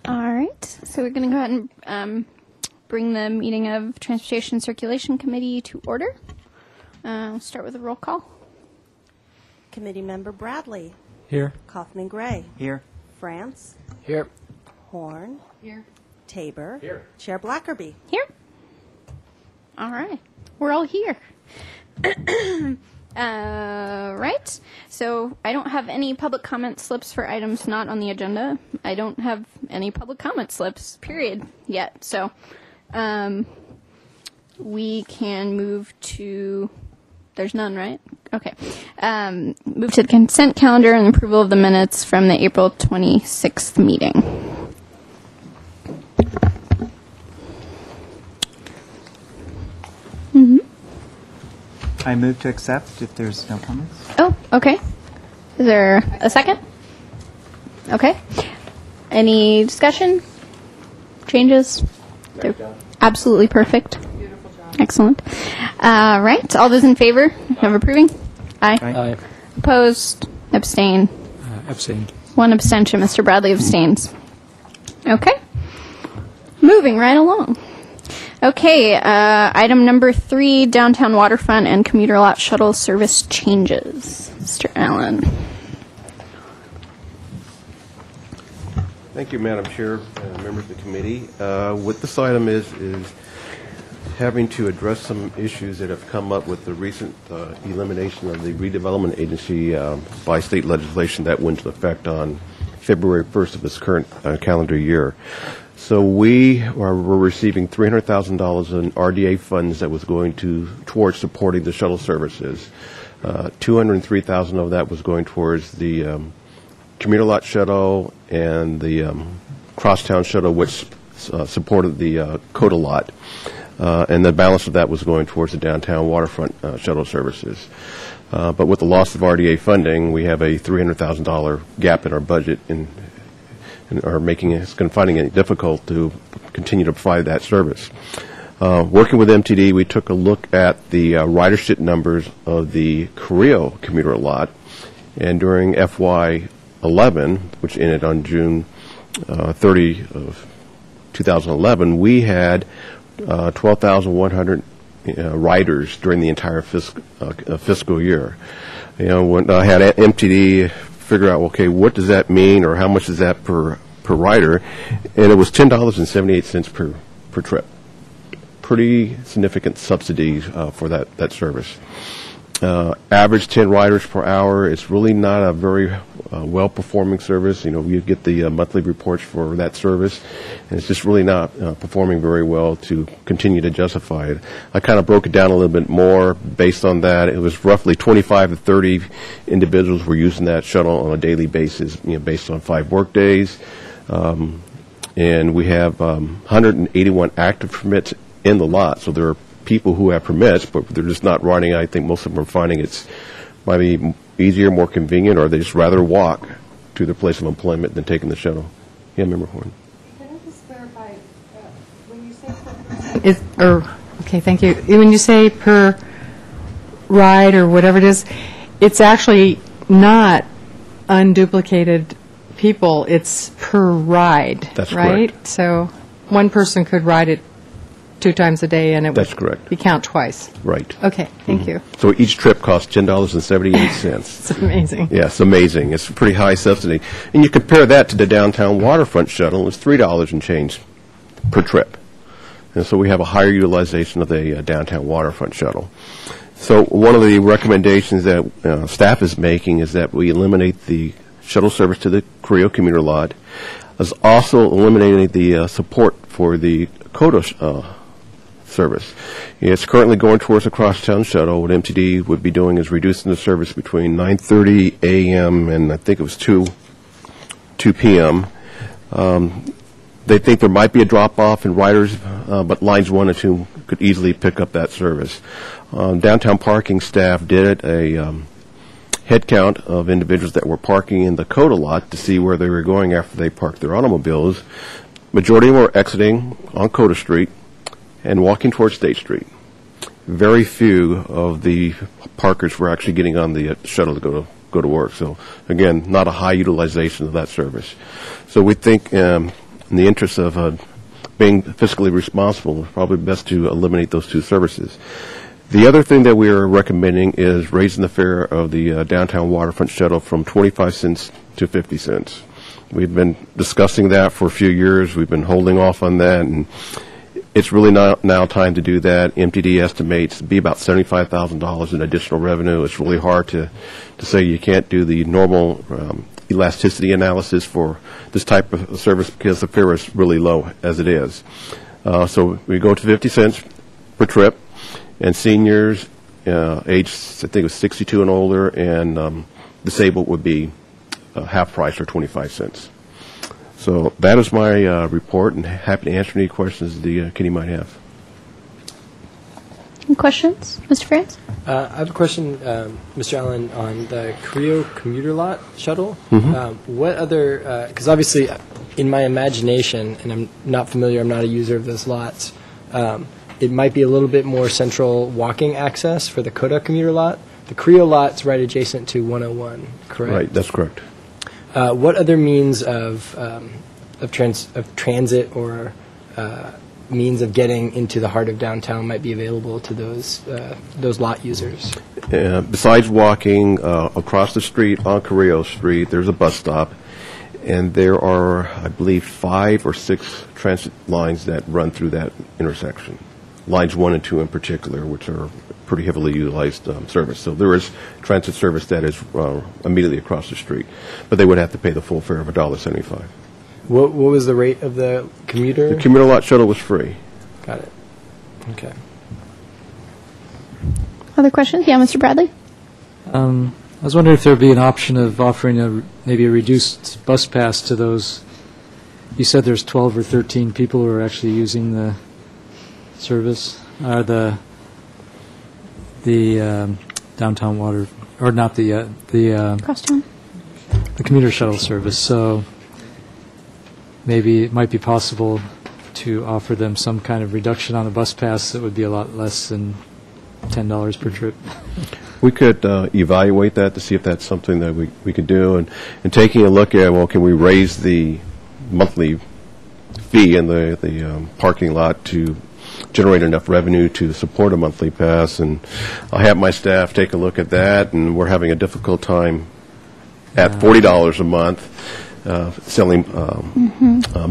All right, so we're going to go ahead and bring the meeting of Transportation Circulation Committee to order. We'll start with a roll call. Committee Member Bradley. Here. Kaufman-Gray. Here. France. Here. Horn. Here. Tabor. Here. Chair Blackerby. Here. All right, we're all here. Right, so I don't have any public comment slips for items not on the agenda. I don't have any public comment slips, period, yet. So we can move to, there's none, right? Okay. Move to the consent calendar and approval of the minutes from the April 26th meeting. I move to accept if there's no comments. Oh, okay. Is there a second? Okay. Any discussion? Changes? They're absolutely perfect. Beautiful job. Excellent. Right. All those in favor of approving? Aye. Aye. Opposed? Abstain. Abstained. One abstention. Mr. Bradley abstains. Okay. Moving right along. Okay, item number 3, downtown waterfront and commuter lot shuttle service changes. Mr. Allen. Thank you, Madam Chair, members of the committee. What this item is having to address some issues that have come up with the recent elimination of the redevelopment agency by state legislation that went into effect on February 1st of this current calendar year. So we're receiving $300,000 in RDA funds that was going towards supporting the shuttle services. $203,000 of that was going towards the commuter lot shuttle and the crosstown shuttle, which supported the CODA lot. And the balance of that was going towards the downtown waterfront shuttle services. But with the loss of RDA funding, we have a $300,000 gap in our budget and are finding it difficult to continue to provide that service. Working with MTD, we took a look at the ridership numbers of the Carrillo commuter lot, and during FY11, which ended on June 30 of 2011, we had 12,100 riders during the entire fiscal year. You know, when I had MTD figure out, okay, what does that mean, or how much is that per rider, and it was $10.78 per trip. Pretty significant subsidies for that service. Average 10 riders per hour. It's really not a very well-performing service. You know, you get the monthly reports for that service, and it's just really not performing very well to continue to justify it. I kind of broke it down a little bit more based on that. It was roughly 25 to 30 individuals were using that shuttle on a daily basis, you know, based on 5 work days. And we have 181 active permits in the lot, so there are people who have permits, but they're just not riding. I think most of them are finding it's might be easier, more convenient, or they just rather walk to their place of employment than taking the shuttle. Yeah, Member Horn. Can I just verify, when you say okay, thank you. When you say per ride or whatever it is, it's actually not unduplicated people, it's per ride. That's right? correct. So one person could ride it 2 times a day, and it That's would correct. be count twice. Right. Okay, thank you. So each trip costs $10.78. It's amazing. Yeah, it's amazing. It's a pretty high subsidy. And you compare that to the downtown waterfront shuttle, it's $3 and change per trip. And so we have a higher utilization of the downtown waterfront shuttle. So one of the recommendations that staff is making is that we eliminate the shuttle service to the Carrillo commuter lot, as also eliminating the support for the CODA service. It's currently going towards the crosstown shuttle. What MTD would be doing is reducing the service between 9:30 a.m. and I think it was 2 p.m. They think there might be a drop-off in riders, but lines 1 and 2 could easily pick up that service. Downtown parking staff did a head count of individuals that were parking in the CODA lot to see where they were going after they parked their automobiles. Majority were exiting on CODA Street and walking towards State Street. Very few of the parkers were actually getting on the shuttle to go to work. So again, not a high utilization of that service. So we think in the interest of being fiscally responsible, it's probably best to eliminate those two services. The other thing that we are recommending is raising the fare of the downtown waterfront shuttle from 25 cents to 50 cents. We've been discussing that for a few years. We've been holding off on that, and it's really now time to do that. MTD estimates to be about $75,000 in additional revenue. It's really hard to say you can't do the normal elasticity analysis for this type of service because the fare is really low as it is. So we go to 50 cents per trip, and seniors aged, I think it was 62 and older, and disabled would be half price or 25 cents. So that is my report, and happy to answer any questions the committee might have. Any questions? Mr. France? I have a question, Mr. Allen, on the Creo commuter lot shuttle. What other, because obviously in my imagination, and I'm not familiar, I'm not a user of those lots, it might be a little bit more central walking access for the Coda commuter lot. The Creo lot's right adjacent to 101, correct? Right, that's correct. What other means of transit or means of getting into the heart of downtown might be available to those lot users? Besides walking across the street on Carrillo Street, there's a bus stop, and there are, I believe, 5 or 6 transit lines that run through that intersection. Lines 1 and 2 in particular, which are pretty heavily utilized service. So there is transit service that is immediately across the street, but they would have to pay the full fare of $1.75. What was the rate of the commuter? The commuter lot shuttle was free. Got it. Okay. Other questions? Yeah, Mr. Bradley? I was wondering if there would be an option of offering maybe a reduced bus pass to those. You said there's 12 or 13 people who are actually using the service, or the downtown water, or not the Crosstown? the commuter shuttle service. So maybe it might be possible to offer them some kind of reduction on the bus pass that would be a lot less than $10 per trip. We could evaluate that to see if that's something that we could do, and taking a look at, well, can we raise the monthly fee in the parking lot to generate enough revenue to support a monthly pass. And I'll have my staff take a look at that, and we're having a difficult time at $40 a month selling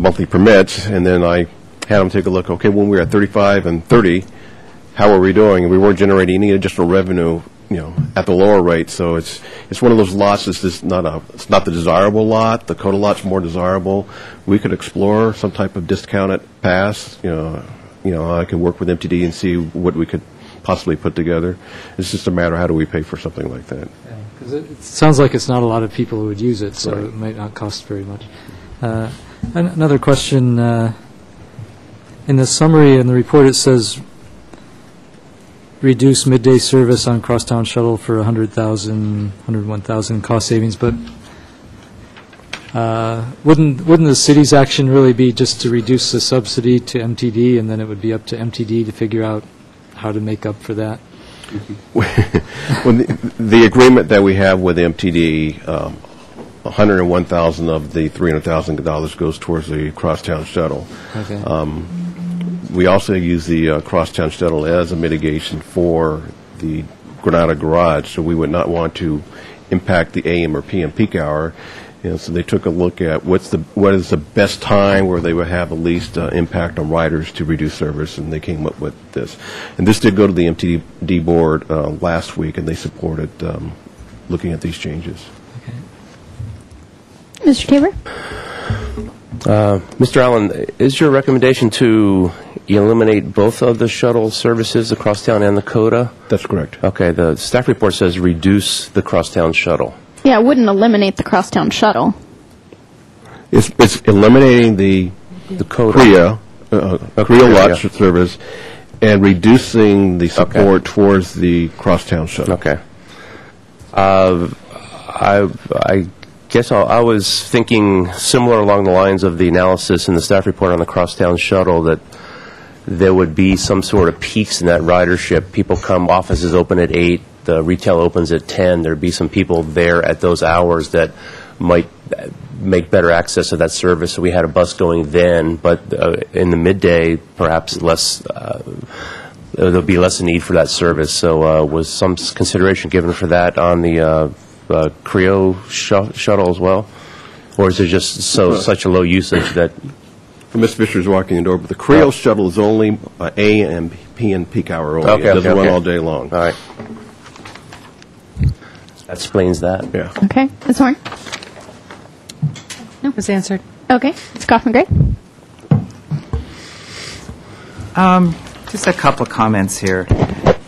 monthly permits. And then I had them take a look, okay, when we were at 35 and 30, how are we doing? And we weren't generating any additional revenue, at the lower rate. So it's one of those lots that's just it's not the desirable lot. The Coda lot's more desirable. We could explore some type of discounted pass. I could work with MTD and see what we could possibly put together. It's just a matter of how do we pay for something like that. Because it sounds like it's not a lot of people who would use it, so Right. it might not cost very much. Another question. In the summary in the report, it says reduce midday service on crosstown shuttle for 101,000 cost savings, but wouldn't the city's action really be just to reduce the subsidy to MTD, and then it would be up to MTD to figure out how to make up for that? Well, the agreement that we have with MTD, $101,000 of the $300,000 goes towards the crosstown shuttle. Okay. We also use the crosstown shuttle as a mitigation for the Granada Garage, so we would not want to impact the AM or PM peak hour. So they took a look at what is the best time where they would have the least impact on riders to reduce service, and they came up with this. And this did go to the MTD board last week, and they supported looking at these changes. Mr. Tabor? Mr. Allen, is your recommendation to eliminate both of the shuttle services, the crosstown and the Coda? That's correct. Okay, the staff report says reduce the crosstown shuttle. Yeah, it wouldn't eliminate the crosstown shuttle. It's eliminating the Coda. Creo lot service and reducing the support towards the crosstown shuttle. Okay. I guess I was thinking similar along the lines of the analysis in the staff report on the crosstown shuttle, that there would be some sort of peaks in that ridership. People come, offices open at 8, the retail opens at 10. There'd be some people there at those hours that might make better access of that service. So we had a bus going then, but in the midday, perhaps less. There'll be less need for that service. So was some consideration given for that on the Creo shuttle as well, or is it just such a low usage that? Mr. Fisher's walking the door, but the Creo shuttle is only AM, PM peak hour only. Okay, it doesn't okay. run all day long. All right. That explains that. Yeah. Okay. Ms. Horn? It was answered. Okay. Ms. Kaufman-Gray? Just a couple of comments here.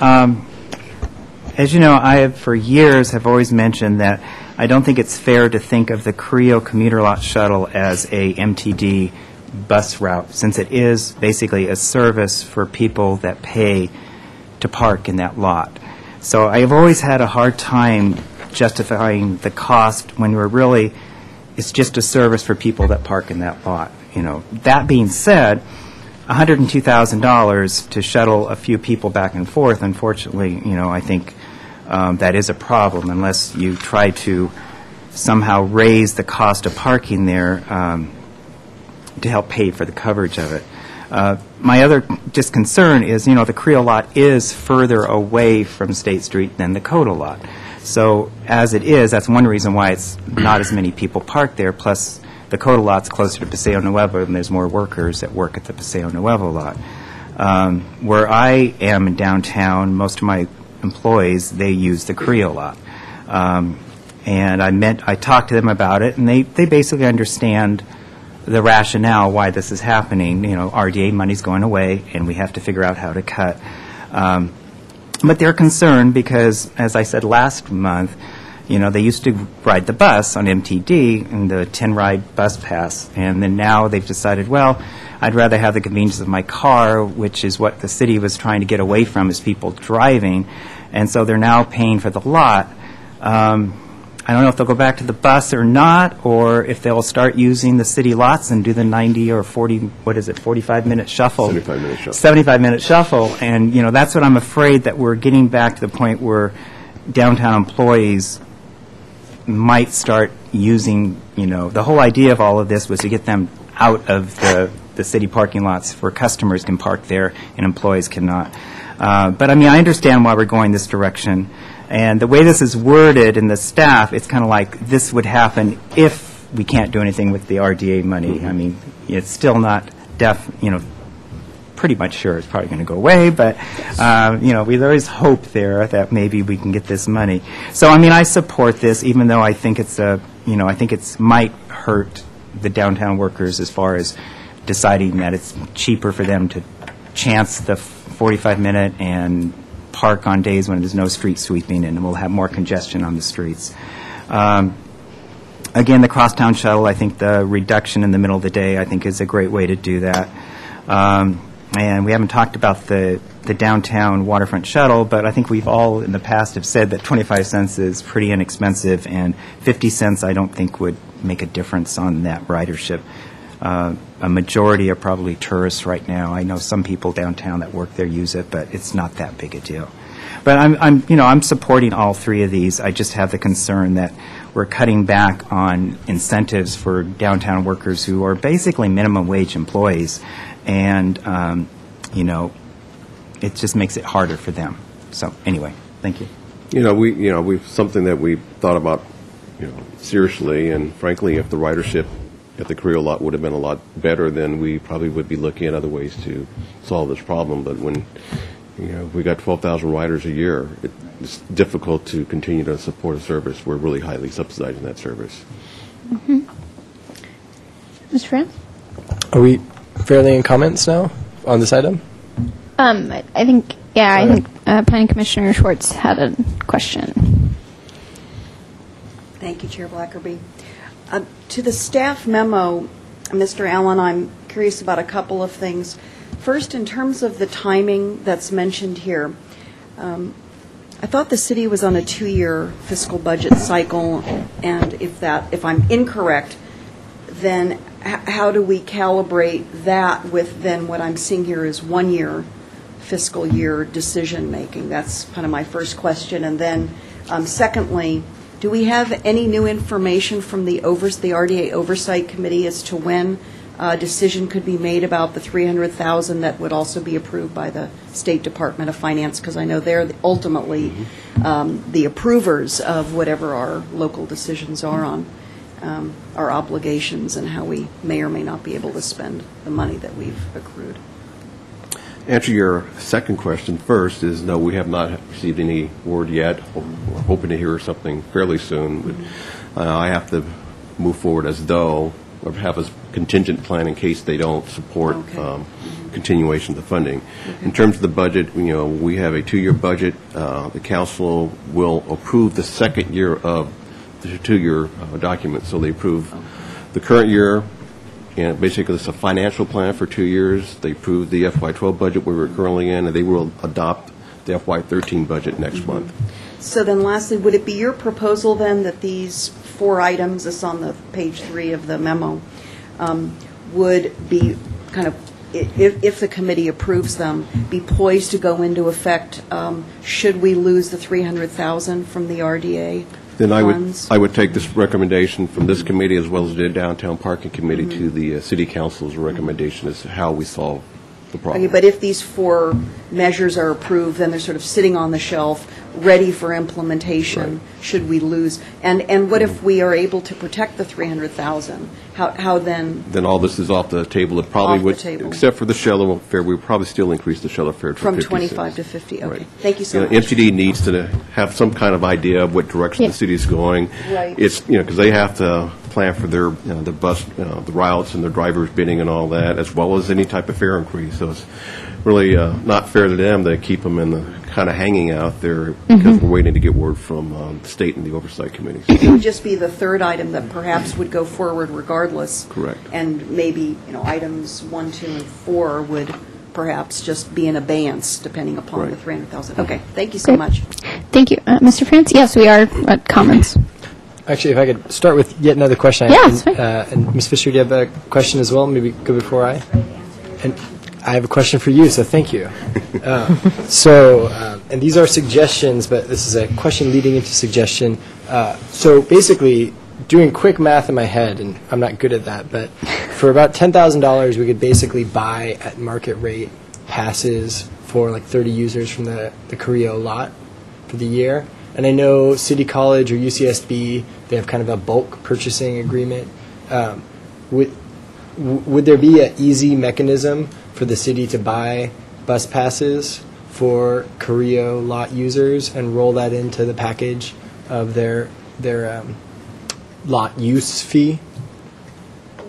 As you know, I have for years have always mentioned that I don't think it's fair to think of the Creo commuter lot shuttle as a MTD bus route, since it is basically a service for people that pay to park in that lot. So I've always had a hard time justifying the cost when it's just a service for people that park in that lot. That being said, $102,000 to shuttle a few people back and forth, unfortunately, I think that is a problem unless you try to somehow raise the cost of parking there to help pay for the coverage of it. My other just concern is, the Creo lot is further away from State Street than the Coda lot. So as it is, that's one reason why it's not as many people parked there, plus the Coda lot's closer to Paseo Nuevo, and there's more workers that work at the Paseo Nuevo lot. Where I am in downtown, most of my employees, they use the Creo lot. And I talked to them about it, and they basically understand the rationale why this is happening. RDA money's going away, and we have to figure out how to cut. But they're concerned because, as I said last month, they used to ride the bus on MTD and the 10-ride bus pass, and then now they've decided, well, I'd rather have the convenience of my car, which is what the city was trying to get away from, is people driving, and so they're now paying for the lot. I don't know if they'll go back to the bus or not, or if they'll start using the city lots and do the 90 or 40, 45-minute shuffle. 75-minute shuffle. 75-minute shuffle, and, that's what I'm afraid, that we're getting back to the point where downtown employees might start using, the whole idea of all of this was to get them out of the city parking lots where customers can park there and employees cannot. But, I understand why we're going this direction. And the way this is worded in the staff, it's kind of like this would happen if we can't do anything with the RDA money. It's still not pretty much sure it's probably going to go away, but, there's always hope there that maybe we can get this money. So, I support this, even though I think I think it might hurt the downtown workers as far as deciding that it's cheaper for them to chance the 45-minute and park on days when there's no street sweeping, and we'll have more congestion on the streets. Again, the crosstown shuttle, I think the reduction in the middle of the day, I think, is a great way to do that. And we haven't talked about the downtown waterfront shuttle, but I think we've all in the past have said that 25 cents is pretty inexpensive, and 50 cents I don't think would make a difference on that ridership. A majority are probably tourists right now. I know some people downtown that work there use it, but it's not that big a deal. But I'm supporting all three of these. I just have the concern that we're cutting back on incentives for downtown workers who are basically minimum wage employees, and it just makes it harder for them. So anyway, thank you. We've something that we've thought about, seriously, and frankly, if the ridership at the Creo lot would have been a lot better, then we probably would be looking at other ways to solve this problem. But when we got 12,000 riders a year, it's difficult to continue to support a service. We're really highly subsidizing that service. Mm-hmm. Mr. France? Are we fairly in comments now on this item? I think Planning Commissioner Schwartz had a question. Thank you, Chair Blackerby. To the staff memo, Mr. Allen, I'm curious about a couple of things. First, in terms of the timing that's mentioned here, I thought the city was on a 2-year fiscal budget cycle, and if I'm incorrect, then how do we calibrate that with then what I'm seeing here is 1-year fiscal year decision making? That's kind of my first question. And then secondly, Do we have any new information from the RDA Oversight Committee as to when a decision could be made about the $300,000 that would also be approved by the State Department of Finance? Because I know they're ultimately the approvers of whatever our local decisions are on our obligations and how we may or may not be able to spend the money that we've accrued. Answer your second question first is no, we have not received any word yet. We're hoping to hear something fairly soon. But, I have to move forward as though, or have a contingent plan in case they don't support continuation of the funding. In terms of the budget, we have a 2-year budget. The council will approve the second year of the 2-year document. So they approve the current year, and basically it's a financial plan for 2 years. They approve the FY12 budget we're currently in, and they will adopt the FY13 budget next month. So then lastly, would it be your proposal then that these 4 items, this on the page 3 of the memo, would be kind of, if the committee approves them, be poised to go into effect should we lose the $300,000 from the RDA Then funds? I would take this recommendation from this committee as well as the Downtown Parking Committee to the City Council's recommendation as to how we solve the problem. Okay, but if these 4 measures are approved, then they're sort of sitting on the shelf, ready for implementation, Right. should we lose. And what if we are able to protect the $300,000? How then? Then all this is off the table. It probably Off the would, table. except for the Shello fare, we would probably still increase the Shello fare to 50 From cents. 25 to 50, okay. Right. Thank you so much. MTD needs to have some kind of idea of what direction Yeah. the city is going. Right. It's, because they have to plan for their, the bus, the routes and their drivers bidding and all that, as well as any type of fare increase. So it's really not fair to them to keep them in the kind of hanging out there because we're waiting to get word from the state and the oversight committees. It would just be the third item that perhaps would go forward regardless. Correct. And maybe, items 1, 2, and 4 would perhaps just be in abeyance, depending upon the Right. $300,000. Okay, thank you so Great. much. Thank you. Mr. France? Yes, we are at comments. Actually, if I could start with yet another question. Yeah, And, that's fine. and Ms. Fisher, do you have a question as well? Maybe go before I. And I have a question for you, so thank you. And these are suggestions, but this is a question leading into suggestion. So basically, doing quick math in my head, and I'm not good at that, but for about $10,000, we could basically buy at market rate passes for like 30 users from the Carrillo lot for the year. And I know City College or UCSB, they have kind of a bulk purchasing agreement. Would there be an easy mechanism for the city to buy bus passes for Carrillo lot users and roll that into the package of their lot use fee?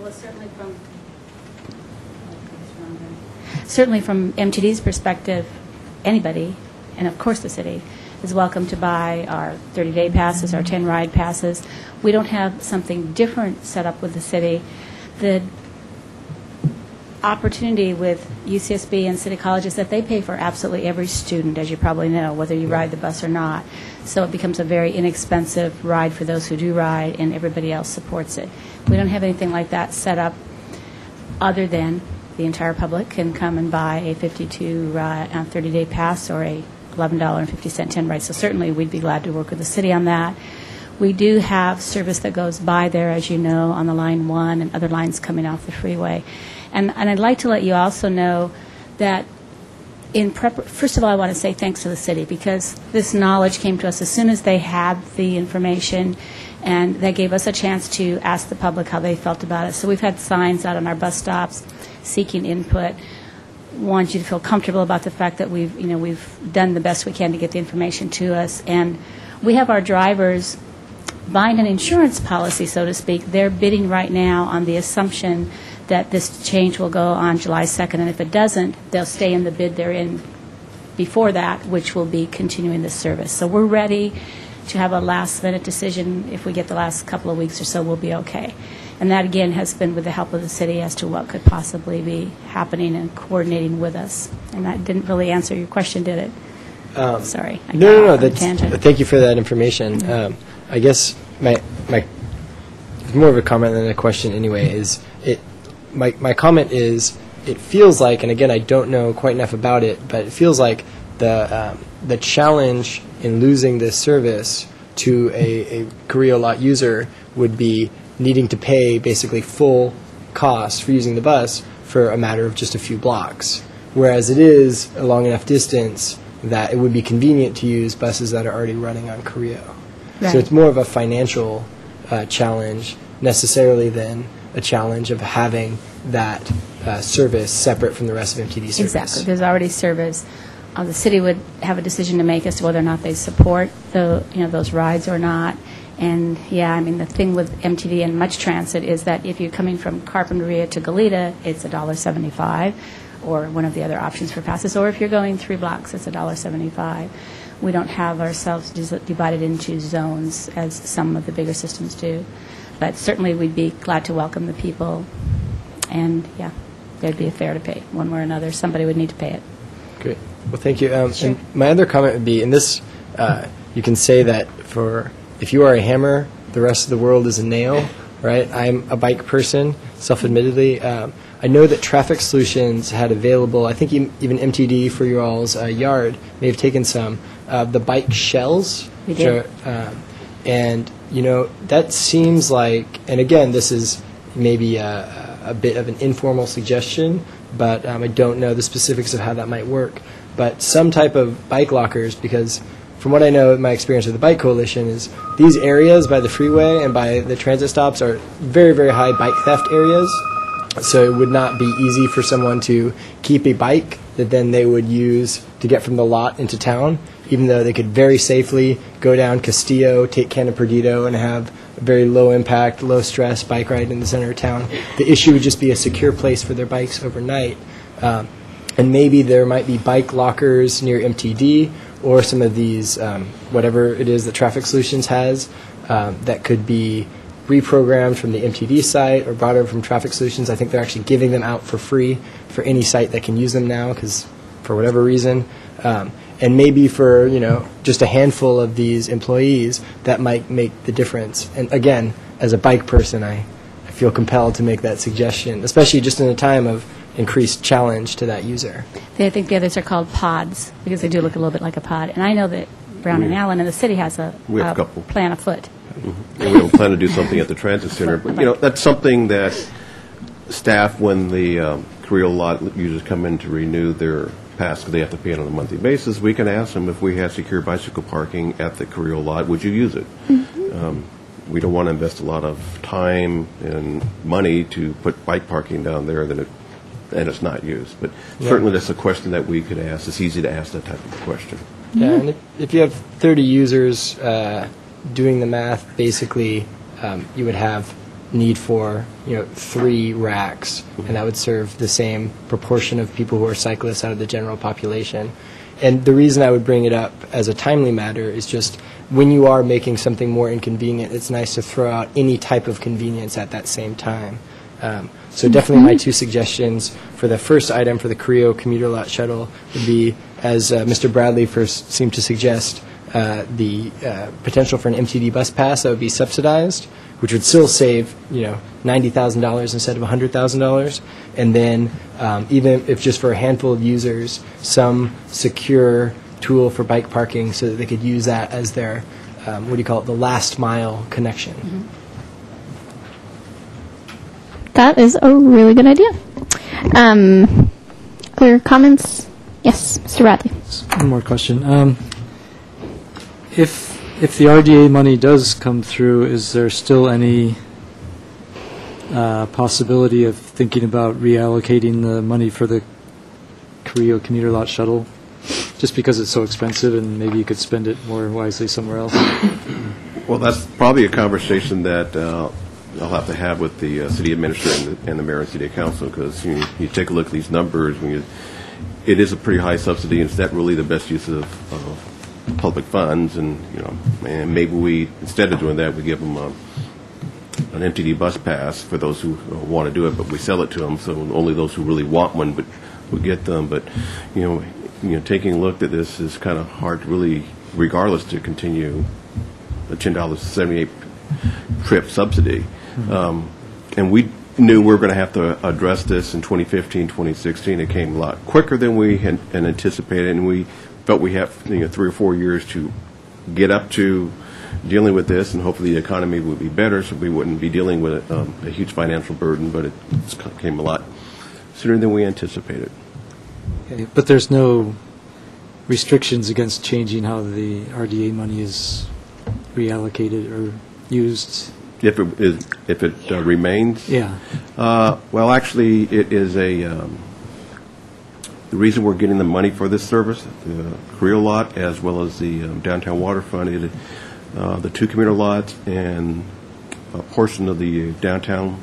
Well, certainly from MTD's perspective, anybody, and of course the city, is welcome to buy our 30-day passes, our 10-ride passes. We don't have something different set up with the city. The opportunity with UCSB and City College is that they pay for absolutely every student, as you probably know, whether you ride the bus or not. So it becomes a very inexpensive ride for those who do ride, and everybody else supports it. We don't have anything like that set up other than the entire public can come and buy a 30-day pass or a $11.50 10 ride. So certainly we'd be glad to work with the city on that. We do have service that goes by there, as you know, on the Line 1 and other lines coming off the freeway. And I'd like to let you also know that first of all, I want to say thanks to the city, because this knowledge came to us as soon as they had the information, and they gave us a chance to ask the public how they felt about it. So we've had signs out on our bus stops seeking input, want you to feel comfortable about the fact that we've done the best we can to get the information to us. And we have our drivers buying an insurance policy, so to speak. They're bidding right now on the assumption that this change will go on July 2nd, and if it doesn't, they'll stay in the bid they're in before that, which will be continuing this service. So we're ready to have a last-minute decision. If we get the last couple of weeks or so, we'll be okay. And that, again, has been with the help of the city as to what could possibly be happening and coordinating with us. And that didn't really answer your question, did it? Sorry. I got off on a tangent. Thank you for that information. I guess my more of a comment than a question anyway is my comment is it feels like, and again I don't know quite enough about it, but it feels like the challenge in losing this service to a Carrillo lot user would be needing to pay basically full cost for using the bus for a matter of just a few blocks, whereas it is a long enough distance that it would be convenient to use buses that are already running on Carrillo. Right. So it's more of a financial challenge necessarily than a challenge of having that service separate from the rest of MTD service. Exactly. There's already service. The city would have a decision to make as to whether or not they support those rides or not. And yeah, I mean, the thing with MTD and Much Transit is that if you're coming from Carpinteria to Goleta, it's $1.75, or one of the other options for passes. Or if you're going 3 blocks, it's $1.75. We don't have ourselves divided into zones as some of the bigger systems do. But certainly we'd be glad to welcome the people. And yeah, there'd be a fare to pay. One way or another, somebody would need to pay it. Great. Well, thank you. And my other comment would be, in this, you can say that if you are a hammer, the rest of the world is a nail, right? I'm a bike person, self-admittedly. I know that Traffic Solutions had available, I think even MTD for your all's yard may have taken some, the bike shells. We did. And, that seems like, and again, this is maybe a bit of an informal suggestion, but I don't know the specifics of how that might work. But some type of bike lockers, because from what I know, my experience with the Bike Coalition is these areas by the freeway and by the transit stops are very, very high bike theft areas. So it would not be easy for someone to keep a bike that then they would use to get from the lot into town, even though they could very safely go down Castillo, take Cannon Perdido, and have a very low-impact, low-stress bike ride in the center of town. The issue would just be a secure place for their bikes overnight. And maybe there might be bike lockers near MTD or some of these, whatever it is that Traffic Solutions has, that could be reprogrammed from the MTD site or brought over from Traffic Solutions. I think they're actually giving them out for free for any site that can use them now, because for whatever reason. And maybe for, just a handful of these employees, that might make the difference. And again, as a bike person, I feel compelled to make that suggestion, especially just in a time of increased challenge to that user. I think the others are called pods, because they do look a little bit like a pod. And I know that Brown and Allen and the city has a couple. plan afoot. Mm-hmm. And we don't plan to do something at the transit center. But, that's something that staff, when the Carrillo lot users come in to renew their pass, because they have to pay it on a monthly basis, we can ask them, if we have secure bicycle parking at the Carrillo lot, would you use it? Mm-hmm. We don't want to invest a lot of time and money to put bike parking down there and it's not used. But certainly that's a question that we could ask. It's easy to ask that type of question. Yeah, and if you have 30 users doing the math, basically you would have need for 3 racks, and that would serve the same proportion of people who are cyclists out of the general population. And the reason I would bring it up as a timely matter is just when you are making something more inconvenient, it's nice to throw out any type of convenience at that same time. So definitely my 2 suggestions for the first item for the Carrillo commuter lot shuttle would be, as Mr. Bradley first seemed to suggest, the potential for an MTD bus pass that would be subsidized, which would still save $90,000 instead of $100,000, and then even if just for a handful of users, some secure tool for bike parking so that they could use that as their the last mile connection. Mm-hmm. That is a really good idea. Other comments? Yes, Mr. Bradley. One more question. If the RDA money does come through, is there still any possibility of thinking about reallocating the money for the Carrillo commuter lot shuttle, just because it's so expensive and maybe you could spend it more wisely somewhere else? Well, that's probably a conversation that I'll have to have with the city administrator and the mayor and city council, because you take a look at these numbers, it is a pretty high subsidy, and is that really the best use of public funds? And and maybe we, instead of doing that, we give them an MTD bus pass for those who want to do it, but we sell it to them, so only those who really want one would get them. But taking a look at this is kind of hard, really, regardless, to continue a $10.78 trip subsidy. Mm-hmm. And we knew we were going to have to address this in 2015, 2016. It came a lot quicker than we had anticipated, and we felt we have 3 or 4 years to get up to dealing with this, and hopefully the economy would be better, so we wouldn't be dealing with a huge financial burden, but it came a lot sooner than we anticipated. Okay, but there's no restrictions against changing how the RDA money is reallocated or used? If it remains? Yeah. Well, actually, it is the reason we're getting the money for this service, the career lot as well as the downtown waterfront, the 2 commuter lots and a portion of the downtown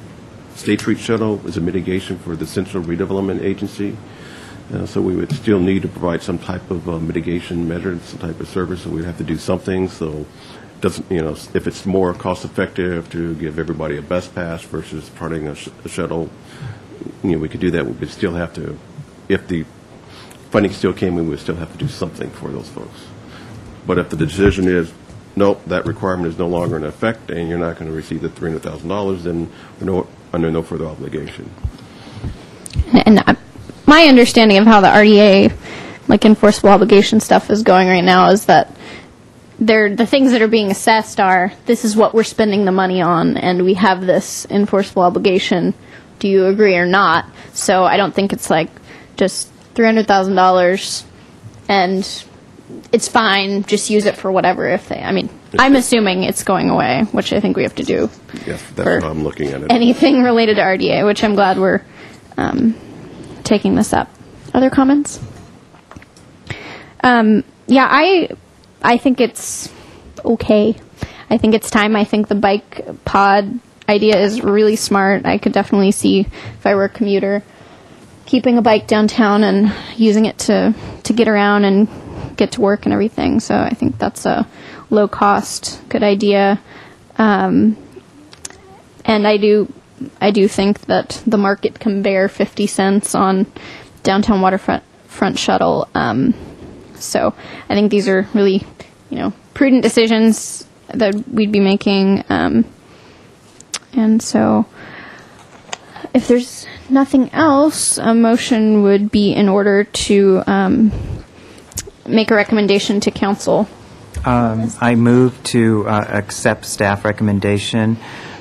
State Street shuttle is a mitigation for the Central Redevelopment Agency. So we would still need to provide some type of mitigation measure, some type of service, so we'd have to do something. So doesn't, if it's more cost effective to give everybody a bus pass versus parting a shuttle, we could do that. We would still have to, if the funding still came, we would still have to do something for those folks. But if the decision is, nope, that requirement is no longer in effect and you're not going to receive the $300,000, then we're under no further obligation. And my understanding of how the RDA, like enforceable obligation stuff, is going right now is that the things that are being assessed are, this is what we're spending the money on, and we have this enforceable obligation. Do you agree or not? So I don't think it's like just $300,000 and it's fine, just use it for whatever. I'm assuming it's going away, which I think we have to do. Yes, that's how I'm looking at it. Anything related to RDA, which I'm glad we're taking this up. Other comments? I think it's okay. I think it's time. I think the bike pod idea is really smart. I could definitely see, if I were a commuter, keeping a bike downtown and using it to get around and get to work and everything. So I think that's a low cost, good idea. And I do think that the market can bear 50 cents on downtown waterfront shuttle. So I think these are really, prudent decisions that we'd be making. And so if there's nothing else, a motion would be in order to make a recommendation to council. I move to accept staff recommendation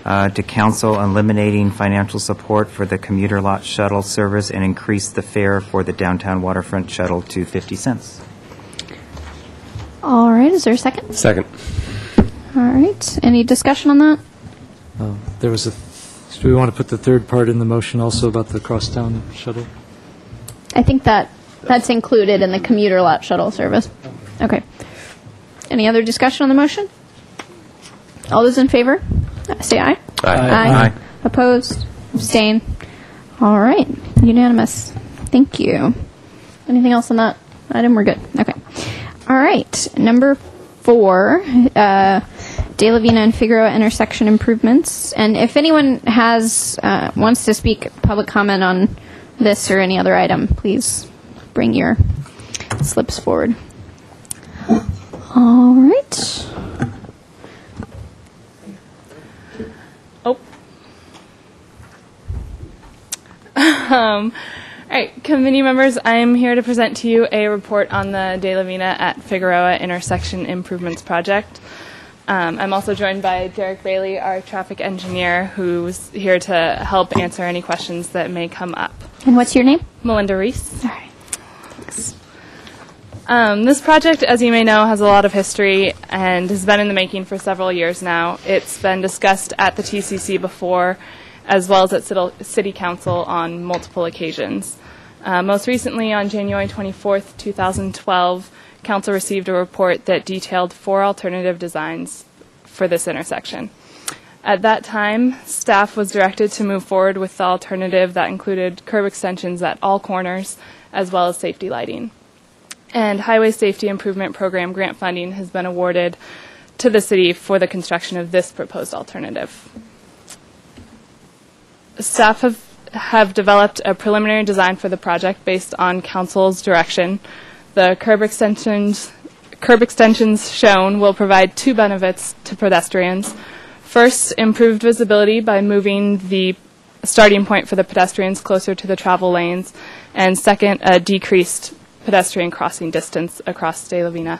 to council on eliminating financial support for the commuter lot shuttle service and increase the fare for the downtown waterfront shuttle to 50 cents. All right. Is there a second? Second. All right. Any discussion on that? Do we want to put the third part in the motion also about the crosstown shuttle? I think that's included in the commuter lot shuttle service. Okay. Any other discussion on the motion? All those in favor? Say aye. Aye. Opposed? Abstain? All right. Unanimous. Thank you. Anything else on that item? We're good. Okay. All right. Number 4, De La Vina and Figueroa intersection improvements. And if anyone wants to speak public comment on this or any other item, please bring your slips forward. All right. All right, committee members, I am here to present to you a report on the De La Vina at Figueroa intersection improvements project. I'm also joined by Derek Bailey, our traffic engineer, who's here to help answer any questions that may come up. And what's your name? Melinda Reese. All right. Thanks. This project, as you may know, has a lot of history and has been in the making for several years now. It's been discussed at the TCC before, as well as at City Council on multiple occasions. Most recently, on January 24th, 2012, Council received a report that detailed 4 alternative designs for this intersection. At that time, staff was directed to move forward with the alternative that included curb extensions at all corners, as well as safety lighting. And Highway Safety Improvement Program grant funding has been awarded to the city for the construction of this proposed alternative. Staff have developed a preliminary design for the project based on council's direction. The curb extensions shown will provide 2 benefits to pedestrians. First, improved visibility by moving the starting point for the pedestrians closer to the travel lanes. And second, a decreased pedestrian crossing distance across De La Vina.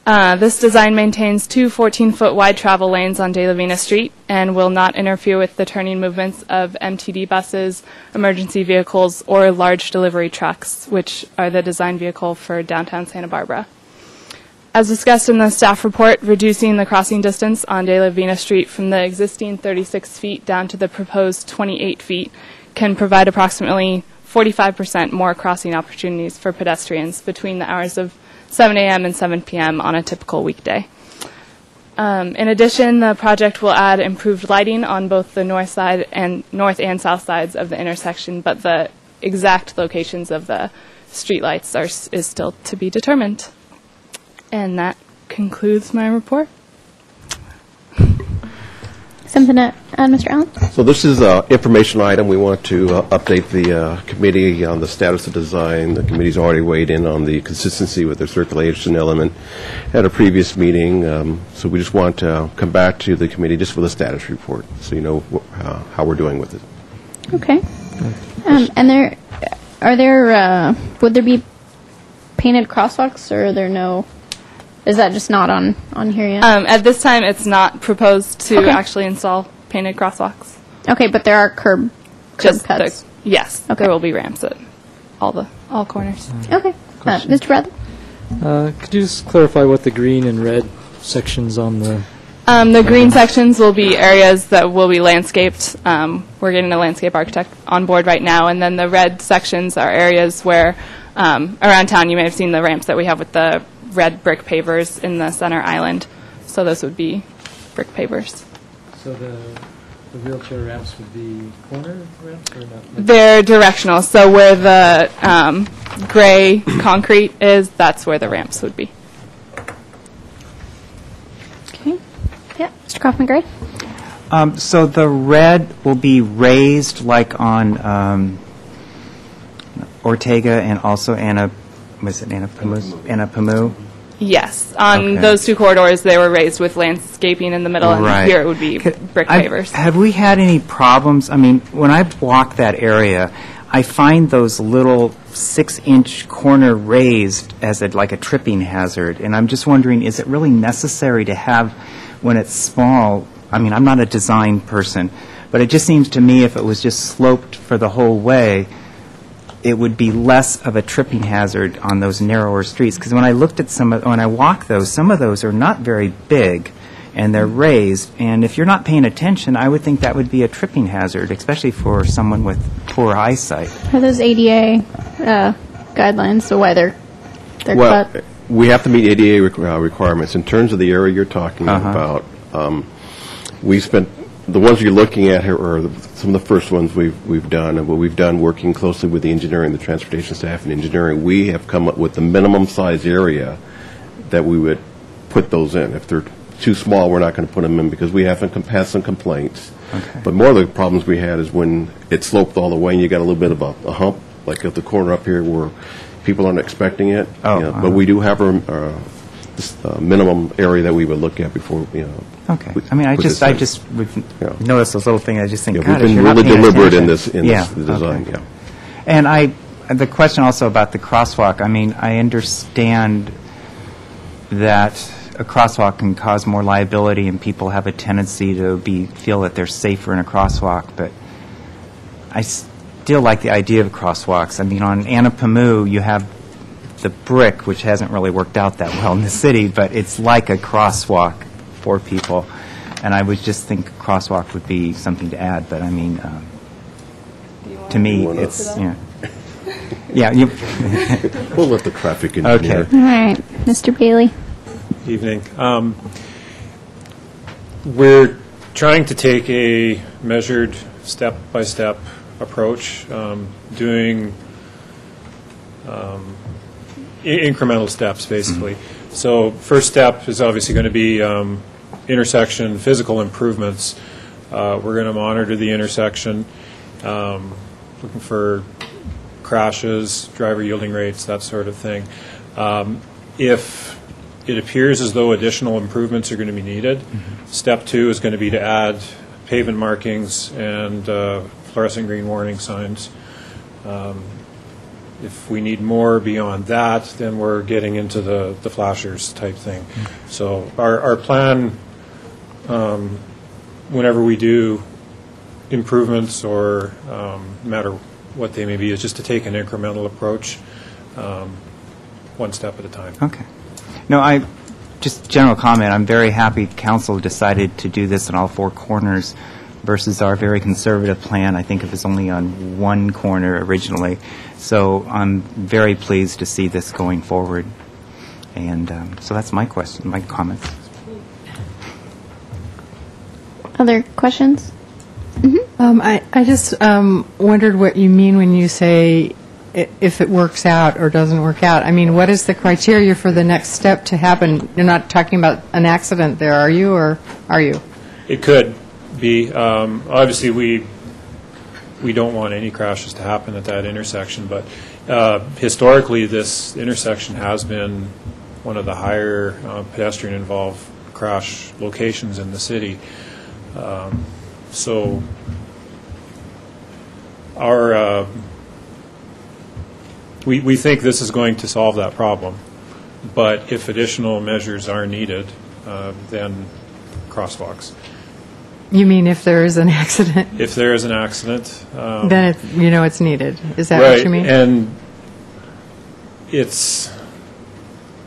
This design maintains two 14-foot wide travel lanes on De La Vina Street and will not interfere with the turning movements of MTD buses, emergency vehicles, or large delivery trucks, which are the design vehicle for downtown Santa Barbara. As discussed in the staff report, reducing the crossing distance on De La Vina Street from the existing 36 feet down to the proposed 28 feet can provide approximately 45% more crossing opportunities for pedestrians between the hours of 7 a.m. and 7 p.m. on a typical weekday. In addition, the project will add improved lighting on both the north and south sides of the intersection, but the exact locations of the streetlights is still to be determined. And that concludes my report. Something to add, Mr. Allen? So this is an informational item. We want to update the committee on the status of design. The committee's already weighed in on the consistency with the circulation element at a previous meeting. So we just want to come back to the committee just with a status report, so you know how we're doing with it. Okay. And would there be painted crosswalks, or are there no? Is that just not on here yet? At this time, it's not proposed to Okay. actually install painted crosswalks. Okay, but there are curb cuts. Yes, Okay. there will be ramps at all corners. Okay. Mr. Bradley? Could you just clarify what the green and red sections on the... The green sections will be areas that will be landscaped. We're getting a landscape architect on board right now, and then the red sections are areas where around town you may have seen the ramps that we have with the red brick pavers in the center island. So those would be brick pavers. So the wheelchair ramps would be corner ramps or not? They're directional, so where the gray concrete is, that's where the ramps would be. Okay. Yeah. Mr. Kaufman-Gray? So the red will be raised like on Ortega and also Anapamu? Yes. On Okay. those two corridors, they were raised with landscaping in the middle, and Right. here it would be brick pavers. Have we had any problems? I mean, when I walk that area, I find those little 6-inch corner raised as like a tripping hazard, and I'm just wondering, is it really necessary to have, when it's small, I mean, I'm not a design person, but it just seems to me if it was just sloped for the whole way, it would be less of a tripping hazard on those narrower streets. Because when I looked at when I walk those, some of those are not very big, and they're raised. And if you're not paying attention, I would think that would be a tripping hazard, especially for someone with poor eyesight. Are those ADA guidelines, so why they're Well, cut? we have to meet ADA requirements. In terms of the area you're talking about, we spent, the ones you're looking at here are some of the first ones we've done, and what we've done working closely with the engineering, the transportation staff and engineering, we have come up with the minimum size area that we would put those in. If they're too small, we're not going to put them in because we haven't had some complaints. Okay. But more of the problems we had is when it sloped all the way and you got a little bit of a hump, like at the corner up here where people aren't expecting it. Oh, You know, but we do have a minimum area that we would look at before, Okay. I mean, I just would Yeah. notice those little things. I just think, Yeah, God, we've if been you're not really paying deliberate in attention. this design, okay. yeah. And the question also about the crosswalk, I mean, I understand that a crosswalk can cause more liability and people have a tendency to feel that they're safer in a crosswalk, but I still like the idea of crosswalks. I mean, on Anapamu, you have the brick, which hasn't really worked out that well in the city, but it's like a crosswalk for people. And I would just think a crosswalk would be something to add, but I mean, to me, it's, yeah, you, We'll let the traffic engineer. okay. All right. Mr. Bailey? Evening. We're trying to take a measured, step-by-step approach, doing incremental steps, basically. So first step is obviously going to be intersection physical improvements. We're going to monitor the intersection, looking for crashes, driver yielding rates, that sort of thing. If it appears as though additional improvements are going to be needed, step 2 is going to be to add pavement markings and fluorescent green warning signs. If we need more beyond that, then we're getting into the flashers type thing. So our plan, whenever we do improvements or no matter what they may be, is just to take an incremental approach, one step at a time. Okay. No, just general comment, I'm very happy council decided to do this in all four corners versus our very conservative plan. I think it was only on one corner originally. So I'm very pleased to see this going forward. And so that's my question, my comments. Other questions? I just wondered what you mean when you say if it works out or doesn't work out. I mean, what is the criteria for the next step to happen? You're not talking about an accident there, are you, or are you? It could be. Obviously, we don't want any crashes to happen at that intersection, but historically, this intersection has been one of the higher pedestrian-involved crash locations in the city. So our we think this is going to solve that problem, but if additional measures are needed, then crosswalks. You mean if there is an accident? If there is an accident, then it's needed. Is that right, what you mean? And it's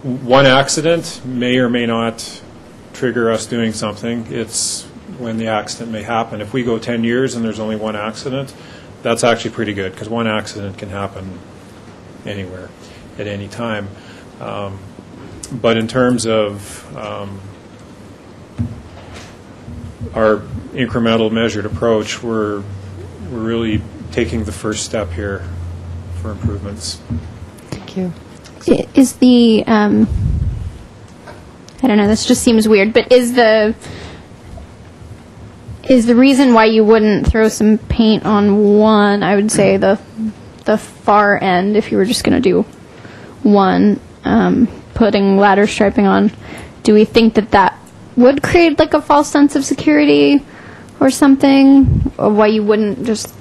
one accident may or may not trigger us doing something. It's when the accident may happen. If we go 10 years and there's only one accident, that's actually pretty good, because one accident can happen anywhere at any time. But in terms of our incremental measured approach, we're really taking the first step here for improvements. Thank you. Is the I don't know, this just seems weird, but is the reason why you wouldn't throw some paint on one, I would say the far end, if you were just going to do one, putting ladder striping on, do we think that would create like a false sense of security or something? Or why you wouldn't just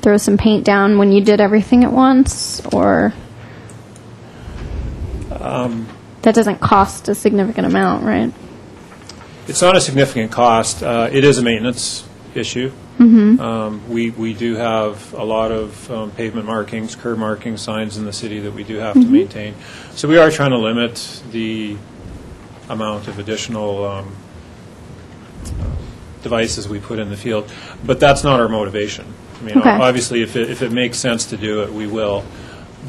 throw some paint down when you did everything at once? Or that doesn't cost a significant amount, right? It's not a significant cost. It is a maintenance issue. Mm-hmm. We do have a lot of pavement markings, curb markings, signs in the city that we do have to maintain. So we are trying to limit the amount of additional devices we put in the field. But that's not our motivation. I mean, okay. Obviously, if it makes sense to do it, we will.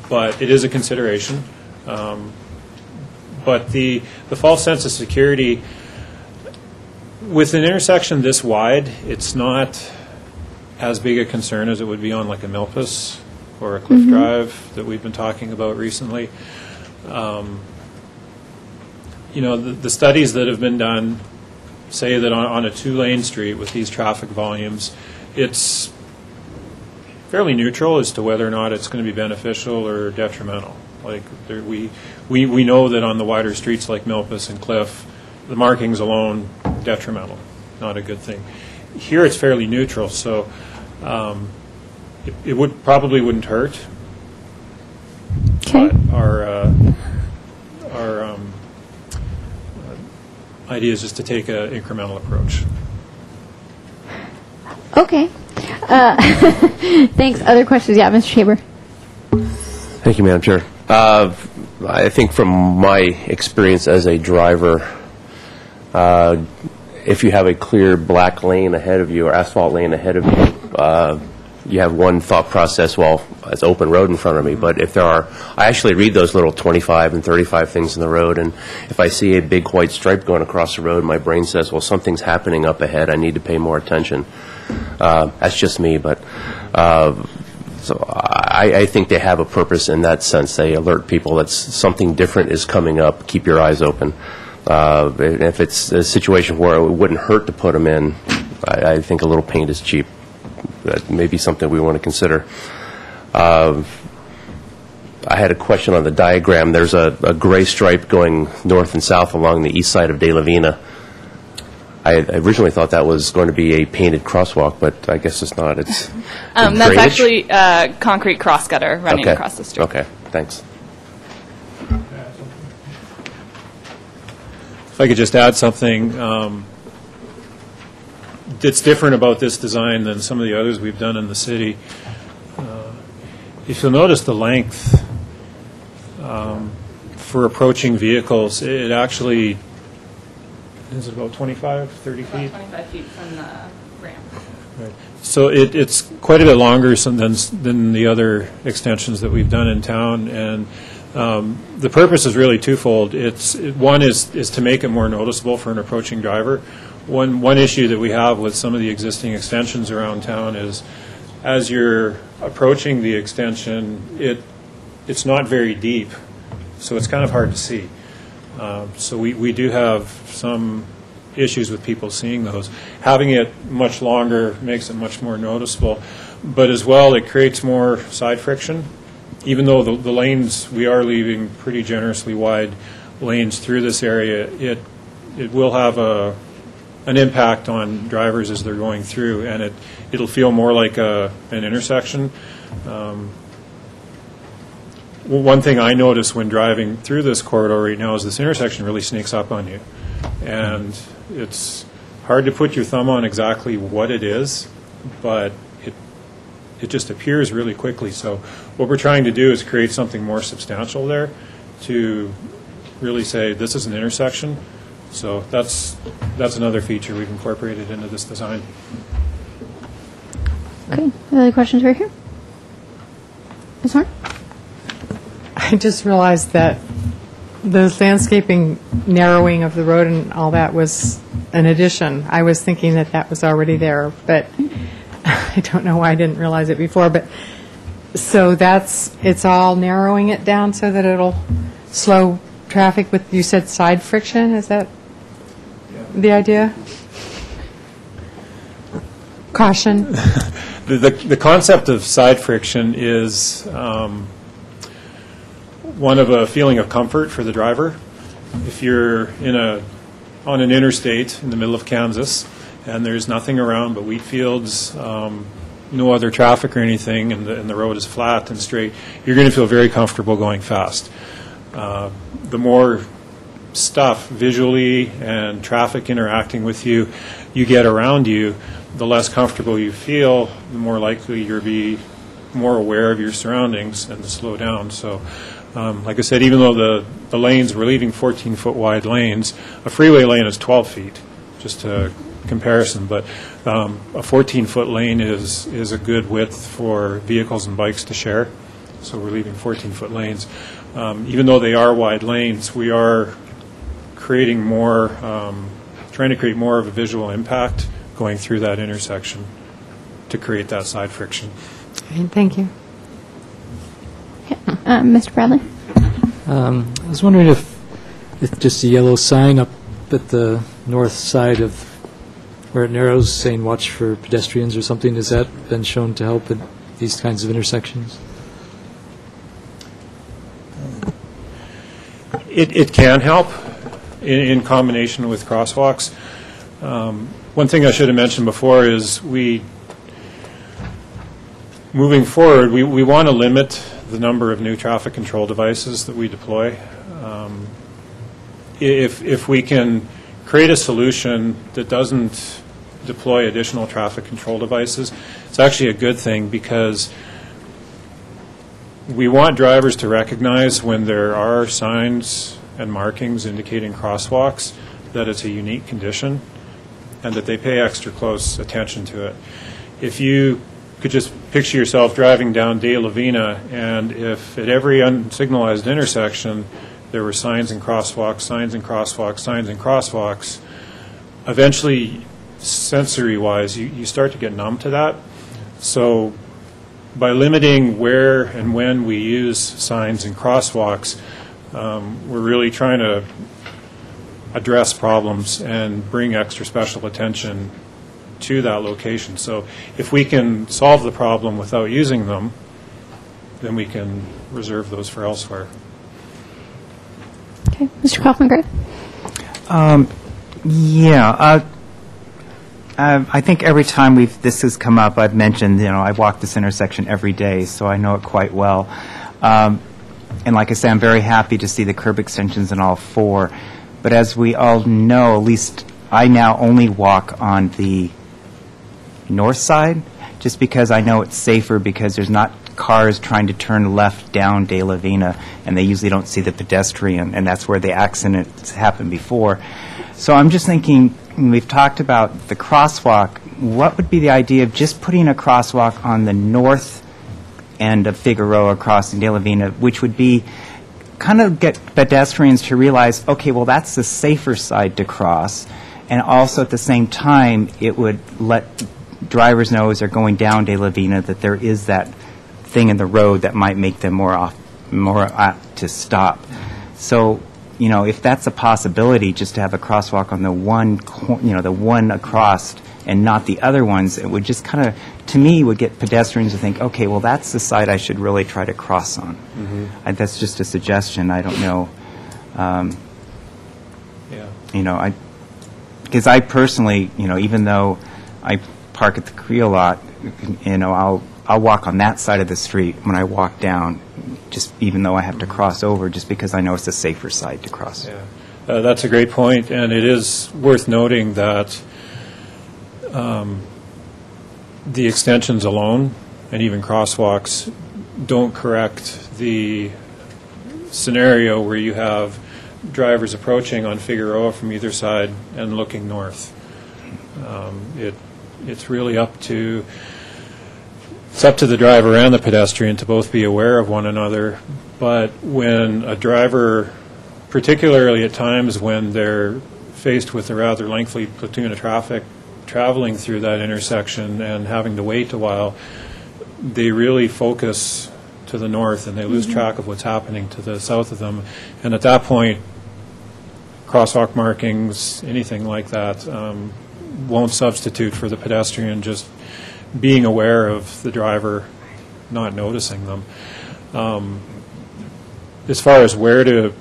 But it is a consideration. But the false sense of security, with an intersection this wide, it's not as big a concern as it would be on like a Milpas or a Cliff Drive that we've been talking about recently. The studies that have been done say that on a two-lane street with these traffic volumes, it's fairly neutral as to whether or not it's going to be beneficial or detrimental. Like we know that on the wider streets like Milpas and Cliff, the markings alone, detrimental, not a good thing. Here it's fairly neutral, so it probably wouldn't hurt. Okay. But our idea is just to take an incremental approach. Okay. Thanks. Other questions? Yeah, Mr. Shaber. Thank you, Madam Chair. I think from my experience as a driver, if you have a clear black lane ahead of you or asphalt lane ahead of you, you have one thought process, well, it's open road in front of me. But if there are, I actually read those little 25 and 35 things in the road, and if I see a big white stripe going across the road, my brain says, well, something's happening up ahead. I need to pay more attention. That's just me, but so I think they have a purpose in that sense. They alert people that something different is coming up. Keep your eyes open. If it's a situation where it wouldn't hurt to put them in, I think a little paint is cheap. That may be something we want to consider. I had a question on the diagram. There's a gray stripe going north and south along the east side of De La Vina. I originally thought that was going to be a painted crosswalk, but I guess it's not. It's That's drainage? actually a concrete cross gutter running Okay. across the street. Okay, thanks. If I could just add something that's different about this design than some of the others we've done in the city. If you'll notice the length for approaching vehicles, it actually is about 25, 30 feet. About 25 feet from the ramp. Right. So it's quite a bit longer than the other extensions that we've done in town, and the purpose is really twofold. One is to make it more noticeable for an approaching driver. One issue that we have with some of the existing extensions around town is, as you're approaching the extension, it's not very deep, so it's kind of hard to see. So we do have some issues with people seeing those. Having it much longer makes it much more noticeable, but as well it creates more side friction. Even though the lanes, we are leaving pretty generously wide lanes through this area, it will have an impact on drivers as they're going through, and it'll feel more like an intersection. One thing I notice when driving through this corridor right now is this intersection really sneaks up on you, and it's hard to put your thumb on exactly what it is, but it just appears really quickly. So what we're trying to do is create something more substantial there to really say this is an intersection. So that's another feature we've incorporated into this design. Okay. Other questions right here? Ms. Horn? I just realized that the landscaping narrowing of the road and all that was an addition. I was thinking that was already there, but I don't know why I didn't realize it before. But so it's all narrowing it down so that it'll slow traffic with, you said, side friction? Is that the idea? Caution. The concept of side friction is one of a feeling of comfort for the driver. If you're on an interstate in the middle of Kansas and there's nothing around but wheat fields, no other traffic or anything, and the road is flat and straight, you're going to feel very comfortable going fast. The more stuff visually and traffic interacting with you get around you, the less comfortable you feel, the more likely you'll be more aware of your surroundings and to slow down. So, like I said, even though the lanes, we're leaving 14-foot wide lanes, a freeway lane is 12 feet, just a comparison. But a 14-foot lane is a good width for vehicles and bikes to share. So we're leaving 14-foot lanes. Even though they are wide lanes, we are creating more, trying to create more of a visual impact going through that intersection to create that side friction. Thank you. Mr. Bradley? I was wondering if just a yellow sign up at the north side of where it narrows saying watch for pedestrians or something, has that been shown to help at these kinds of intersections? It can help in combination with crosswalks. One thing I should have mentioned before is moving forward, we want to limit the number of new traffic control devices that we deploy. If we can create a solution that doesn't deploy additional traffic control devices, it's actually a good thing, because we want drivers to recognize when there are signs and markings indicating crosswalks that it's a unique condition and that they pay extra close attention to it. If you could just picture yourself driving down De La Vina, and if at every unsignalized intersection there were signs and crosswalks, signs and crosswalks, signs and crosswalks, eventually, sensory-wise, you start to get numb to that. So by limiting where and when we use signs and crosswalks, we're really trying to address problems and bring extra special attention to that location. So if we can solve the problem without using them, then we can reserve those for elsewhere. Okay. Mr. Kaufman-Gray? I think every time this has come up, I've mentioned, I walk this intersection every day, so I know it quite well. And like I say, I'm very happy to see the curb extensions in all 4. But as we all know, at least I now only walk on the north side, just because I know it's safer, because there's not cars trying to turn left down De La Vina, and they usually don't see the pedestrian, and that's where the accidents happened before. So I'm just thinking, we've talked about the crosswalk. What would be the idea of just putting a crosswalk on the north end of Figueroa crossing De La Vina, which would be kind of get pedestrians to realize, okay, well, that's the safer side to cross, and also at the same time, it would let drivers know as they're going down De La Vina that there is that thing in the road that might make them more apt to stop. So, if that's a possibility, just to have a crosswalk on the one, the one across and not the other ones, it would just kind of, to me, would get pedestrians to think, okay, well, that's the side I should really try to cross on. Mm-hmm. That's just a suggestion. I don't know. Because I personally, even though I park at the Creo lot, I'll walk on that side of the street when I walk down, just even though I have to cross over, just because I know it's the safer side to cross. Yeah, that's a great point, and it is worth noting that the extensions alone and even crosswalks don't correct the scenario where you have drivers approaching on Figueroa from either side and looking north. It's really up to the driver and the pedestrian to both be aware of one another. But when a driver, particularly at times when they're faced with a rather lengthy platoon of traffic traveling through that intersection and having to wait a while, they really focus to the north and they lose track of what's happening to the south of them. And at that point, crosswalk markings, anything like that, won't substitute for the pedestrian just being aware of the driver not noticing them. As far as where to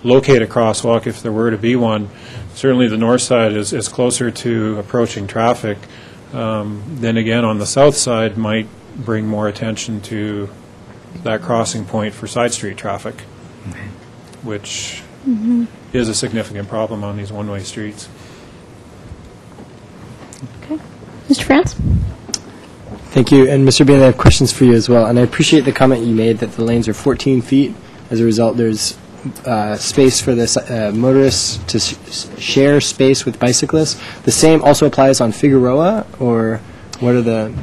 locate a crosswalk, if there were to be one, certainly the north side is closer to approaching traffic. Then again, on the south side might bring more attention to that crossing point for side street traffic, which is a significant problem on these one-way streets. Okay. Mr. France? Thank you. And Mr. Bailey, I have questions for you as well. And I appreciate the comment you made that the lanes are 14 feet. As a result, there's space for the motorists to share space with bicyclists. The same also applies on Figueroa, or what are the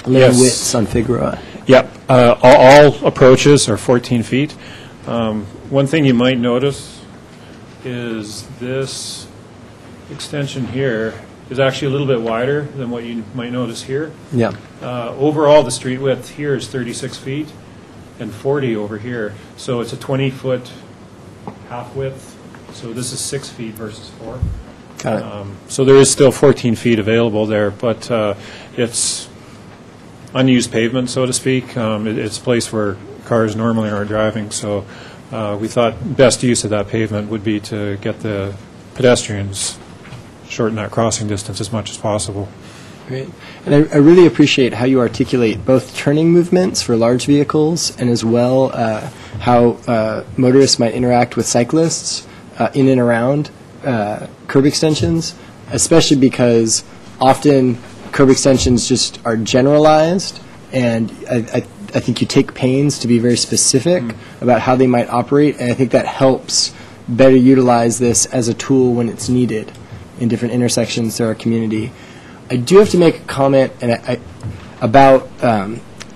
lane widths on Figueroa? Yep. All approaches are 14 feet. One thing you might notice is this extension here is actually a little bit wider than what you might notice here. Yeah. Overall, the street width here is 36 feet and 40 over here. So it's a 20-foot half width. So this is 6 feet versus 4. Got it. So there is still 14 feet available there, but it's unused pavement, so to speak. It's a place where cars normally aren't driving. So we thought best use of that pavement would be to get the pedestrians shorten that crossing distance as much as possible. Great. And I really appreciate how you articulate both turning movements for large vehicles and as well how motorists might interact with cyclists in and around curb extensions, especially because often curb extensions just are generalized, and I think you take pains to be very specific about how they might operate, and I think that helps better utilize this as a tool when it's needed in different intersections through our community. I do have to make a comment about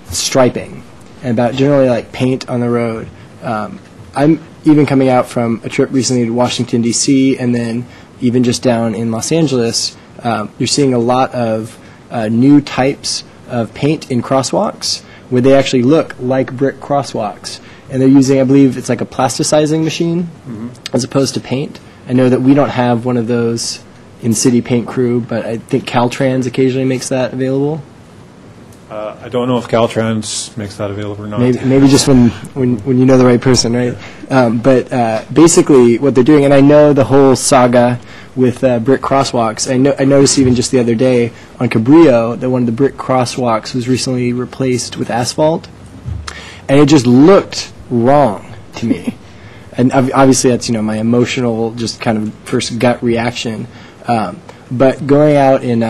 striping and about generally like paint on the road. I'm even coming out from a trip recently to Washington, D.C., and then even just down in Los Angeles. You're seeing a lot of new types of paint in crosswalks where they actually look like brick crosswalks. And they're using, I believe, it's like a plasticizing machine as opposed to paint. I know that we don't have one of those in City Paint Crew, but I think Caltrans occasionally makes that available. I don't know if Caltrans makes that available or not. Maybe just when you know the right person, right? But basically, what they're doing, and I know the whole saga with brick crosswalks. I noticed even just the other day on Cabrillo that one of the brick crosswalks was recently replaced with asphalt, and it just looked wrong to me. And obviously, that's my emotional, just kind of first gut reaction. But going out in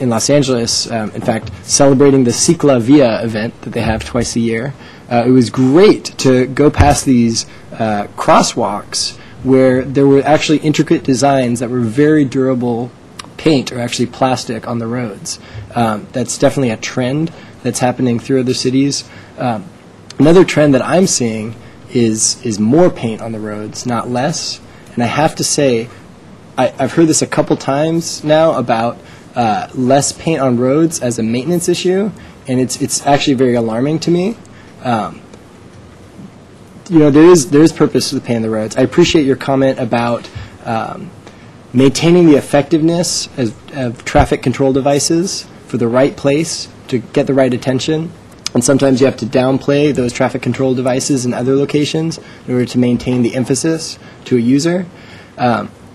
Los Angeles, in fact, celebrating the Cicla Via event that they have twice a year, it was great to go past these crosswalks where there were actually intricate designs that were very durable paint or actually plastic on the roads. That's definitely a trend that's happening through other cities. Another trend that I'm seeing is more paint on the roads, not less. And I have to say, I've heard this a couple times now about less paint on roads as a maintenance issue, and it's actually very alarming to me. There is purpose to the paint on the roads. I appreciate your comment about maintaining the effectiveness of traffic control devices for the right place to get the right attention. And sometimes you have to downplay those traffic control devices in other locations in order to maintain the emphasis to a user.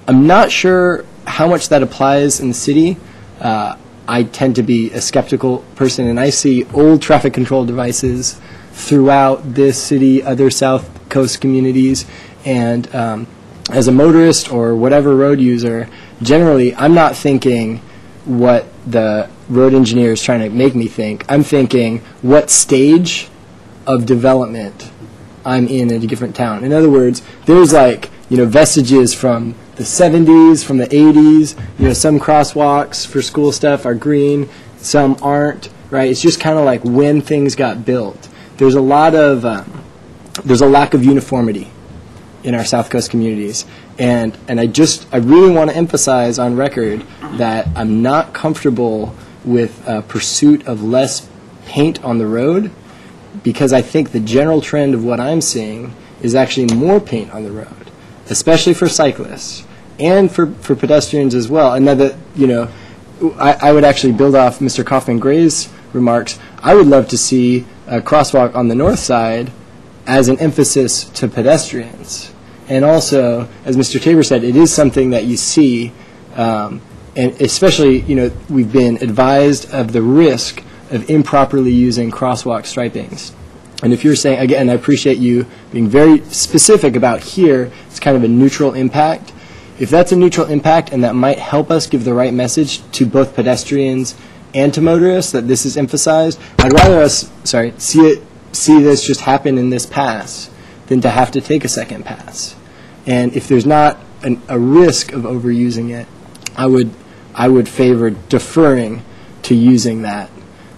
I'm not sure how much that applies in the city. I tend to be a skeptical person, and I see old traffic control devices throughout this city, other South Coast communities, and as a motorist or whatever road user, generally I'm not thinking what the road engineer is trying to make me think. I'm thinking what stage of development I'm in a different town. In other words, there's vestiges from the 70s, from the 80s. Some crosswalks for school stuff are green, some aren't, right? It's just kind of like when things got built. There's a lack of uniformity in our South Coast communities. And I really want to emphasize on record that I'm not comfortable with pursuit of less paint on the road, because I think the general trend of what I'm seeing is actually more paint on the road, especially for cyclists and for pedestrians as well. And that, I would actually build off Mr. Kaufman-Gray's remarks. I would love to see a crosswalk on the north side as an emphasis to pedestrians. And also, as Mr. Tabor said, it is something that you see, and especially, we've been advised of the risk of improperly using crosswalk stripings. And if you're saying, again, I appreciate you being very specific about here, it's kind of a neutral impact. If that's a neutral impact and that might help us give the right message to both pedestrians and to motorists that this is emphasized, I'd rather us, see this just happen in this pass than to have to take a second pass. And if there's not a risk of overusing it, I would favor deferring to using that.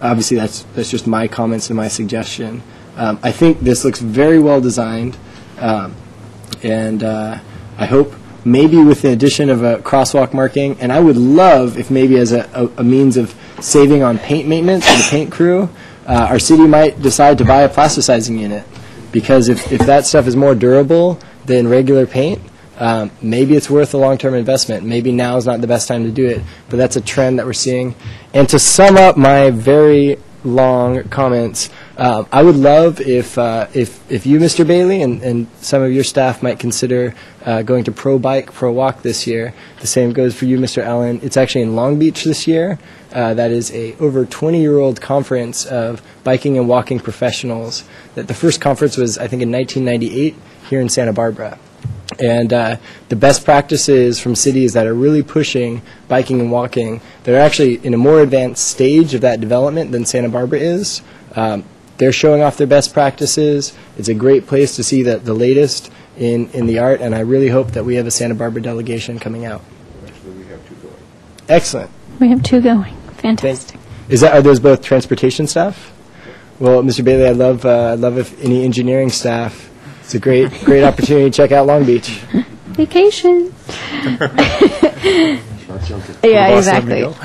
Obviously, that's just my comments and my suggestion. I think this looks very well designed, and I hope maybe with the addition of a crosswalk marking, and I would love if maybe as a means of saving on paint maintenance for the paint crew, our city might decide to buy a plasticizing unit, because if that stuff is more durable than regular paint, maybe it's worth a long-term investment. Maybe now is not the best time to do it, but that's a trend that we're seeing. And to sum up my very long comments, I would love if you, Mr. Bailey, and some of your staff might consider going to Pro Bike, Pro Walk this year. The same goes for you, Mr. Allen. It's actually in Long Beach this year. That is a over 20-year-old conference of biking and walking professionals. The first conference was, I think, in 1998 here in Santa Barbara. And the best practices from cities that are really pushing biking and walking, they're actually in a more advanced stage of that development than Santa Barbara is. They're showing off their best practices. It's a great place to see the latest in the art, and I really hope that we have a Santa Barbara delegation coming out. Actually, we have 2 going. Excellent. We have 2 going. Fantastic. Are those both transportation staff? Well, Mr. Bailey, I'd love if any engineering staff. It's a great opportunity to check out Long Beach. Vacation. Yeah, exactly. I'll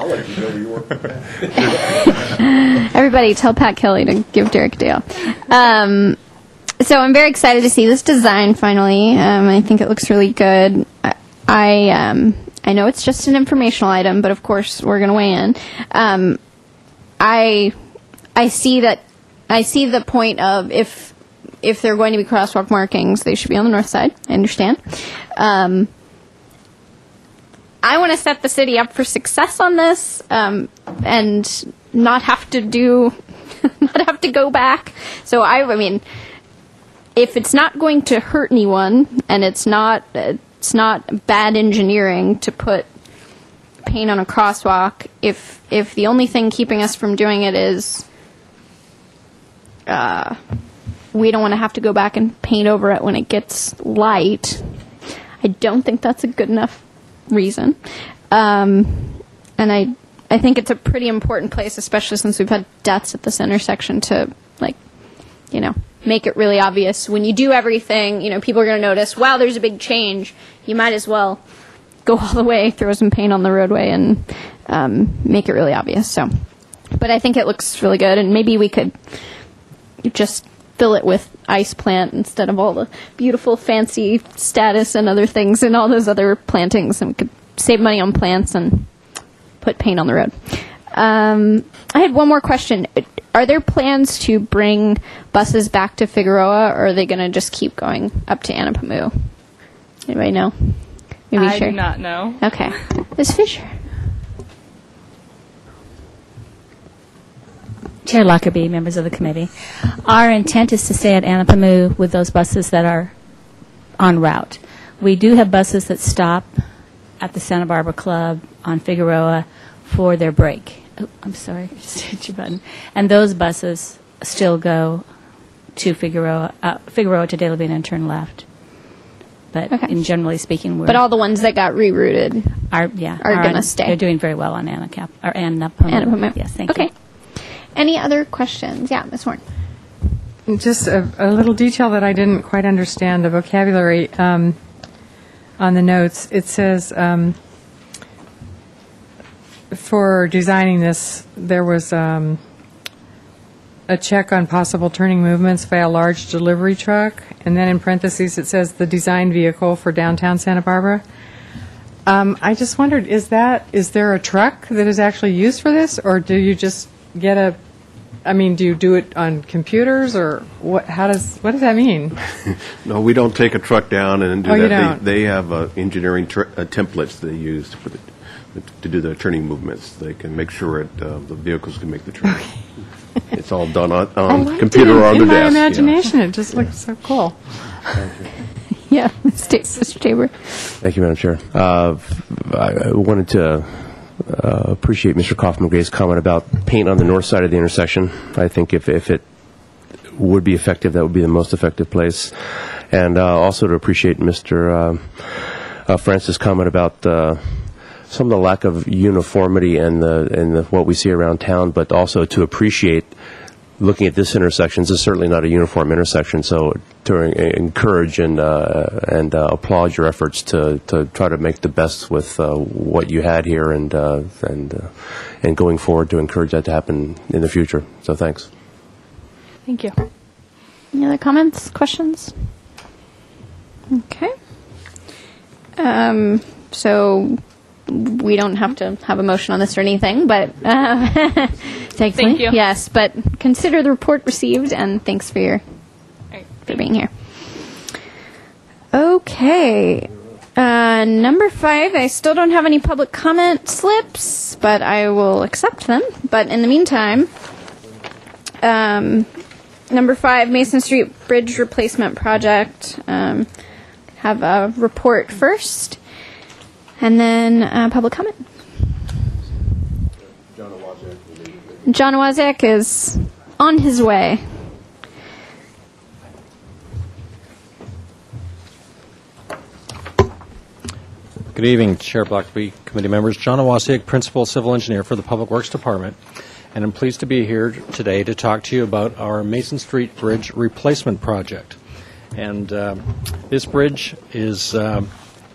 let you know where you work. Everybody, tell Pat Kelly to give Derek a deal. So I'm very excited to see this design finally. I think it looks really good. I know it's just an informational item, but of course we're going to weigh in. I see the point of if there are going to be crosswalk markings, they should be on the north side. I understand. I want to set the city up for success on this, and not have to go back. So I mean, if it's not going to hurt anyone, and it's not bad engineering to put paint on a crosswalk, if the only thing keeping us from doing it is we don't want to have to go back and paint over it when it gets light, I don't think that's a good enough reason. And I think it's a pretty important place, especially since we've had deaths at this intersection, to, like, you know, make it really obvious. When you do everything, you know, people are going to notice, wow, there's a big change. You might as well go all the way, throw some paint on the roadway, and make it really obvious. So, but I think it looks really good, and maybe we could just fill it with ice plant instead of all the beautiful fancy status and other things and all those other plantings, and we could save money on plants and put paint on the road. I had one more question. Are there plans to bring buses back to Figueroa, or are they going to just keep going up to Anapamu? Anybody know? Maybe I Sherry? do not know. Okay. Ms. Fisher. Chair Lockerbie, members of the committee, our intent is to stay at Anapamu with those buses that are en route. We do have buses that stop at the Santa Barbara Club on Figueroa for their break. Oh, I'm sorry, I just hit your button. And those buses still go to Figueroa to De La Vina and turn left. But in generally speaking, But all the ones that got rerouted are going to stay. They're doing very well on Anapamu. Yes, thank you. Okay. Any other questions? Yeah, Ms. Horn. Just a little detail that I didn't quite understand, the vocabulary on the notes. It says for designing this, there was a check on possible turning movements via a large delivery truck, and then in parentheses it says the design vehicle for downtown Santa Barbara. I just wondered, is there a truck that is actually used for this, or do you just get do you do it on computers, or what? What does that mean? No, we don't take a truck down and do Oh, that. you don't? They have engineering templates they use to do the turning movements. They can make sure the vehicles can make the turn. Okay. It's all done on computer or on the desk. In my imagination, it just looks so cool. Yeah, Mr. Tabor. Thank you, Madam Chair. I wanted to appreciate Mr. Kaufman-Gray's comment about paint on the north side of the intersection. I think if it would be effective, that would be the most effective place. And also to appreciate Mr. Francis' comment about some of the lack of uniformity and what we see around town, but also to appreciate looking at this intersection. This is certainly not a uniform intersection, so to encourage and applaud your efforts to try to make the best with what you had here, and going forward to encourage that to happen in the future. So thanks. Thank you. Any other comments, questions? Okay. So we don't have to have a motion on this or anything, but thankfully, Thank you. yes. But consider the report received, and thanks for being here. Okay, number 5. I still don't have any public comment slips, but I will accept them. But in the meantime, number 5, Mason Street Bridge Replacement Project. Have a report first, and then public comment. John Wozak is on his way. Good evening, Chair Blackley, committee members. John Owasiak, Principal Civil Engineer for the Public Works Department, and I'm pleased to be here today to talk to you about our Mason Street Bridge Replacement Project. And this bridge is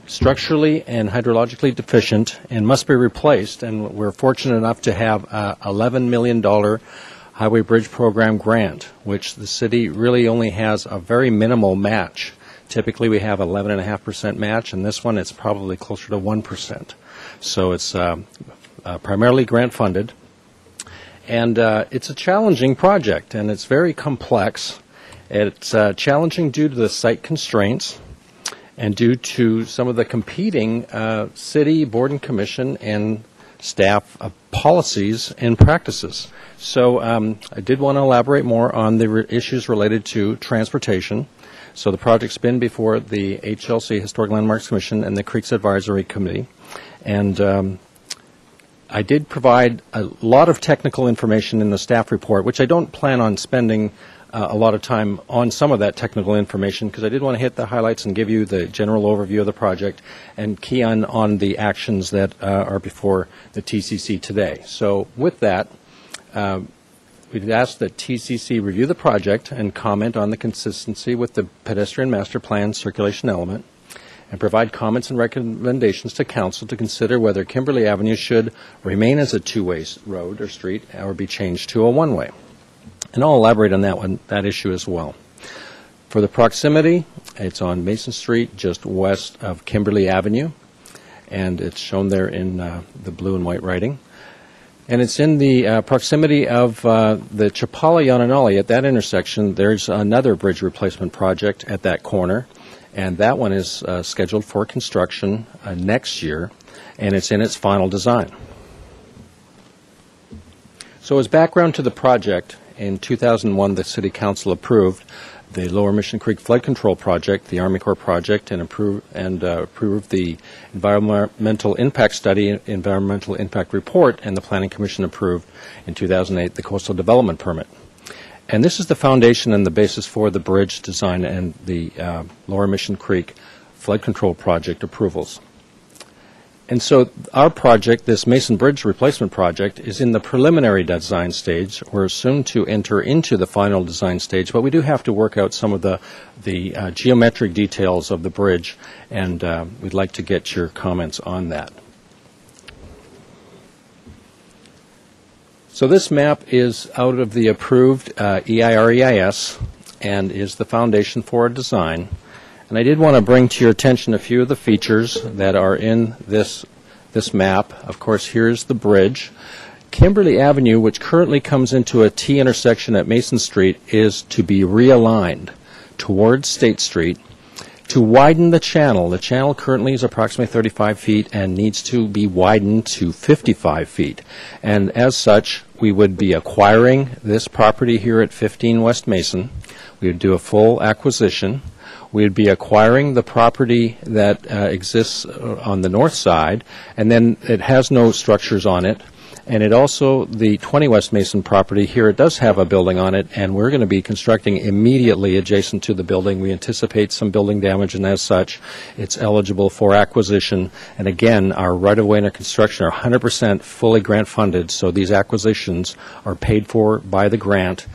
structurally and hydrologically deficient and must be replaced, and we're fortunate enough to have a $11 million Highway Bridge Program grant, which the city really only has a very minimal match. Typically we have 11.5% match, and this one it's probably closer to 1%. So it's primarily grant funded, And it's a challenging project, and it's very complex. It's challenging due to the site constraints and due to some of the competing city, board and commission, and staff policies and practices. So I did want to elaborate more on the issues related to transportation. So the project's been before the HLC, Historic Landmarks Commission, and the Creeks Advisory Committee. And I did provide a lot of technical information in the staff report, which I don't plan on spending a lot of time on some of that technical information, because I did want to hit the highlights and give you the general overview of the project and key on the actions that are before the TCC today. So with that, we'd ask that TCC review the project and comment on the consistency with the pedestrian master plan circulation element, and provide comments and recommendations to Council to consider whether Kimberly Avenue should remain as a two-way road or street or be changed to a one-way. And I'll elaborate on that issue as well. For the proximity, it's on Mason Street, just west of Kimberly Avenue, and it's shown there in the blue and white writing. And it's in the proximity of the Chapala-Yananali. At that intersection, there's another bridge replacement project at that corner, and that one is scheduled for construction next year, and it's in its final design. So as background to the project, in 2001, the City Council approved the Lower Mission Creek Flood Control Project, the Army Corps project, and approved the Environmental Impact Study, Environmental Impact Report, and the Planning Commission approved in 2008 the Coastal Development Permit. And this is the foundation and the basis for the bridge design and the Lower Mission Creek Flood Control Project approvals. And so our project, this Mason Bridge Replacement Project, is in the preliminary design stage. We're soon to enter into the final design stage, but we do have to work out some of the geometric details of the bridge, and we'd like to get your comments on that. So this map is out of the approved EIR-EIS and is the foundation for a design. And I did want to bring to your attention a few of the features that are in this map. Of course, here's the bridge. Kimberly Avenue, which currently comes into a T intersection at Mason Street, is to be realigned towards State Street to widen the channel. The channel currently is approximately 35 feet and needs to be widened to 55 feet. And as such, we would be acquiring this property here at 15 West Mason. We would do a full acquisition. We'd be acquiring the property that exists on the north side, and then it has no structures on it. And it also, the 20 West Mason property here, it does have a building on it, and we're going to be constructing immediately adjacent to the building. We anticipate some building damage, and as such, it's eligible for acquisition. And again, our right-of-way and our construction are 100% fully grant-funded, so these acquisitions are paid for by the grant.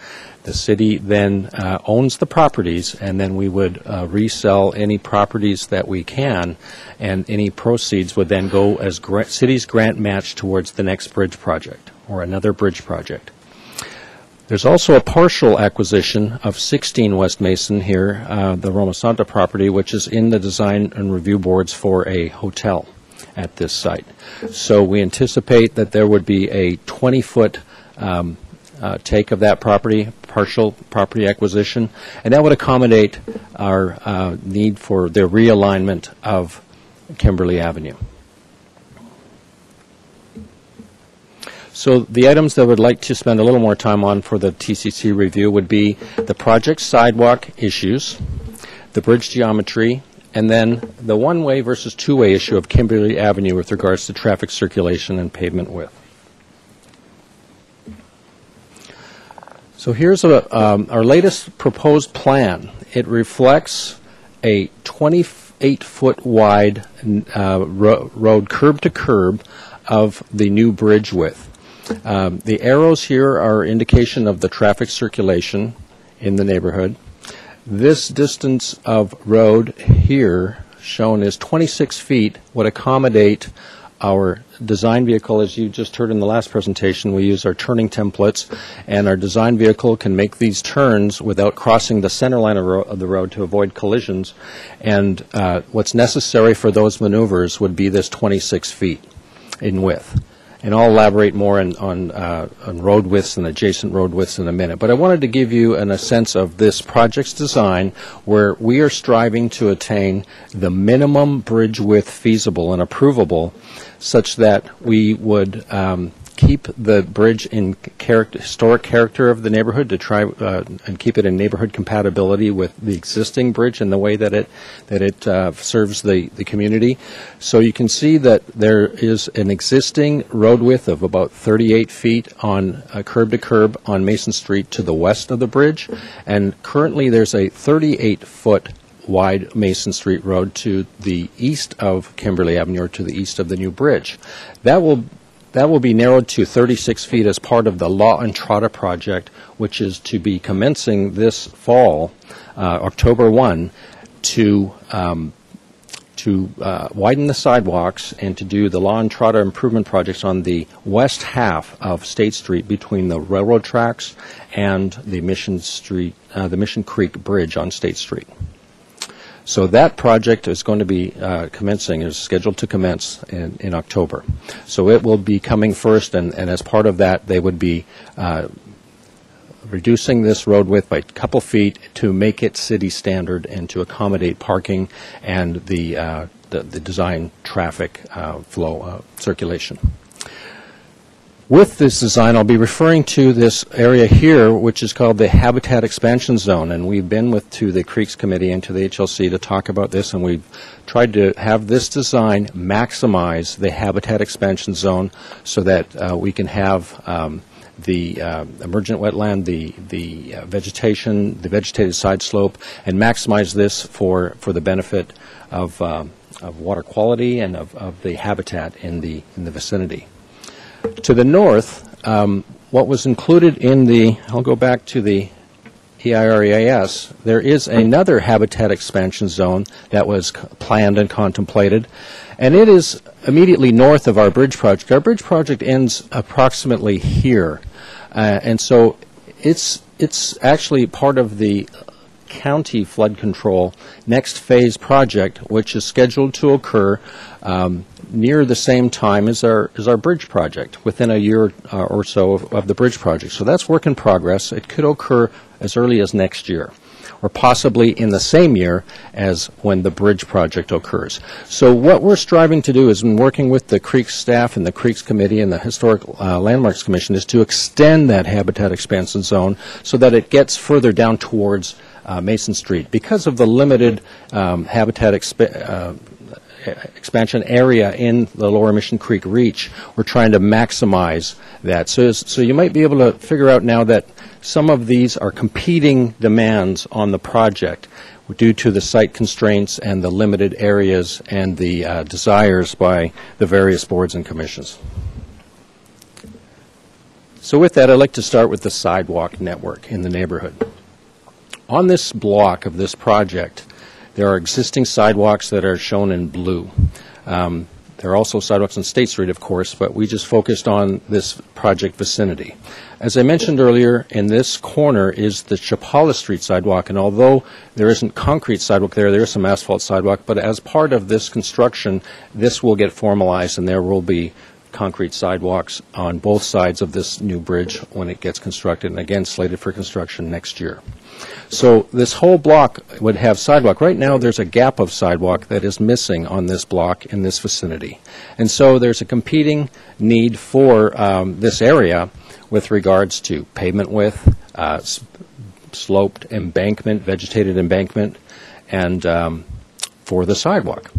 The city then owns the properties, and then we would resell any properties that we can, and any proceeds would then go as city's grant match towards the next bridge project or another bridge project. There's also a partial acquisition of 16 West Mason here, the Roma Santa property, which is in the design and review boards for a hotel at this site. So we anticipate that there would be a 20-foot take of that property, partial property acquisition, and that would accommodate our need for the realignment of Kimberly Avenue. So the items that I would like to spend a little more time on for the TCC review would be the project sidewalk issues, the bridge geometry, and then the one-way versus two-way issue of Kimberly Avenue with regards to traffic circulation and pavement width. So here's our latest proposed plan. It reflects a 28-foot wide road curb to curb of the new bridge width. The arrows here are indication of the traffic circulation in the neighborhood. This distance of road here shown is 26 feet would accommodate our design vehicle. As you just heard in the last presentation, we use our turning templates, and our design vehicle can make these turns without crossing the center line of the road to avoid collisions. And what's necessary for those maneuvers would be this 26 feet in width. and I'll elaborate more on road widths and adjacent road widths in a minute. But I wanted to give you a sense of this project's design, where we are striving to attain the minimum bridge width feasible and approvable, such that we would keep the bridge in historic character of the neighborhood, to try and keep it in neighborhood compatibility with the existing bridge and the way that it serves the community. So you can see that there is an existing road width of about 38 feet on curb to curb on Mason Street to the west of the bridge, and currently there's a 38-foot wide Mason Street road to the east of Kimberly Avenue, or to the east of the new bridge. That will be narrowed to 36 feet as part of the La Entrada project, which is to be commencing this fall, October 1, to widen the sidewalks and to do the La Entrada improvement projects on the west half of State Street between the railroad tracks and the Mission Creek Bridge on State Street. So that project is going to be is scheduled to commence in October. So it will be coming first, and as part of that, they would be reducing this road width by a couple feet to make it city standard and to accommodate parking and the design traffic flow circulation. With this design, I'll be referring to this area here, which is called the Habitat Expansion Zone, and we've been to the Creeks Committee and to the HLC to talk about this, and we've tried to have this design maximize the Habitat Expansion Zone so that we can have the emergent wetland, the vegetation, the vegetated side slope, and maximize this for the benefit of water quality and of the habitat in the vicinity. To the north, what was included in I'll go back to the EIREAS, there is another habitat expansion zone that was planned and contemplated, and it is immediately north of our bridge project. Our bridge project ends approximately here, and so it's actually part of the county flood control next phase project, which is scheduled to occur near the same time as our bridge project, within a year or so of the bridge project. So that's work in progress. It could occur as early as next year, or possibly in the same year as when the bridge project occurs. So what we're striving to do is, in working with the Creeks staff and the Creeks Committee and the Historic Landmarks Commission, is to extend that habitat expansion zone so that it gets further down towards Mason Street. Because of the limited habitat expansion area in the Lower Mission Creek Reach, we're trying to maximize that. So you might be able to figure out now that some of these are competing demands on the project due to the site constraints and the limited areas and the desires by the various boards and commissions. So with that, I'd like to start with the sidewalk network in the neighborhood. On this block of this project, there are existing sidewalks that are shown in blue. There are also sidewalks on State Street, of course, but we just focused on this project vicinity. As I mentioned earlier, in this corner is the Chapala Street sidewalk, and although there isn't concrete sidewalk there is some asphalt sidewalk, but as part of this construction, this will get formalized, and there will be concrete sidewalks on both sides of this new bridge when it gets constructed, and again slated for construction next year. So this whole block would have sidewalk. Right now there's a gap of sidewalk that is missing on this block in this vicinity. And so there's a competing need for this area with regards to pavement width, sloped embankment, vegetated embankment, and for the sidewalk.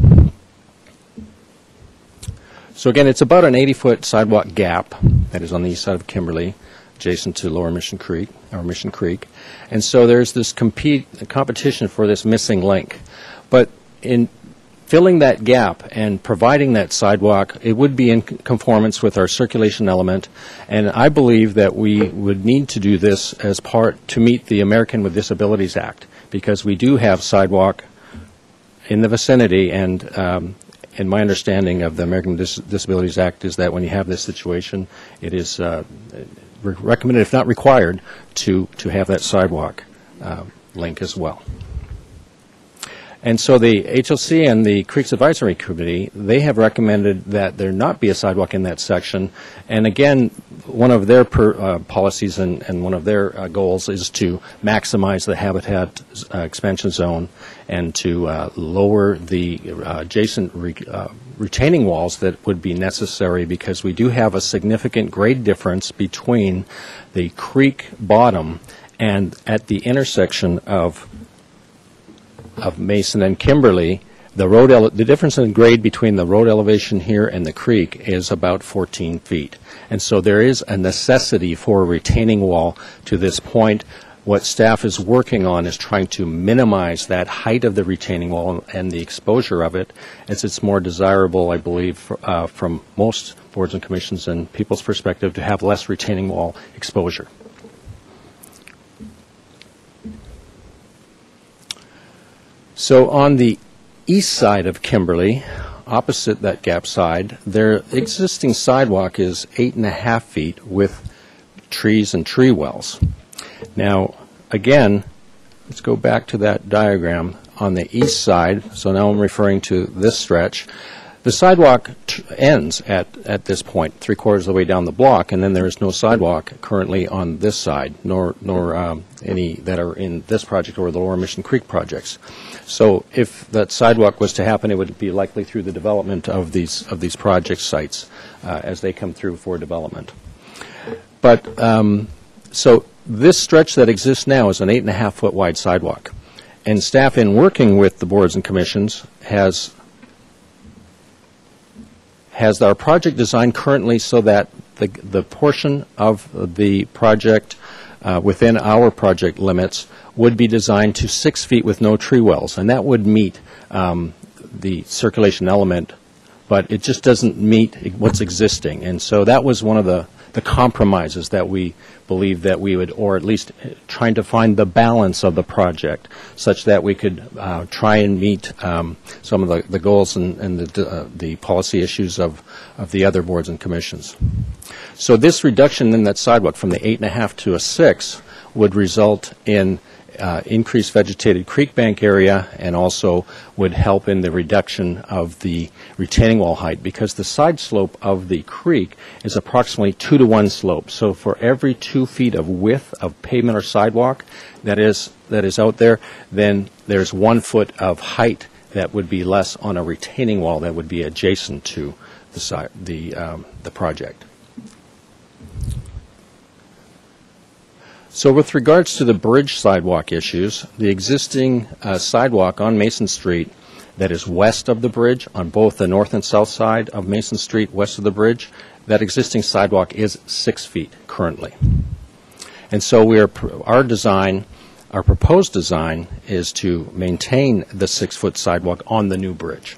So again, it's about an 80-foot sidewalk gap that is on the east side of Kimberly, adjacent to Lower Mission Creek, or Mission Creek. And so there's this competition for this missing link. But in filling that gap and providing that sidewalk, it would be in conformance with our circulation element. And I believe that we would need to do this as part to meet the American with Disabilities Act, because we do have sidewalk in the vicinity, and my understanding of the American Disabilities Act is that when you have this situation, it is recommended, if not required, to have that sidewalk link as well. And so the HLC and the Creeks Advisory Committee, they have recommended that there not be a sidewalk in that section. And again, one of their policies and one of their goals is to maximize the habitat expansion zone and to lower the adjacent retaining walls that would be necessary, because we do have a significant grade difference between the creek bottom and at the intersection of Mason and Kimberly. The difference in grade between the road elevation here and the creek is about 14 feet. And so there is a necessity for a retaining wall to this point. What staff is working on is trying to minimize that height of the retaining wall and the exposure of it, as it's more desirable, I believe, from most boards and commissions and people's perspective, to have less retaining wall exposure. So on the east side of Kimberly, opposite that gap side, their existing sidewalk is 8.5 feet with trees and tree wells. Now, again, let's go back to that diagram on the east side. So now I'm referring to this stretch. The sidewalk ends at this point, 3/4 of the way down the block, and then there is no sidewalk currently on this side, nor any that are in this project or the Lower Mission Creek projects. So if that sidewalk was to happen, it would be likely through the development of these project sites as they come through for development. But so this stretch that exists now is an 8.5 foot wide sidewalk, and staff, in working with the boards and commissions, has our project designed currently so that the portion of the project within our project limits would be designed to 6 feet with no tree wells, and that would meet the circulation element, but it just doesn't meet what's existing. And so that was one of the compromises that we believe that we would, or at least trying to find the balance of the project such that we could try and meet some of the goals and the policy issues of the other boards and commissions. So this reduction in that sidewalk from the 8.5 to a 6 would result in increased vegetated creek bank area, and also would help in the reduction of the retaining wall height, because the side slope of the creek is approximately 2-to-1 slope. So for every 2 feet of width of pavement or sidewalk that is out there, then there's 1 foot of height that would be less on a retaining wall that would be adjacent to the project. So with regards to the bridge sidewalk issues, the existing sidewalk on Mason Street that is west of the bridge, on both the north and south side of Mason Street west of the bridge, that existing sidewalk is 6 feet currently. And so our proposed design is to maintain the 6-foot sidewalk on the new bridge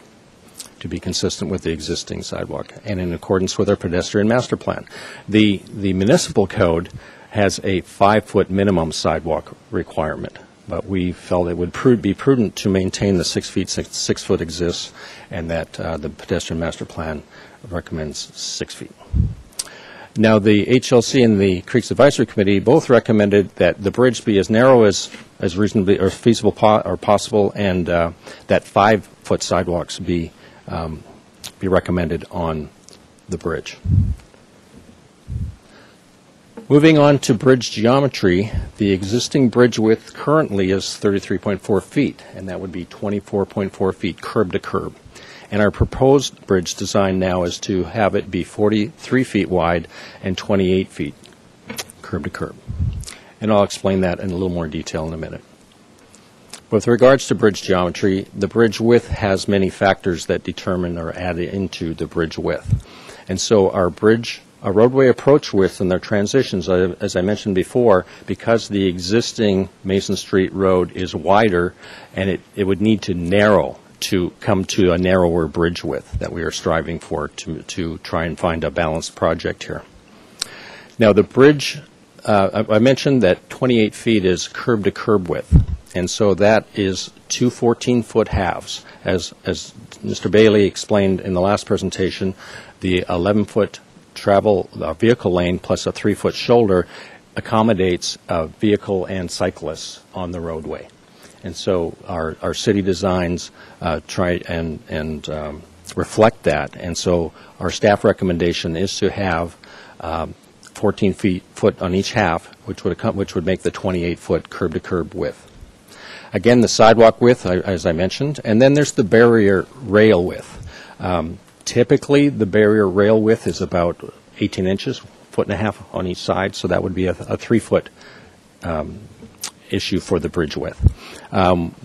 to be consistent with the existing sidewalk and in accordance with our pedestrian master plan. The municipal code has a 5-foot minimum sidewalk requirement, but we felt it would be prudent to maintain the 6 feet, 6 foot exists, and that the pedestrian master plan recommends 6 feet. Now, the HLC and the Creeks Advisory Committee both recommended that the bridge be as narrow as reasonably or feasible or possible, and that 5-foot sidewalks be recommended on the bridge. Moving on to bridge geometry, the existing bridge width currently is 33.4 feet, and that would be 24.4 feet curb to curb. And our proposed bridge design now is to have it be 43 feet wide and 28 feet curb to curb. And I'll explain that in a little more detail in a minute. With regards to bridge geometry, the bridge width has many factors that determine or add into the bridge width. And so our roadway approach width and their transitions, as I mentioned before, because the existing Mason Street road is wider, and it would need to narrow to come to a narrower bridge width that we are striving for to try and find a balanced project here. Now, the bridge, I mentioned that 28 feet is curb to curb width, and so that is 2 14-foot halves. As Mr. Bailey explained in the last presentation, the 11-foot travel vehicle lane plus a 3-foot shoulder accommodates vehicle and cyclists on the roadway. And so our city designs try and reflect that. And so our staff recommendation is to have 14 foot on each half, which would make the 28-foot curb-to-curb width. Again, the sidewalk width, as I mentioned, and then there's the barrier rail width. Typically, the barrier rail width is about 18 inches, 1.5 feet on each side, so that would be a 3-foot issue for the bridge width.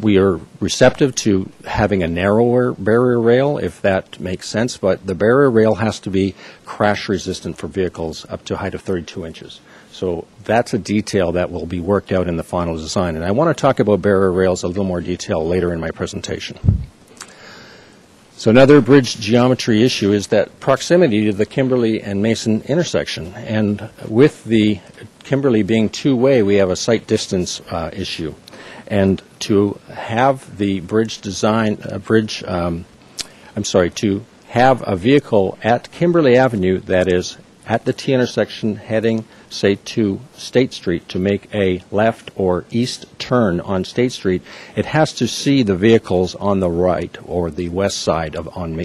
We are receptive to having a narrower barrier rail, if that makes sense, but the barrier rail has to be crash resistant for vehicles up to a height of 32 inches. So that's a detail that will be worked out in the final design. And I want to talk about barrier rails a little more detail later in my presentation. So another bridge geometry issue is that proximity to the Kimberly and Mason intersection. And with the Kimberly being two-way, we have a sight distance issue. And to have the bridge design, to have a vehicle at Kimberly Avenue that is at the T intersection heading, say, to State Street to make a left or east turn on State Street, it has to see the vehicles on the right or the west side on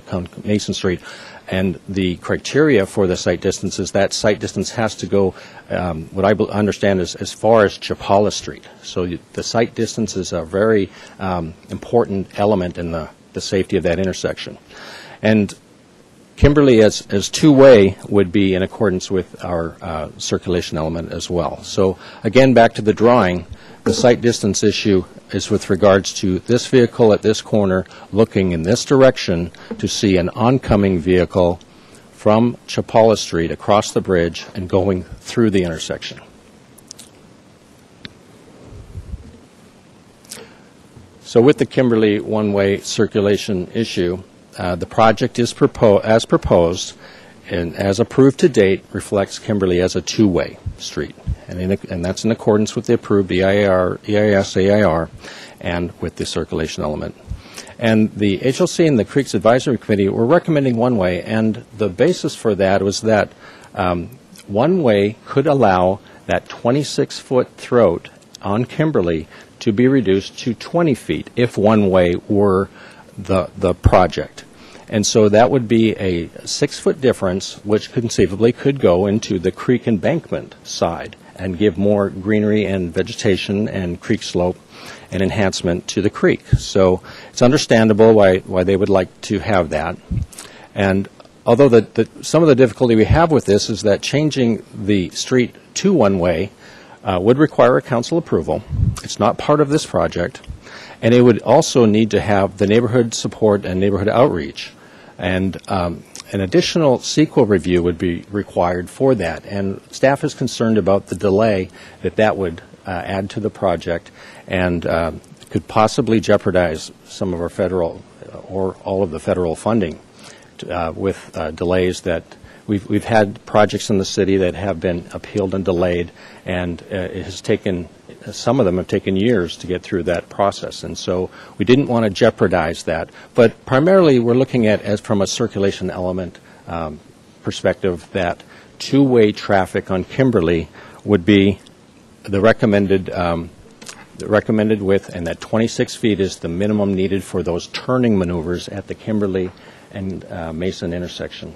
Mason Street. And the criteria for the sight distance is that sight distance has to go, what I understand is as far as Chapala Street. So the sight distance is a very important element in the safety of that intersection. And Kimberly as two-way would be in accordance with our circulation element as well. So again, back to the drawing, the sight distance issue is with regards to this vehicle at this corner looking in this direction to see an oncoming vehicle from Chapala Street across the bridge and going through the intersection. So with the Kimberly one-way circulation issue, the project is as proposed and as approved to date reflects Kimberly as a two-way street. And that's in accordance with the approved EIS, AIR, and with the circulation element. And the HLC and the Creeks Advisory Committee were recommending one-way, and the basis for that was that one-way could allow that 26-foot throat on Kimberly to be reduced to 20 feet if one-way were the project. And so that would be a 6-foot difference, which conceivably could go into the creek embankment side and give more greenery and vegetation and creek slope and enhancement to the creek. So it's understandable why they would like to have that. And although some of the difficulty we have with this is that changing the street to one-way would require a council approval. It's not part of this project. And it would also need to have the neighborhood support and neighborhood outreach. And an additional CEQA review would be required for that. And staff is concerned about the delay that would add to the project and could possibly jeopardize some of our federal or all of the federal funding with delays that we've had projects in the city that have been appealed and delayed, and it has taken some of them have taken years to get through that process, and so we didn't want to jeopardize that. But primarily, we're looking at, as from a circulation element perspective, that two-way traffic on Kimberly would be the recommended width, and that 26 feet is the minimum needed for those turning maneuvers at the Kimberly and Mason intersection.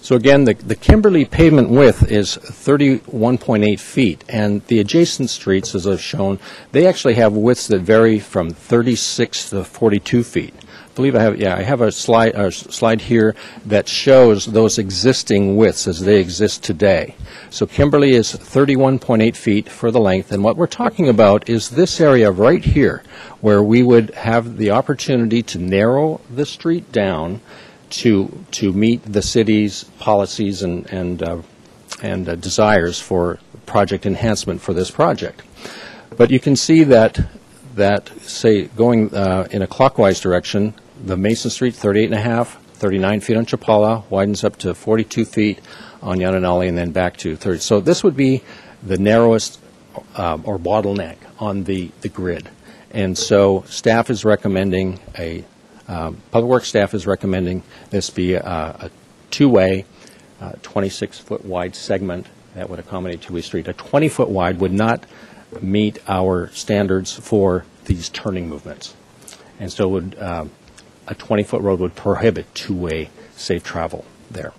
So again, the Kimberly pavement width is 31.8 feet, and the adjacent streets, as I've shown, they actually have widths that vary from 36 to 42 feet. I believe I have a slide here that shows those existing widths as they exist today. So Kimberly is 31.8 feet for the length, and what we're talking about is this area right here, where we would have the opportunity to narrow the street down to meet the city's policies and desires for project enhancement for this project. But you can see that say going in a clockwise direction, the Mason Street 38.5, 39 feet on Chapala, widens up to 42 feet on Yananali, and then back to 30. So this would be the narrowest or bottleneck on the grid. And so staff is recommending Public Works staff is recommending this be a two-way, 26-foot wide segment that would accommodate two-way street. A 20-foot wide would not meet our standards for these turning movements. And so would, a 20-foot road would prohibit two-way safe travel there.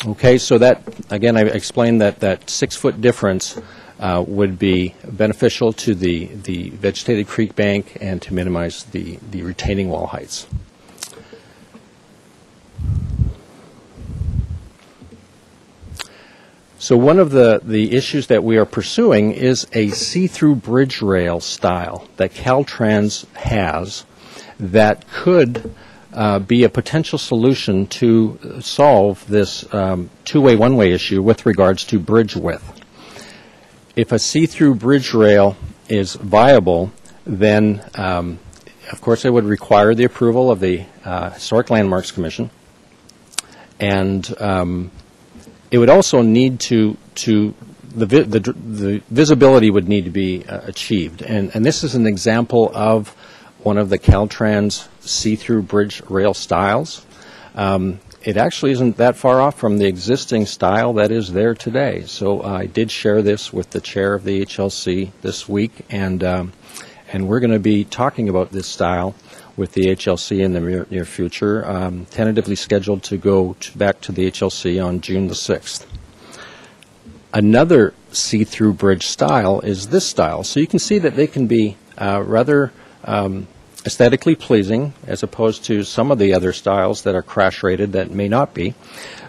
Okay, so that, again, I explained that 6-foot difference would be beneficial to the vegetated creek bank and to minimize the retaining wall heights. So one of the issues that we are pursuing is a see-through bridge rail style that Caltrans has that could be a potential solution to solve this two-way, one-way issue with regards to bridge width. If a see-through bridge rail is viable, then of course it would require the approval of the Historic Landmarks Commission, and it would also need the visibility would need to be achieved, and this is an example of one of the Caltrans see-through bridge rail styles. It actually isn't that far off from the existing style that is there today. So I did share this with the chair of the HLC this week, and we're going to be talking about this style with the HLC in the near future, tentatively scheduled to go back to the HLC on June the 6th. Another see-through bridge style is this style. So you can see that they can be rather aesthetically pleasing as opposed to some of the other styles that are crash rated that may not be.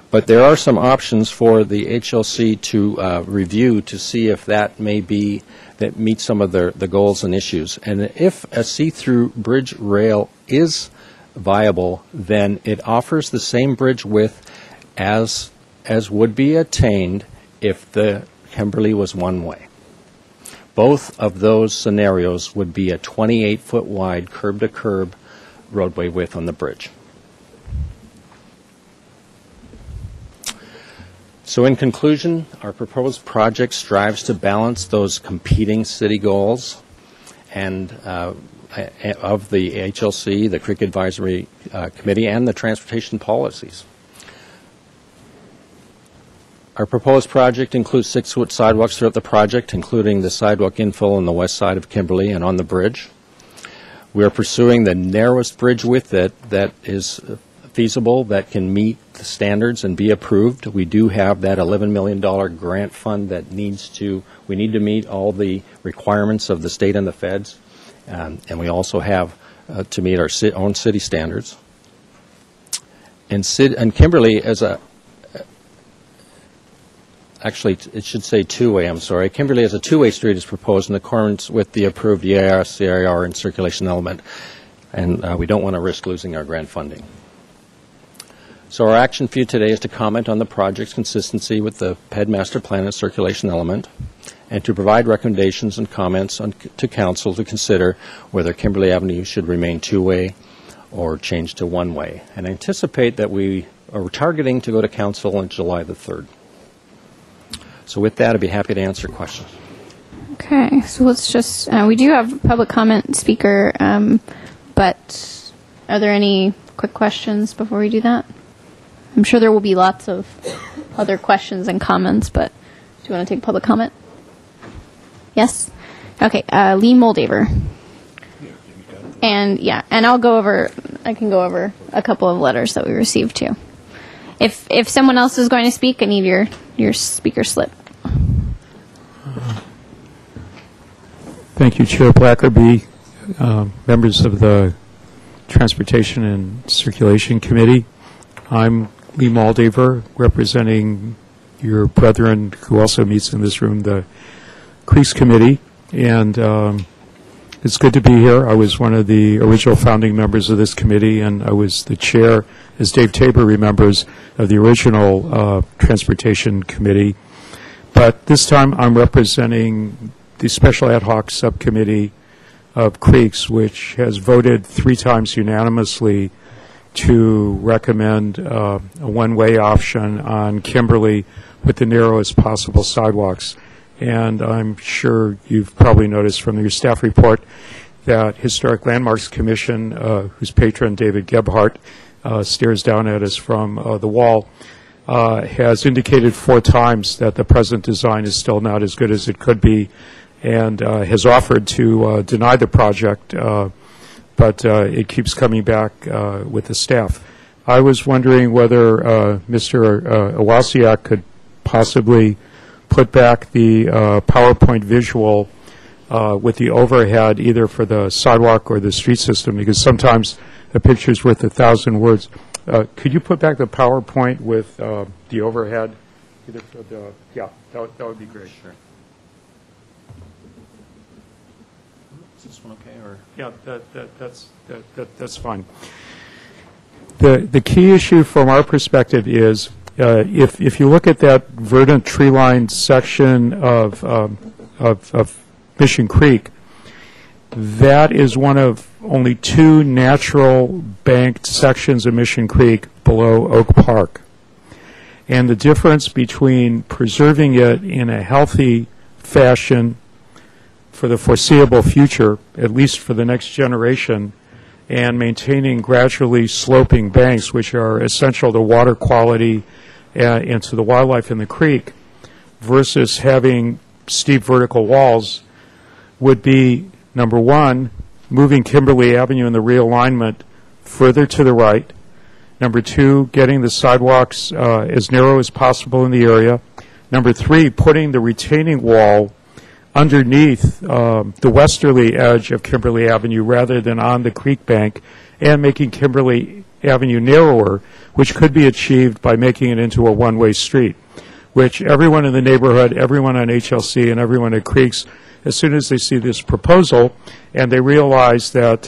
But there are some options for the HLC to review to see if that may be, that meets some of the goals and issues. And if a see-through bridge rail is viable, then it offers the same bridge width as would be attained if the Kimberly was one way. Both of those scenarios would be a 28-foot wide curb-to-curb roadway width on the bridge. So in conclusion, our proposed project strives to balance those competing city goals and of the HLC, the Creek Advisory Committee, and the transportation policies. Our proposed project includes 6-foot sidewalks throughout the project, including the sidewalk infill on the west side of Kimberly and on the bridge. We are pursuing the narrowest bridge width that is feasible, that can meet the standards and be approved. We do have that $11 million grant fund that we need to meet all the requirements of the state and the feds, and we also have to meet our own city standards. And Kimberly as a Actually, it should say two-way, I'm sorry. Kimberly as a two-way street is proposed in accordance with the approved EIR, CIR, and circulation element, and we don't want to risk losing our grant funding. So our action for you today is to comment on the project's consistency with the PED Master Plan and circulation element, and to provide recommendations and comments to Council to consider whether Kimberly Avenue should remain two-way or change to one-way. And I anticipate that we are targeting to go to Council on July the 3rd. So with that, I'd be happy to answer questions. Okay, so let's just, we do have a public comment speaker, but are there any quick questions before we do that? I'm sure there will be lots of other questions and comments, but do you want to take public comment? Yes? Okay, Lee Moldaver. And yeah, and I can go over a couple of letters that we received too. If someone else is going to speak, I need your speaker slip. Thank you, Chair Blackerby, members of the Transportation and Circulation Committee. I'm Lee Moldaver, representing your brethren who also meets in this room, the Creeks Committee, and it's good to be here. I was one of the original founding members of this committee, and I was the chair, as Dave Tabor remembers, of the original Transportation Committee. But this time I'm representing the Special Ad Hoc Subcommittee of Creeks, which has voted 3 times unanimously to recommend a one-way option on Kimberly with the narrowest possible sidewalks. And I'm sure you've probably noticed from your staff report that Historic Landmarks Commission, whose patron David Gebhardt stares down at us from the wall, has indicated 4 times that the present design is still not as good as it could be, and has offered to deny the project, but it keeps coming back with the staff. I was wondering whether Mr. Owasiak could possibly put back the PowerPoint visual with the overhead, either for the sidewalk or the street system, because sometimes a picture's worth 1,000 words. Could you put back the PowerPoint with the overhead? Either for the, yeah, that would be great. Sure. Is this one okay, or? Yeah, that's fine. The key issue from our perspective is if you look at that verdant tree-lined section of Mission Creek, that is one of only 2 natural banked sections of Mission Creek below Oak Park. And the difference between preserving it in a healthy fashion for the foreseeable future, at least for the next generation, and maintaining gradually sloping banks, which are essential to water quality and to the wildlife in the creek, versus having steep vertical walls, would be, number one, moving Kimberly Avenue in the realignment further to the right. Number 2, getting the sidewalks as narrow as possible in the area. Number 3, putting the retaining wall underneath the westerly edge of Kimberly Avenue rather than on the creek bank, and making Kimberly Avenue narrower, which could be achieved by making it into a one-way street, which everyone in the neighborhood, everyone on HLC, and everyone at Creeks, as soon as they see this proposal and they realize that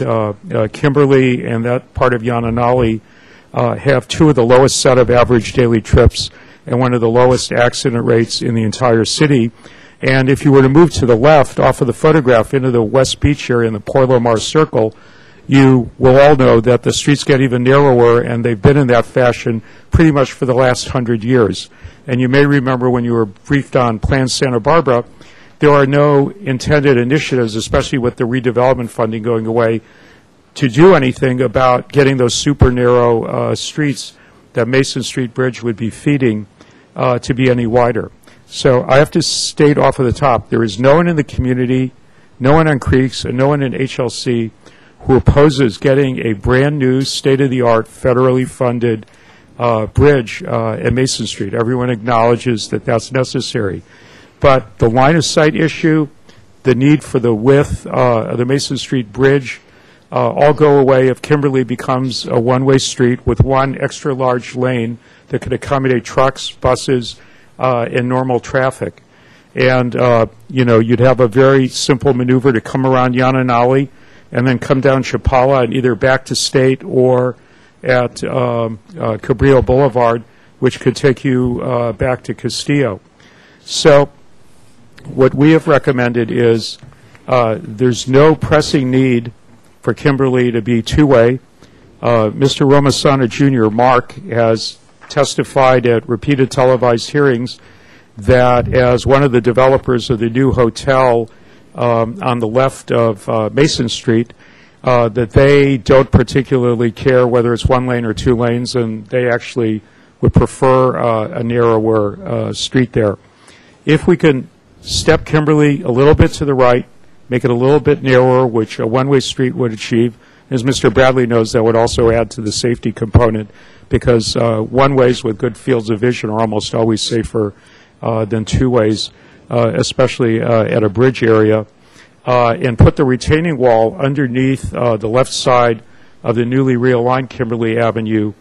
Kimberly and that part of Yananali have 2 of the lowest set of average daily trips and one of the lowest accident rates in the entire city. And if you were to move to the left off of the photograph into the West Beach area in the Port Lamar Circle, you will all know that the streets get even narrower, and they've been in that fashion pretty much for the last 100 years. And you may remember when you were briefed on Plan Santa Barbara, there are no intended initiatives, especially with the redevelopment funding going away, to do anything about getting those super narrow streets that Mason Street Bridge would be feeding to be any wider. So I have to state off of the top, there is no one in the community, no one on Creeks, and no one in HLC who opposes getting a brand new, state-of-the-art, federally funded bridge at Mason Street. Everyone acknowledges that that's necessary. But the line of sight issue, the need for the width of the Mason Street Bridge, all go away if Kimberly becomes a one-way street with one extra large lane that could accommodate trucks, buses, and normal traffic. And, you'd have a very simple maneuver to come around Yananali and then come down Chapala and either back to State or at Cabrillo Boulevard, which could take you back to Castillo. So what we have recommended is there's no pressing need for Kimberly to be two-way. Mr. Romasana Jr., Mark, has testified at repeated televised hearings that as one of the developers of the new hotel on the left of Mason Street, that they don't particularly care whether it's one lane or 2 lanes, and they actually would prefer a narrower street there. If we can step Kimberly a little bit to the right, make it a little bit narrower, which a one-way street would achieve, as Mr. Bradley knows, that would also add to the safety component, because one-ways with good fields of vision are almost always safer than 2-ways, especially at a bridge area, and put the retaining wall underneath the left side of the newly realigned Kimberly Avenue.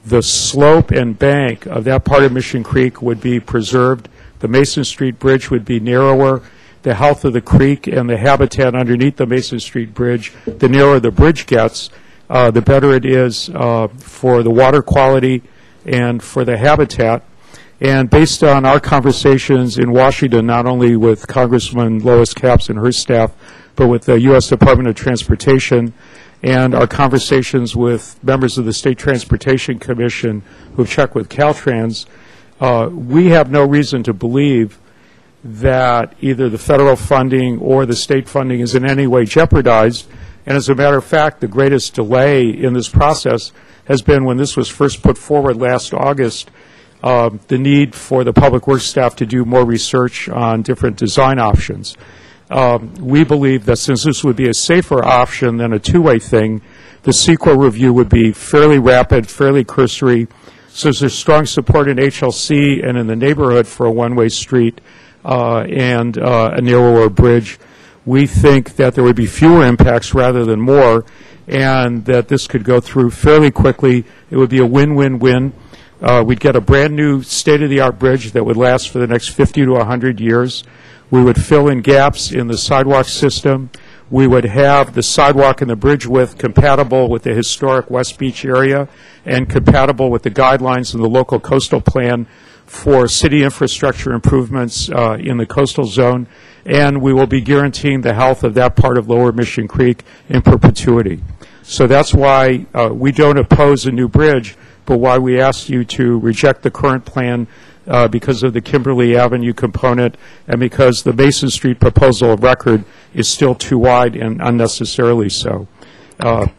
The slope and bank of that part of Mission Creek would be preserved. The Mason Street Bridge would be narrower. The health of the creek and the habitat underneath the Mason Street Bridge, the narrower the bridge gets, the better it is for the water quality and for the habitat. And based on our conversations in Washington, not only with Congresswoman Lois Capps and her staff, but with the U.S. Department of Transportation, and our conversations with members of the State Transportation Commission who've checked with Caltrans, we have no reason to believe that either the federal funding or the state funding is in any way jeopardized. And as a matter of fact, the greatest delay in this process has been, when this was first put forward last August, the need for the Public Works staff to do more research on different design options. We believe that since this would be a safer option than a two-way thing, the CEQA review would be fairly rapid, fairly cursory. So there's strong support in HLC and in the neighborhood for a one-way street and a narrower bridge. We think that there would be fewer impacts rather than more, and that this could go through fairly quickly. It would be a win-win-win. We'd get a brand-new state-of-the-art bridge that would last for the next 50 to 100 years. We would fill in gaps in the sidewalk system. We would have the sidewalk and the bridge width compatible with the historic West Beach area and compatible with the guidelines in the local coastal plan for city infrastructure improvements in the coastal zone. And we will be guaranteeing the health of that part of Lower Mission Creek in perpetuity. So that's why we don't oppose a new bridge, but why we ask you to reject the current plan because of the Kimberly Avenue component and because the Mason Street proposal of record is still too wide and unnecessarily so.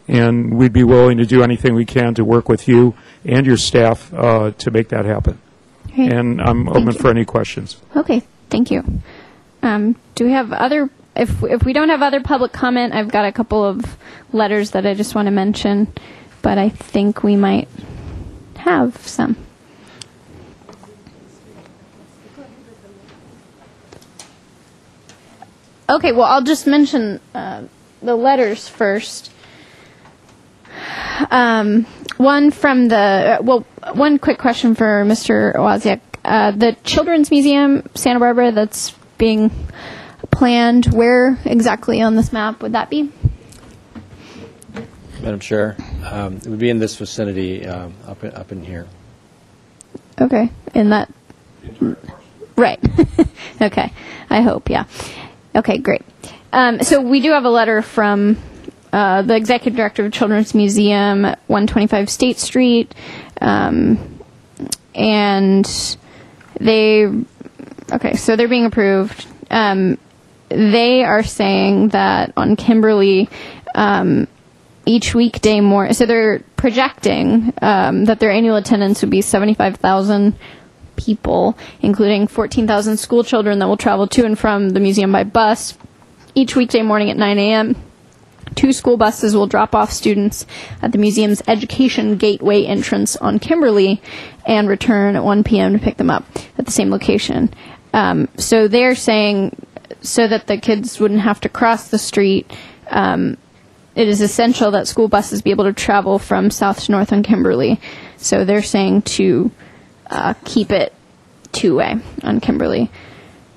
And we'd be willing to do anything we can to work with you and your staff to make that happen. Okay. And I'm open for any questions. Okay, thank you. Do we have other, if we don't have other public comment, I've got a couple of letters that I just want to mention, but I think we might have some. Okay, well, I'll just mention the letters first. One from one quick question for Mr. Wozniak. The Children's Museum, Santa Barbara, that's being planned, where exactly on this map would that be? Madam Chair, it would be in this vicinity up in here. Okay, in that, right. Okay, I hope, yeah. Okay, great. So we do have a letter from the Executive Director of Children's Museum, 125 State Street, and so they're being approved. They are saying that on Kimberly, each weekday more, so they're projecting that their annual attendance would be 75,000 people, including 14,000 school children that will travel to and from the museum by bus each weekday morning at 9 a.m. 2 school buses will drop off students at the museum's Education Gateway entrance on Kimberly and return at 1 p.m. to pick them up at the same location. So they're saying, so that the kids wouldn't have to cross the street, it is essential that school buses be able to travel from south to north on Kimberly. So they're saying to keep it two-way on Kimberly.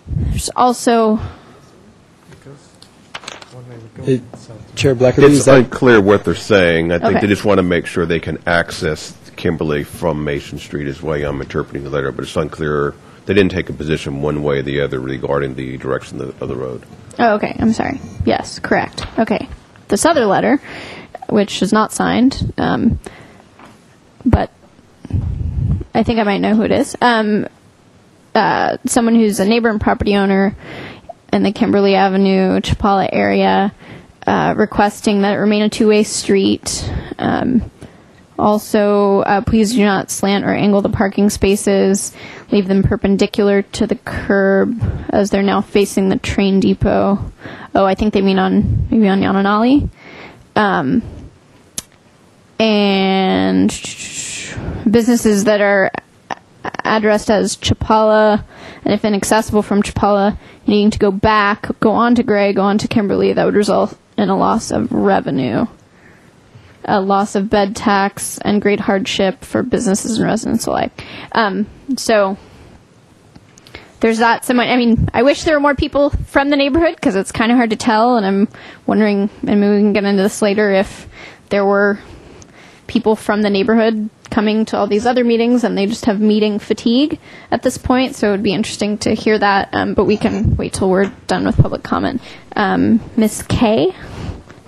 There's also... Chair Blacker, it's unclear what they're saying. I think Okay. they just want to make sure they can access Kimberly from Mason Street is the way I'm interpreting the letter, but it's unclear. They didn't take a position one way or the other regarding the direction of the road. Oh, okay. I'm sorry. Yes, correct. Okay. This other letter, which is not signed, but I think I might know who it is. Someone who's a neighbor and property owner in the Kimberly Avenue, Chapala area, requesting that it remain a two-way street. Also, please do not slant or angle the parking spaces. Leave them perpendicular to the curb as they're now facing the train depot. Oh, I think they mean maybe on Yananali. And businesses that are addressed as Chapala, and if inaccessible from Chapala, needing to go on to Gray, go on to Kimberly, that would result in a loss of revenue, a loss of bed tax, and great hardship for businesses and residents alike. So there's that. I wish there were more people from the neighborhood because it's kind of hard to tell, and I'm wondering, and maybe we can get into this later, if there were people from the neighborhood coming to all these other meetings and they just have meeting fatigue at this point, so it would be interesting to hear that, but we can wait till we're done with public comment. Ms. Kay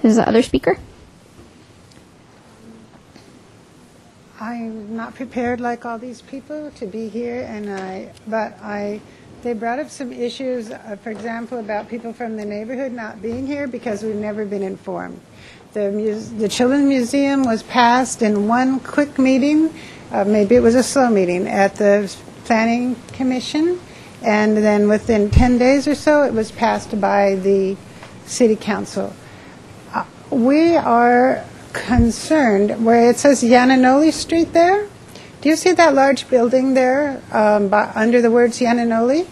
is the other speaker. I'm not prepared like all these people to be here, but they brought up some issues, for example, about people from the neighborhood not being here because we've never been informed. The Children's Museum was passed in one quick meeting, maybe it was a slow meeting, at the Planning Commission, and then within 10 days or so, it was passed by the City Council. We are concerned, where it says Yananoli Street there, do you see that large building there under the words Yananoli?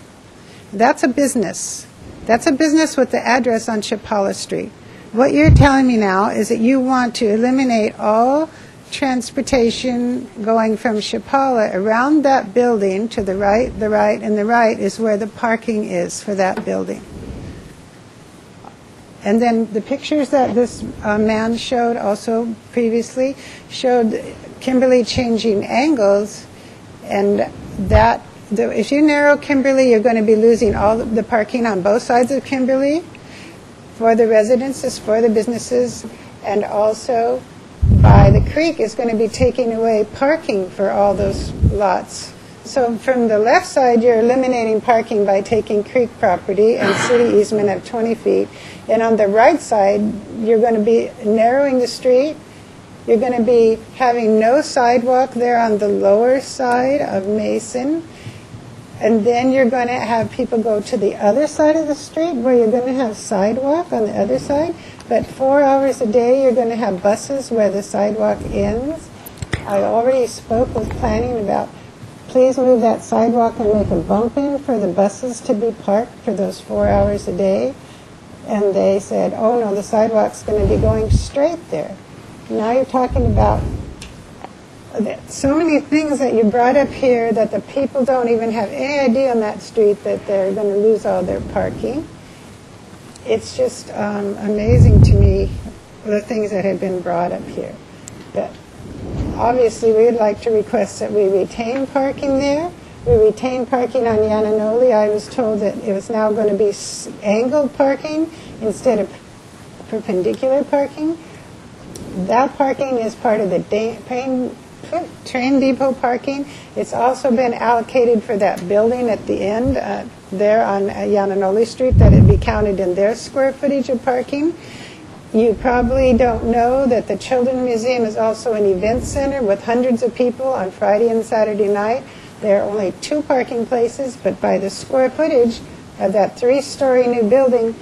That's a business. That's a business with the address on Chapala Street. What you're telling me now is that you want to eliminate all transportation going from Chapala around that building to the right, and the right is where the parking is for that building. And then the pictures that this man showed also previously showed Kimberly changing angles, and that if you narrow Kimberly, you're going to be losing all the parking on both sides of Kimberly for the residences, for the businesses, and also by the creek is going to be taking away parking for all those lots. So from the left side, you're eliminating parking by taking creek property and city easement of 20 feet. And on the right side, you're going to be narrowing the street. You're going to be having no sidewalk there on the lower side of Mason. And then you're going to have people go to the other side of the street where you're going to have sidewalk on the other side. But 4 hours a day, you're going to have buses where the sidewalk ends. I already spoke with planning about please move that sidewalk and make a bump in for the buses to be parked for those 4 hours a day. And they said, oh no, the sidewalk's going to be going straight there. Now you're talking about so many things that you brought up here that the people don't even have any idea on that street that they're going to lose all their parking. It's just amazing to me the things that have been brought up here. But obviously we would like to request that we retain parking there. We retain parking on Yananoli. I was told that it was now going to be angled parking instead of perpendicular parking. That parking is part of the train depot parking. It's also been allocated for that building at the end there on Yananoli Street, that it be counted in their square footage of parking. You probably don't know that the Children's Museum is also an event center with hundreds of people on Friday and Saturday night. There are only 2 parking places, but by the square footage of that 3-story new building,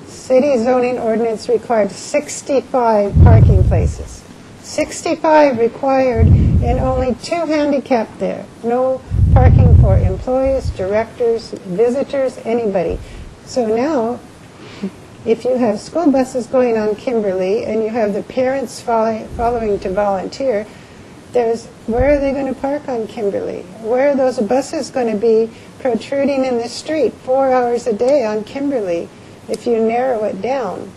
city zoning ordinance required 65 parking places. 65 required and only 2 handicapped there. No parking for employees, directors, visitors, anybody. So now, if you have school buses going on Kimberly and you have the parents following to volunteer, where are they going to park on Kimberly? Where are those buses going to be protruding in the street 4 hours a day on Kimberly if you narrow it down?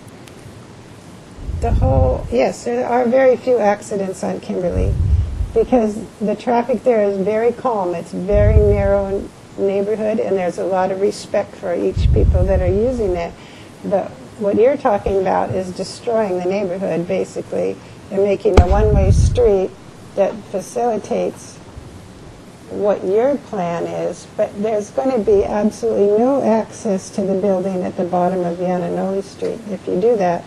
Yes, there are very few accidents on Kimberly because the traffic there is very calm. It's a very narrow neighborhood and there's a lot of respect for each people that are using it. But what you're talking about is destroying the neighborhood basically and making a one-way street that facilitates what your plan is, but there's going to be absolutely no access to the building at the bottom of Yananoli Street if you do that,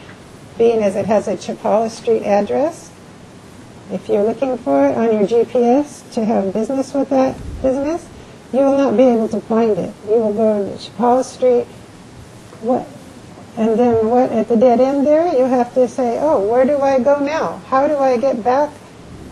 being as it has a Chapala Street address. If you're looking for it on your GPS to have business with that business, you will not be able to find it. You will go to Chapala Street, and then at the dead end there, you have to say, oh, where do I go now? How do I get back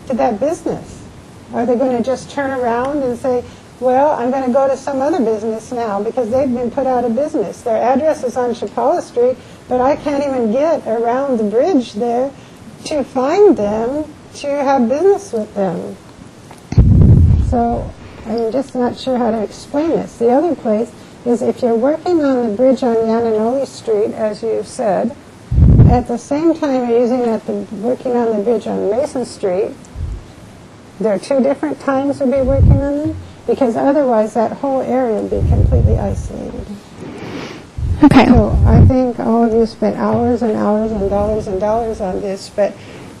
to that business? Are they going to just turn around and say, well, I'm going to go to some other business now because they've been put out of business. Their address is on Chapala Street, but I can't even get around the bridge there to find them, to have business with them. So I'm just not sure how to explain this. The other place is if you're working on the bridge on Yananoli Street, as you said, at the same time you're working on the bridge on Mason Street, there are 2 different times you'll be working on them, because otherwise that whole area would be completely isolated. Okay. So I think all of you spent hours and hours and dollars on this, but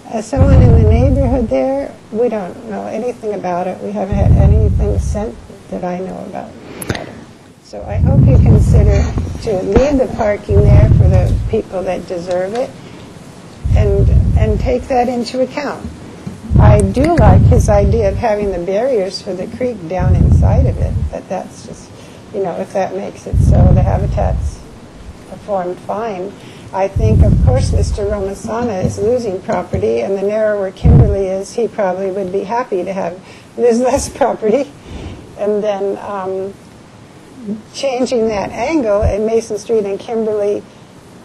as someone in the neighborhood there, we don't know anything about it. We haven't had anything sent that I know about it. So I hope you consider to leave the parking there for the people that deserve it, and take that into account. I do like his idea of having the barriers for the creek down inside of it, but that's just, if that makes it so, the habitat's performed fine. I think, of course, Mr. Romasana is losing property, and the narrower Kimberly is, he probably would be happy to have lose less property. And then changing that angle at Mason Street and Kimberly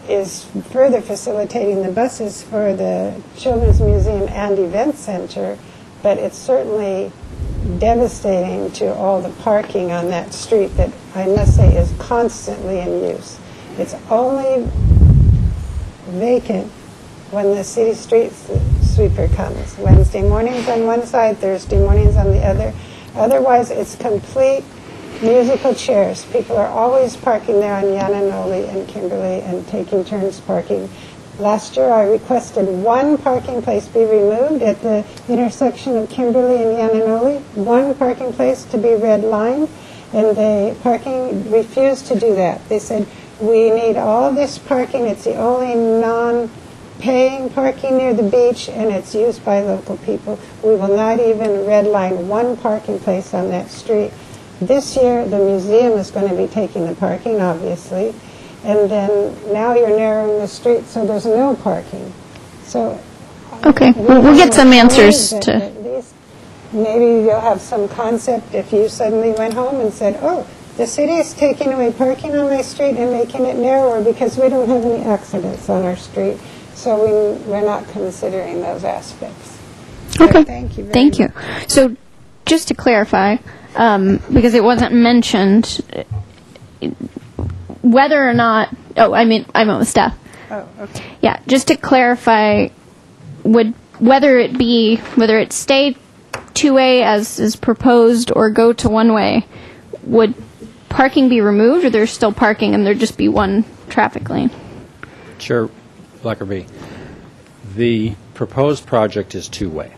is further facilitating the buses for the Children's Museum and Event Center, but it's certainly devastating to all the parking on that street that I must say is constantly in use. It's only vacant when the city street sweeper comes. Wednesday mornings on one side, Thursday mornings on the other. Otherwise, it's complete musical chairs. People are always parking there on Yananoli and Kimberly and taking turns parking. Last year, I requested one parking place be removed at the intersection of Kimberly and Yananoli, one parking place to be redlined, and the parking refused to do that. They said, we need all this parking. It's the only non-paying parking near the beach, and it's used by local people. We will not even redline one parking place on that street. This year, the museum is going to be taking the parking, obviously, and then now you're narrowing the street so there's no parking. So, okay, we'll get some answers to. At least maybe you'll have some concept if you suddenly went home and said, "Oh, the city is taking away parking on my street and making it narrower because we don't have any accidents on our street, so we're not considering those aspects." Okay, so thank you. Very much. So, just to clarify. Because it wasn't mentioned whether or not. Oh, I meant with staff. Oh, okay. Yeah, just to clarify, whether it stay two-way as is proposed or go to one-way, would parking be removed, or there's still parking and there'd just be one traffic lane? Chair Blackerby, the proposed project is two-way.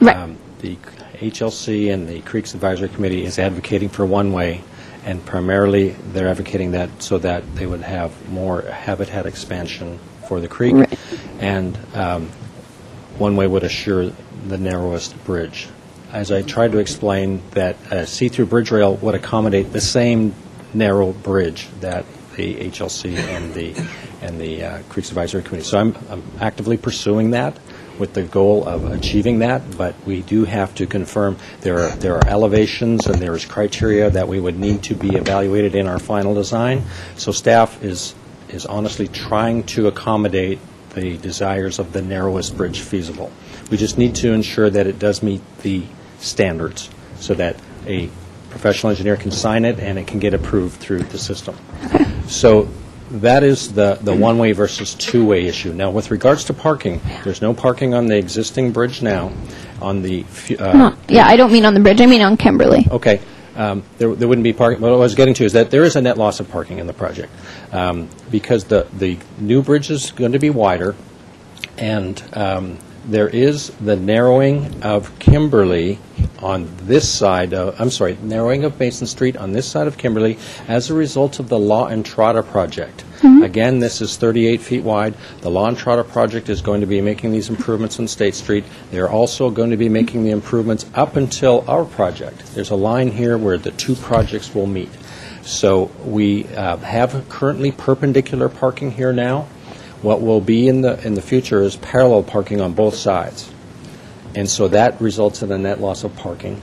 Right. The HLC and the Creeks Advisory Committee is advocating for one-way, and primarily they're advocating that so that they would have more habitat expansion for the creek, right. And one-way would assure the narrowest bridge. As I tried to explain, that a see-through bridge rail would accommodate the same narrow bridge that the HLC and the Creeks Advisory Committee. So I'm actively pursuing that, with the goal of achieving that, but we do have to confirm there are elevations and there is criteria that we would need to be evaluated in our final design. So staff is honestly trying to accommodate the desires of the narrowest bridge feasible. We just need to ensure that it does meet the standards so that a professional engineer can sign it and it can get approved through the system. So that is the one-way versus two-way issue. Now, with regards to parking, there's no parking on the existing bridge now. On the I don't mean on the bridge. I mean on Kimberly. Okay. There wouldn't be parking. What I was getting to is that there is a net loss of parking in the project because the new bridge is going to be wider, and there is the narrowing of Kimberly on this side of, narrowing of Mason Street on this side of Kimberly as a result of the Law and Trotter project. Mm-hmm. Again, this is 38 feet wide. The Law and Trotter project is going to be making these improvements on State Street. They're also going to be making the improvements up until our project. There's a line here where the two projects will meet. So we have currently perpendicular parking here now. What will be in the future is parallel parking on both sides. And so that results in a net loss of parking.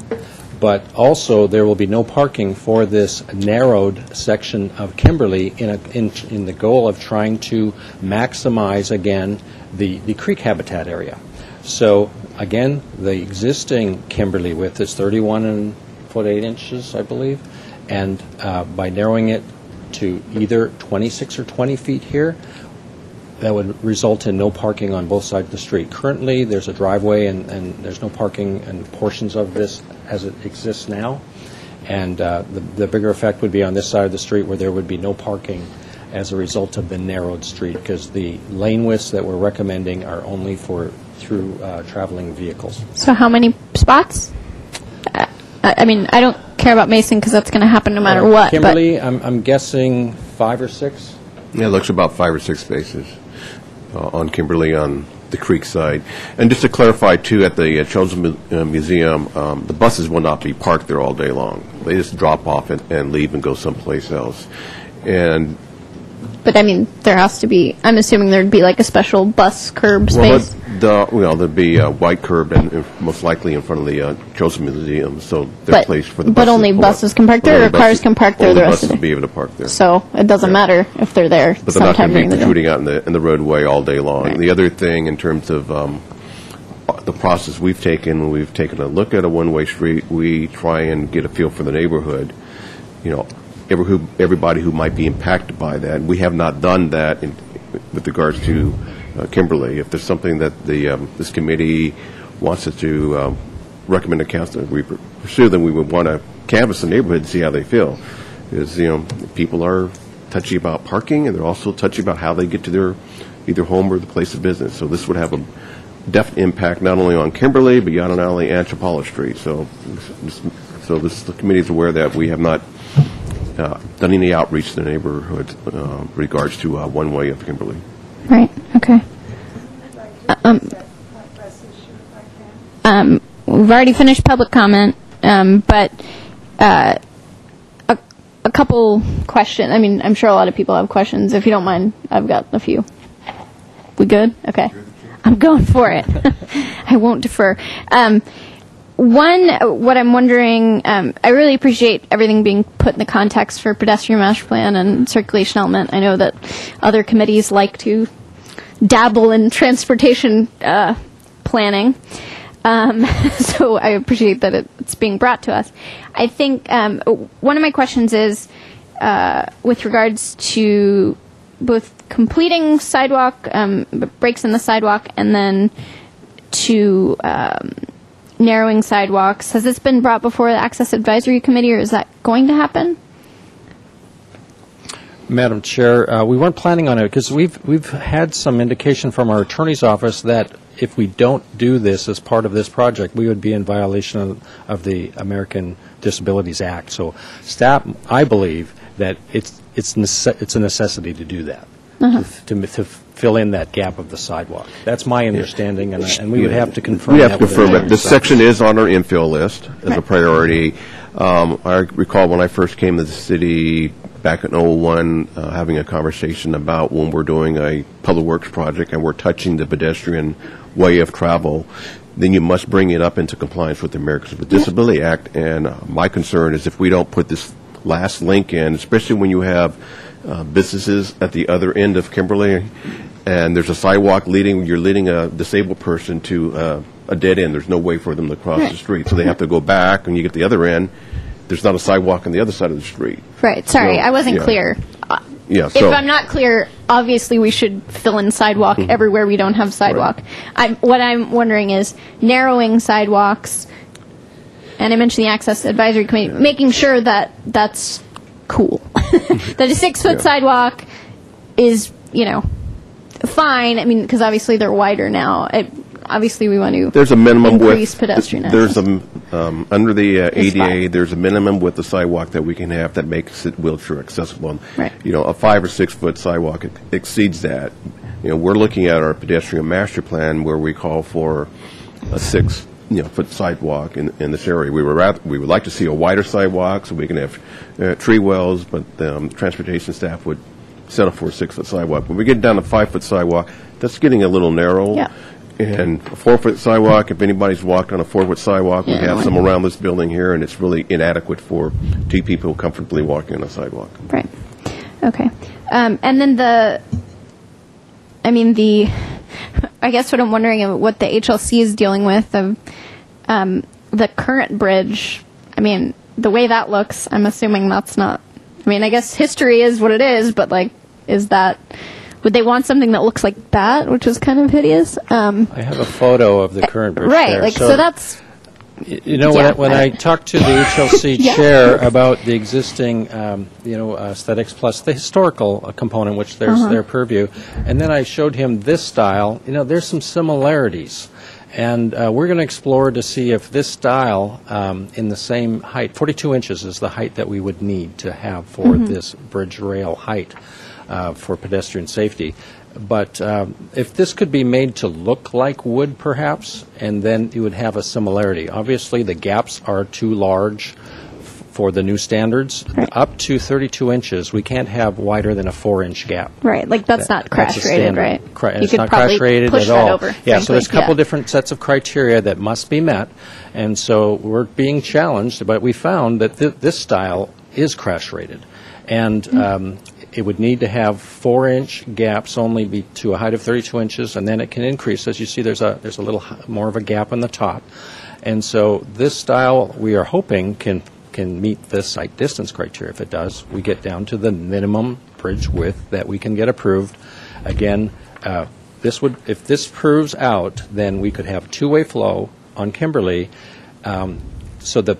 But also there will be no parking for this narrowed section of Kimberly in the goal of trying to maximize, again, the creek habitat area. So, again, the existing Kimberly width is 31 foot 8 inches, I believe. And by narrowing it to either 26 or 20 feet here, that would result in no parking on both sides of the street. Currently, there's a driveway and there's no parking in portions of this as it exists now. And the bigger effect would be on this side of the street where there would be no parking as a result of the narrowed street, because the lane widths that we're recommending are only for through traveling vehicles. So how many spots? I mean, I don't care about Mason because that's going to happen no matter what. Kimberly, I'm guessing 5 or 6. Yeah, it looks about 5 or 6 spaces on Kimberly on the creek side. And just to clarify, too, at the Children's Museum, the buses will not be parked there all day long. They just drop off and leave and go someplace else. And But I mean, there has to be, I'm assuming there'd be like a special bus curb space. There'd be a white curb and most likely in front of the Children's Museum, so there's place for the buses. But only buses can park there, or cars can park there the rest of the buses will day? be able to park there. So it doesn't matter if they're there But they're not sometime going to during be the day. protruding out in the roadway all day long. Right. The other thing in terms of the process we've taken, when we've taken a look at a one-way street, we try and get a feel for the neighborhood, everybody who might be impacted by that. We have not done that with regards to Kimberly. If there's something that this committee wants us to recommend to council that we pursue, then we would want to canvass the neighborhood and see how they feel. Because, people are touchy about parking, and they're also touchy about how they get to their either home or the place of business. So this would have a definite impact not only on Kimberly, but not only Anthropologie Street. So the committee is aware that we have not done any outreach to the neighborhood regards to one-way of Kimberly. Right, okay. We've already finished public comment, but a couple questions. I mean, I'm sure a lot of people have questions. If you don't mind, I've got a few. We good? Okay. I'm going for it. I won't defer. What I'm wondering, I really appreciate everything being put in the context for pedestrian master plan and circulation element. I know that other committees like to dabble in transportation planning, so I appreciate that it's being brought to us. I think one of my questions is with regards to both completing sidewalk, breaks in the sidewalk, and then to narrowing sidewalks. Has this been brought before the Access Advisory Committee, or is that going to happen? Madam Chair, we weren't planning on it because we've had some indication from our attorney's office that if we don't do this as part of this project, we would be in violation of the American Disabilities Act. So staff, I believe that it's a necessity to do that, to fill in that gap of the sidewalk. That's my understanding, and we would have to confirm that. We have to confirm it. This section is on our infill list as a priority. I recall when I first came to the city back in 2001, having a conversation about when we're doing a public works project and we're touching the pedestrian way of travel, then you must bring it up into compliance with the Americans with Disability Act. And my concern is if we don't put this last link in, especially when you have businesses at the other end of Kimberly, and there's a sidewalk you're leading a disabled person to a dead end. There's no way for them to cross the street, so they have to go back. When you get to the other end, there's not a sidewalk on the other side of the street. Right. Sorry, I wasn't clear. If I'm not clear, obviously we should fill in sidewalk everywhere we don't have sidewalk. Right. What I'm wondering is narrowing sidewalks, and I mentioned the Access Advisory Committee, making sure that that's cool. That a 6-foot sidewalk is, fine. I mean, because obviously they're wider now. Obviously, we want to there's a minimum increase pedestrian access. There's under the ADA, there's a minimum width of sidewalk that we can have that makes it wheelchair accessible. Right. A 5 or 6 foot sidewalk exceeds that. We're looking at our pedestrian master plan where we call for a 6 foot sidewalk in this area. We would like to see a wider sidewalk so we can have tree wells, but transportation staff would settle for a 6-foot sidewalk. When we get down to 5-foot sidewalk, that's getting a little narrow. Yeah. And a 4-foot sidewalk, if anybody's walked on a 4-foot sidewalk, we have some around this building here, and it's really inadequate for 2 people comfortably walking on a sidewalk. Right. Okay. And then I guess what I'm wondering is what the HLC is dealing with of the current bridge. I mean, the way that looks, I'm assuming that's not. I mean, I guess history is what it is, but would they want something that looks like that, which is kind of hideous? I have a photo of the current bridge right, there. so that's. When I talked to the HLC chair about the existing, aesthetics plus the historical component, which there's their purview, and then I showed him this style, there's some similarities. And we're going to explore to see if this style in the same height, 42 inches is the height that we would need to have for this bridge rail height for pedestrian safety. But if this could be made to look like wood, perhaps, and then you would have a similarity. Obviously, the gaps are too large for the new standards. Right. Up to 32 inches, we can't have wider than a 4-inch gap. Right, like that's not crash rated, right? It's not crash rated at all. Yeah, so there's a couple different sets of criteria that must be met, and so we're being challenged, but we found that this style is crash rated. And it would need to have 4-inch gaps only be to a height of 32 inches, and then it can increase. As you see, there's a little more of a gap on the top. And so this style, we are hoping, can meet the sight distance criteria. If it does, we get down to the minimum bridge width that we can get approved. Again, if this proves out, then we could have two-way flow on Kimberly. So the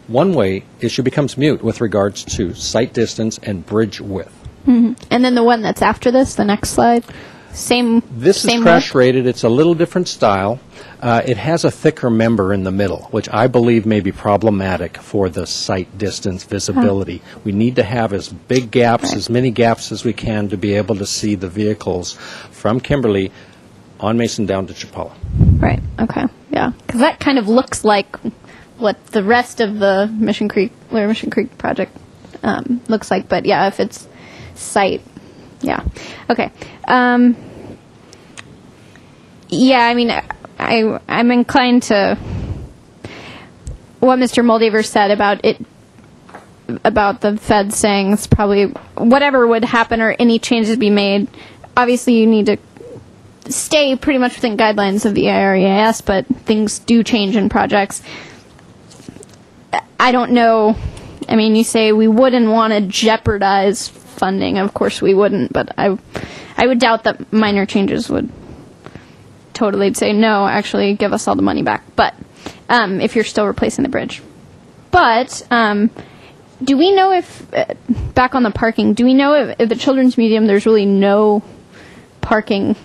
one-way issue becomes moot with regards to sight distance and bridge width. Mm-hmm. And then the one that's after this, the next slide, This is crash rated. It's a little different style. It has a thicker member in the middle, which I believe may be problematic for the sight distance visibility. We need to have as big gaps, as many gaps as we can to be able to see the vehicles from Kimberly on Mason down to Chapala. Right, okay, yeah. Because that kind of looks like what the rest of the Lower Mission Creek project looks like. But yeah, if it's sight, yeah. Okay. Yeah, I mean, I'm inclined to what Mr. Moldaver said about the Fed saying it's probably whatever would happen or any changes be made. Obviously, you need to stay pretty much within guidelines of the IREIS, but things do change in projects. I don't know. I mean, you say we wouldn't want to jeopardize funding. Of course we wouldn't, but I would doubt that minor changes would totally say, no, actually give us all the money back. But if you're still replacing the bridge. But do we know if, back on the parking, do we know if at the Children's Museum there's really no parking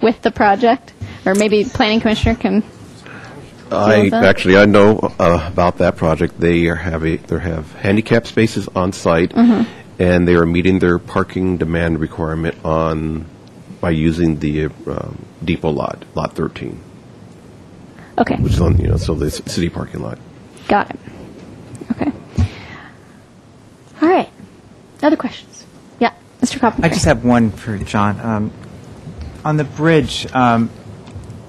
with the project? Or maybe Planning Commissioner can... I know about that project. They have handicap spaces on site, and they are meeting their parking demand requirement by using the depot lot 13. Okay. Which is on so the city parking lot. Got it. Okay. All right. Other questions? Yeah, Mr. Coppin. I just have one for John. On the bridge.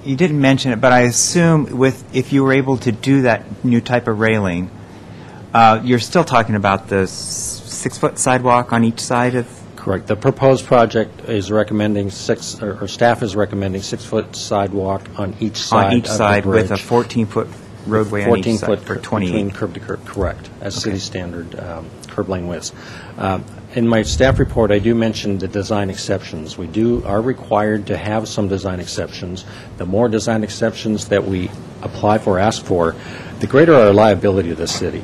You didn't mention it, but I assume if you were able to do that new type of railing, you're still talking about the 6-foot sidewalk on each side of... Correct. The proposed project is recommending staff is recommending 6-foot sidewalk on each side. On each side with a 14-foot roadway on each side for 28. Between curb to curb, correct, as city standard curb lane widths. In my staff report, I do mention the design exceptions. We are required to have some design exceptions. The more design exceptions that we apply for, ask for, the greater our liability to the city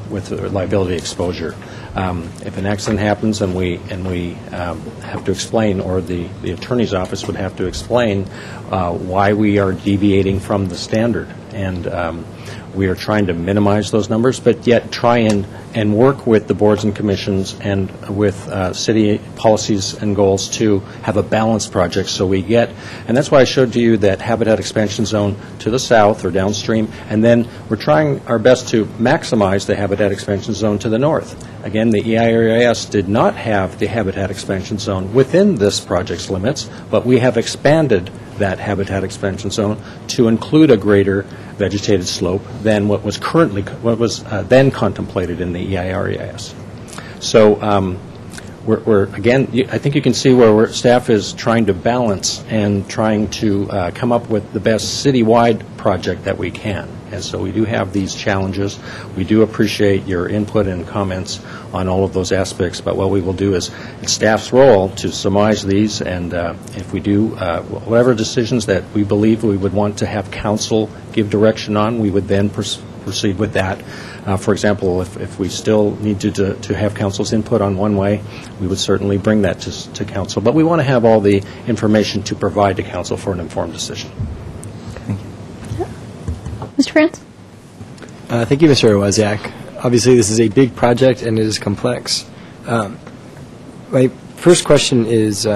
with liability exposure. If an accident happens and we have to explain, or the attorney's office would have to explain why we are deviating from the standard, and we are trying to minimize those numbers, but yet try and work with the boards and commissions and with city policies and goals to have a balanced project. So we get, and that's why I showed to you that habitat expansion zone to the south or downstream, and then we're trying our best to maximize the habitat expansion zone to the north. Again, the EIRIS did not have the habitat expansion zone within this project's limits, but we have expanded that habitat expansion zone to include a greater vegetated slope than what was then contemplated in the EIREIS. So we're again, I think you can see where staff is trying to balance and trying to come up with the best citywide project that we can. And so we do have these challenges. We do appreciate your input and comments on all of those aspects, but what we will do is it's staff's role to surmise these, and if we do whatever decisions that we believe we would want to have council give direction on, we would then proceed with that. For example, if we still need to have council's input on one way, we would certainly bring that to council. But we want to have all the information to provide to council for an informed decision. Mr. France? Thank you, Mr. Wozniak. Obviously, this is a big project and it is complex. My first question is,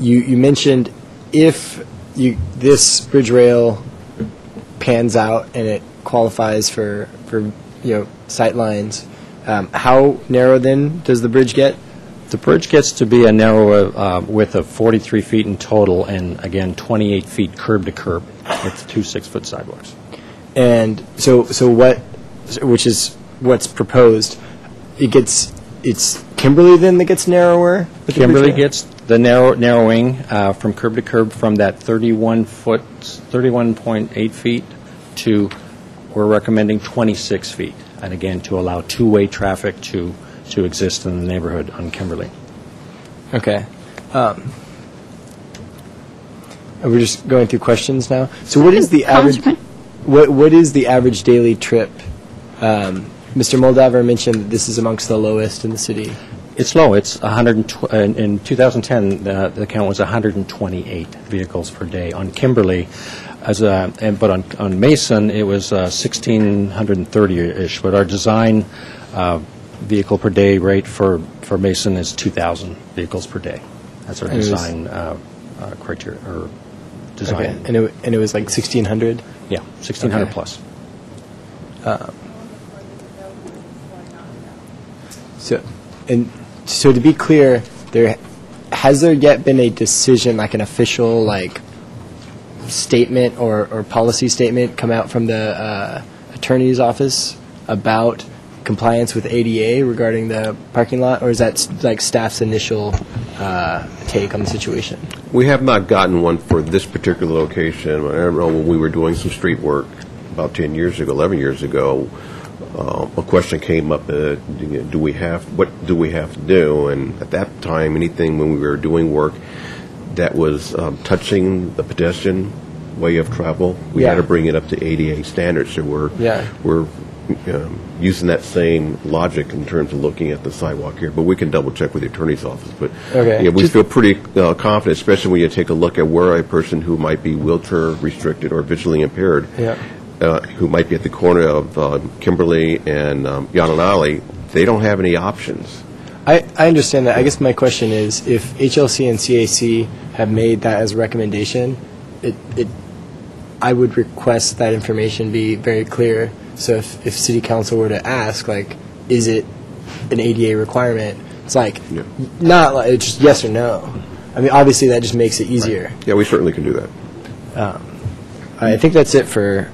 you mentioned if this bridge rail pans out and it qualifies for sight lines, how narrow then does the bridge get? The bridge gets to be a narrow width of 43 feet in total, and again 28 feet curb to curb with 2 6-foot sidewalks. And so which is what's proposed? It's Kimberly then that gets narrower? Kimberly gets the narrowing from curb to curb from that 31.8 feet to, we're recommending 26 feet, and again to allow two-way traffic to exist in the neighborhood on Kimberly. Okay. We're just going through questions now. So what is the average? What is the average daily trip? Mr. Moldaver mentioned that this is amongst the lowest in the city. It's low. It's 100. In 2010, the count was 128 vehicles per day on Kimberly, but on Mason it was 1,630-ish. But our design vehicle per day rate for Mason is 2,000 vehicles per day. That's our design criteria or design. Okay. And it was like 1,600. Yeah, 1,600 plus. So to be clear, has there yet been a decision, like an official statement or policy statement come out from the attorney's office about compliance with ADA regarding the parking lot, or is that like staff's initial take on the situation? We have not gotten one for this particular location. I don't know, when we were doing some street work about 10 years ago, 11 years ago, a question came up, what do we have to do? And at that time, anything when we were doing work that was touching the pedestrian way of travel, we had to bring it up to ADA standards. So we're using that same logic in terms of looking at the sidewalk here. But we can double check with the attorney's office. But we feel pretty confident, especially when you take a look at where a person who might be wheelchair restricted or visually impaired, who might be at the corner of Kimberly and Yananali, they don't have any options. I understand that. I guess my question is, if HLC and CAC have made that as a recommendation, I would request that information be very clear. So if City Council were to ask, is it an ADA requirement? It's not like it's just yes or no. I mean, obviously that just makes it easier. Yeah, we certainly can do that. I think that's it for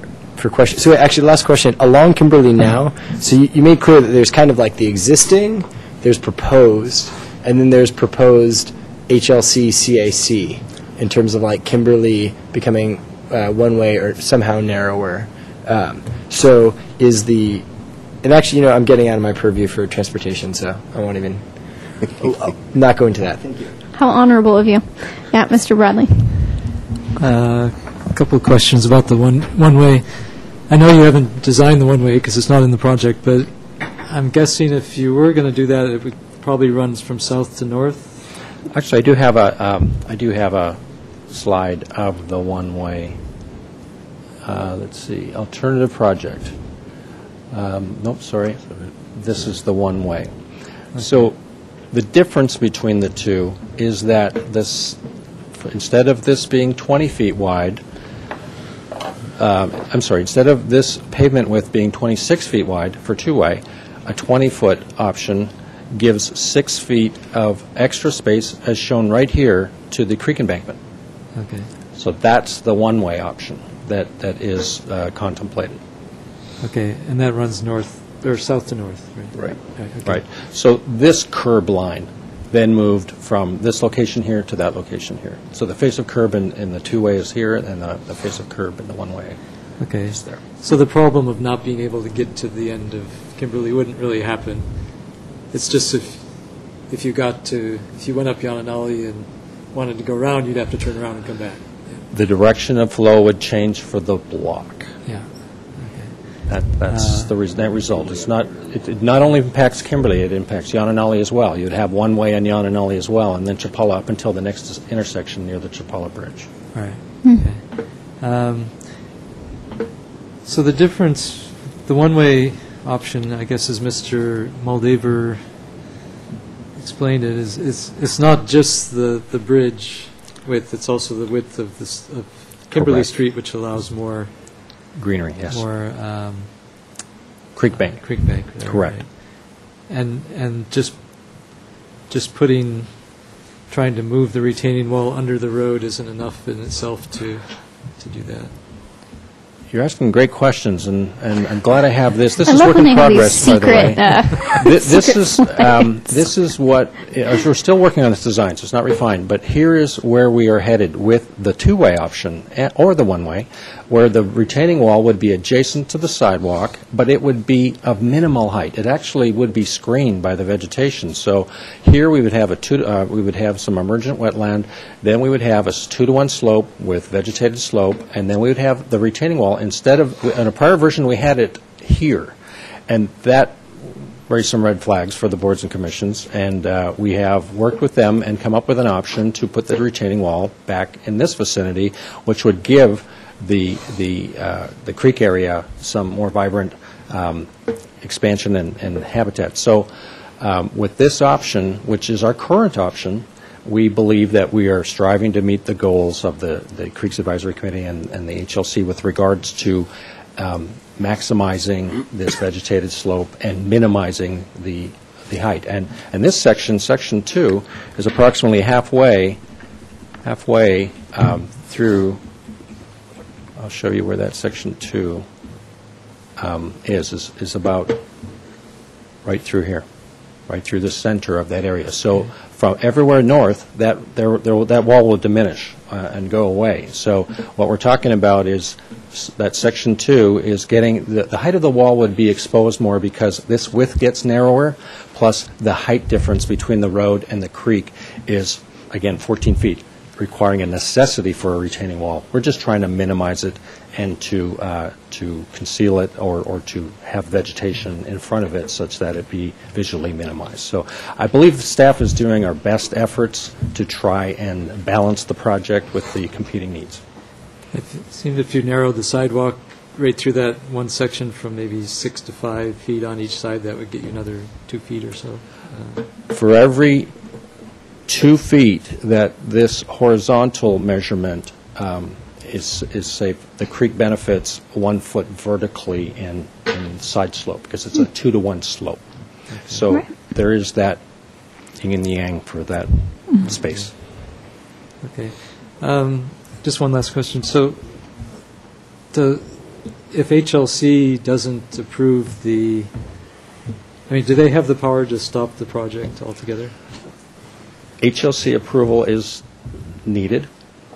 questions. So actually, last question. Along Kimberly now, so you made clear that there's kind of like the existing, there's proposed, and then there's proposed HLC CAC in terms of Kimberly becoming one-way or somehow narrower. So is and actually, I'm getting out of my purview for transportation, so I won't even, not go into that. Thank you. How honorable of you. Yeah, Mr. Bradley. A couple of questions about the one-way. I know you haven't designed the one-way because it's not in the project, but I'm guessing if you were going to do that, it would probably run from south to north. Actually, I do have a slide of the one-way. Let's see, alternative project. Nope, sorry. This is the one-way. Okay. So the difference between the two is that instead of this being 20 feet wide, instead of this pavement width being 26 feet wide for two-way, a 20-foot option gives 6 feet of extra space, as shown right here, to the creek embankment. Okay. So that's the one-way option that is contemplated. Okay, and that runs north or south to north, right? Right. Okay. Right. So this curb line then moved from this location here to that location here. So the face of curb in the two-way is here, and the face of curb in the one-way is there. So the problem of not being able to get to the end of Kimberly wouldn't really happen. It's just if you went up Yananali and wanted to go around, you'd have to turn around and come back. Yeah. The direction of flow would change for the block. Yeah. That's the net result. It not only impacts Kimberly, it impacts Yananali as well. You'd have one way on Yananali as well, and then Chapala up until the next intersection near the Chapala Bridge. Right. Okay. So the difference, the one-way option, I guess, as Mr. Moldaver explained it, is it's not just the bridge width, it's also the width of this, of Kimberly Correct. Street, which allows more, Greenery, yes. more Creek bank. creek bank. There, Correct. right. And just trying to move the retaining wall under the road isn't enough in itself to do that. You're asking great questions, and I'm glad I have this. This I is love work when in they have these progress, by the way. secret, This is what, we're still working on this design, so it's not refined, but here is where we are headed with the two-way option, or the one-way, where the retaining wall would be adjacent to the sidewalk, but it would be of minimal height. It actually would be screened by the vegetation. So here we would have we would have some emergent wetland, then we would have a 2-to-1 slope with vegetated slope, and then we would have the retaining wall. Instead of, in a prior version, we had it here, and that raised some red flags for the boards and commissions, and we have worked with them and come up with an option to put the retaining wall back in this vicinity, which would give the creek area some more vibrant expansion and habitat. So with this option, which is our current option, we believe that we are striving to meet the goals of the Creeks Advisory Committee and the HLC with regards to maximizing this vegetated slope and minimizing the height. And this section, Section 2, is approximately halfway through. I'll show you where that Section 2 is about right through here, right through the center of that area. So from everywhere north, that wall will diminish and go away. So what we're talking about is that Section 2 is getting, the height of the wall would be exposed more because this width gets narrower, plus the height difference between the road and the creek is, again, 14 feet, requiring a necessity for a retaining wall. We're just trying to minimize it and to conceal it or to have vegetation in front of it such that it be visually minimized. So I believe the staff is doing our best efforts to try and balance the project with the competing needs. It seemed if you narrowed the sidewalk right through that one section from maybe 6 to 5 feet on each side, that would get you another 2 feet or so. For every 2 feet that this horizontal measurement is safe, the creek benefits 1 foot vertically in side slope because it's a 2-to-1 slope. Okay. So there is that yin and yang for that space. Okay. Just one last question. So if HLC doesn't approve do they have the power to stop the project altogether? HLC approval is needed,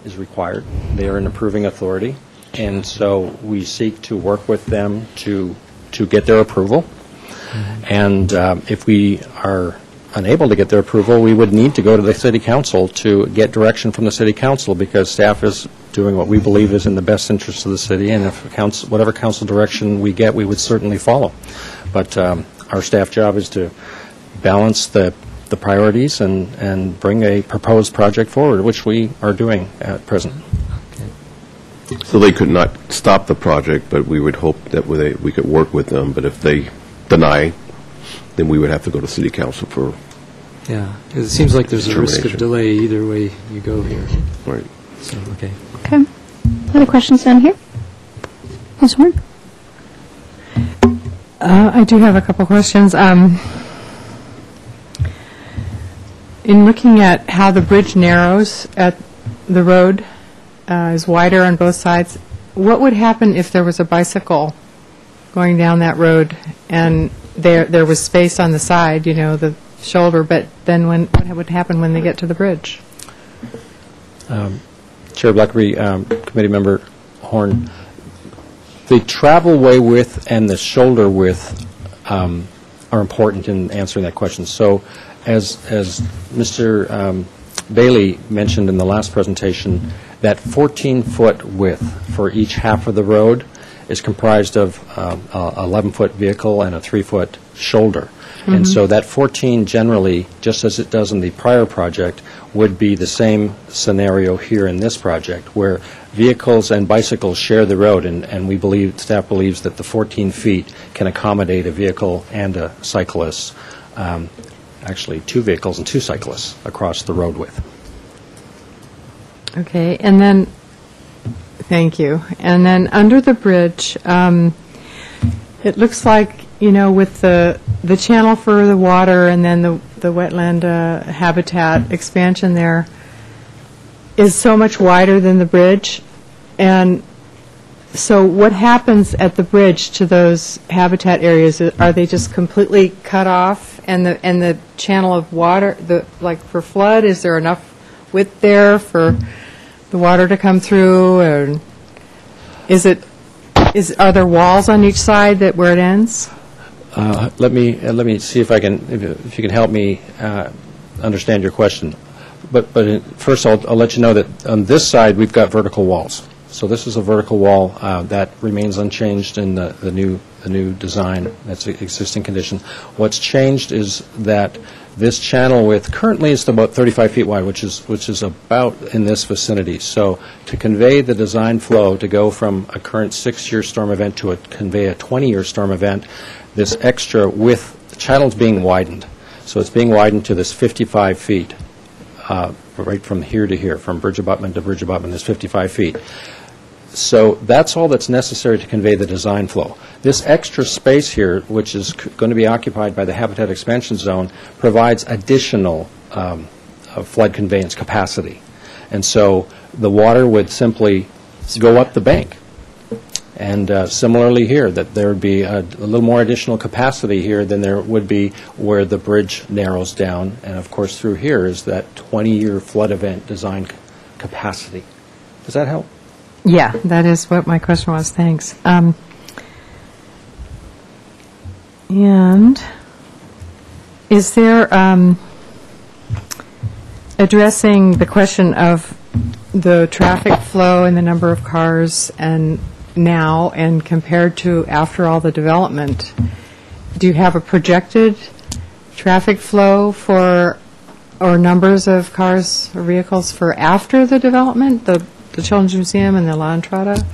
is required. They are an approving authority, and so we seek to work with them to get their approval. Mm-hmm. And if we are unable to get their approval, we would need to go to the City Council to get direction from the City Council because staff is doing what we believe is in the best interest of the city, and if whatever council direction we get, we would certainly follow. But our staff job is to balance the priorities and bring a proposed project forward, which we are doing at present. So they could not stop the project, but we would hope that we could work with them. But if they deny, then we would have to go to City Council for. Yeah, 'cause it seems like there's a risk of delay either way you go here. Right. So, okay. Okay. Other questions down here? Ms. Horn? I do have a couple questions. In looking at how the bridge narrows at the road, is wider on both sides, what would happen if there was a bicycle going down that road and there was space on the side, the shoulder, but then what would happen when they get to the bridge? Chair Blackerby, Committee Member Horn, the travelway width and the shoulder width are important in answering that question. So as Mr. Bailey mentioned in the last presentation, that 14-foot width for each half of the road is comprised of a 11-foot vehicle and a 3-foot shoulder. Mm-hmm. And so that 14 generally, just as it does in the prior project, would be the same scenario here in this project, where vehicles and bicycles share the road, and we believe, staff believes that the 14 feet can accommodate a vehicle and a cyclist, actually 2 vehicles and 2 cyclists across the road width. Okay, and then, thank you. And then under the bridge, it looks like, with the channel for the water and then the wetland habitat expansion there is so much wider than the bridge. And so what happens at the bridge to those habitat areas? Are they just completely cut off? And the channel of water, like for flood, is there enough width there for the water to come through? Or are there walls on each side where it ends? Let me see if you can help me understand your question. But first I'll let you know that on this side we've got vertical walls. So this is a vertical wall that remains unchanged in the new design. That's the existing condition. What's changed is that this channel width currently is about 35 feet wide, which is about in this vicinity. So to convey the design flow to go from a current 6-year storm event to convey a 20-year storm event, this extra width, the channel's being widened. So it's being widened to this 55 feet, right from here to here, from bridge abutment to bridge abutment is 55 feet. So that's all that's necessary to convey the design flow. This extra space here, which is going to be occupied by the habitat expansion zone, provides additional flood conveyance capacity. And so the water would simply go up the bank. And similarly here, that there would be a little more additional capacity here than there would be where the bridge narrows down. And of course through here is that 20-year flood event design capacity. Does that help? Yeah, that is what my question was. Thanks. And is there addressing the question of the traffic flow and the number of cars and now and compared to after all the development? Do you have a projected traffic flow for or numbers of cars or vehicles for after the development, the Children's Museum and the La Entrada?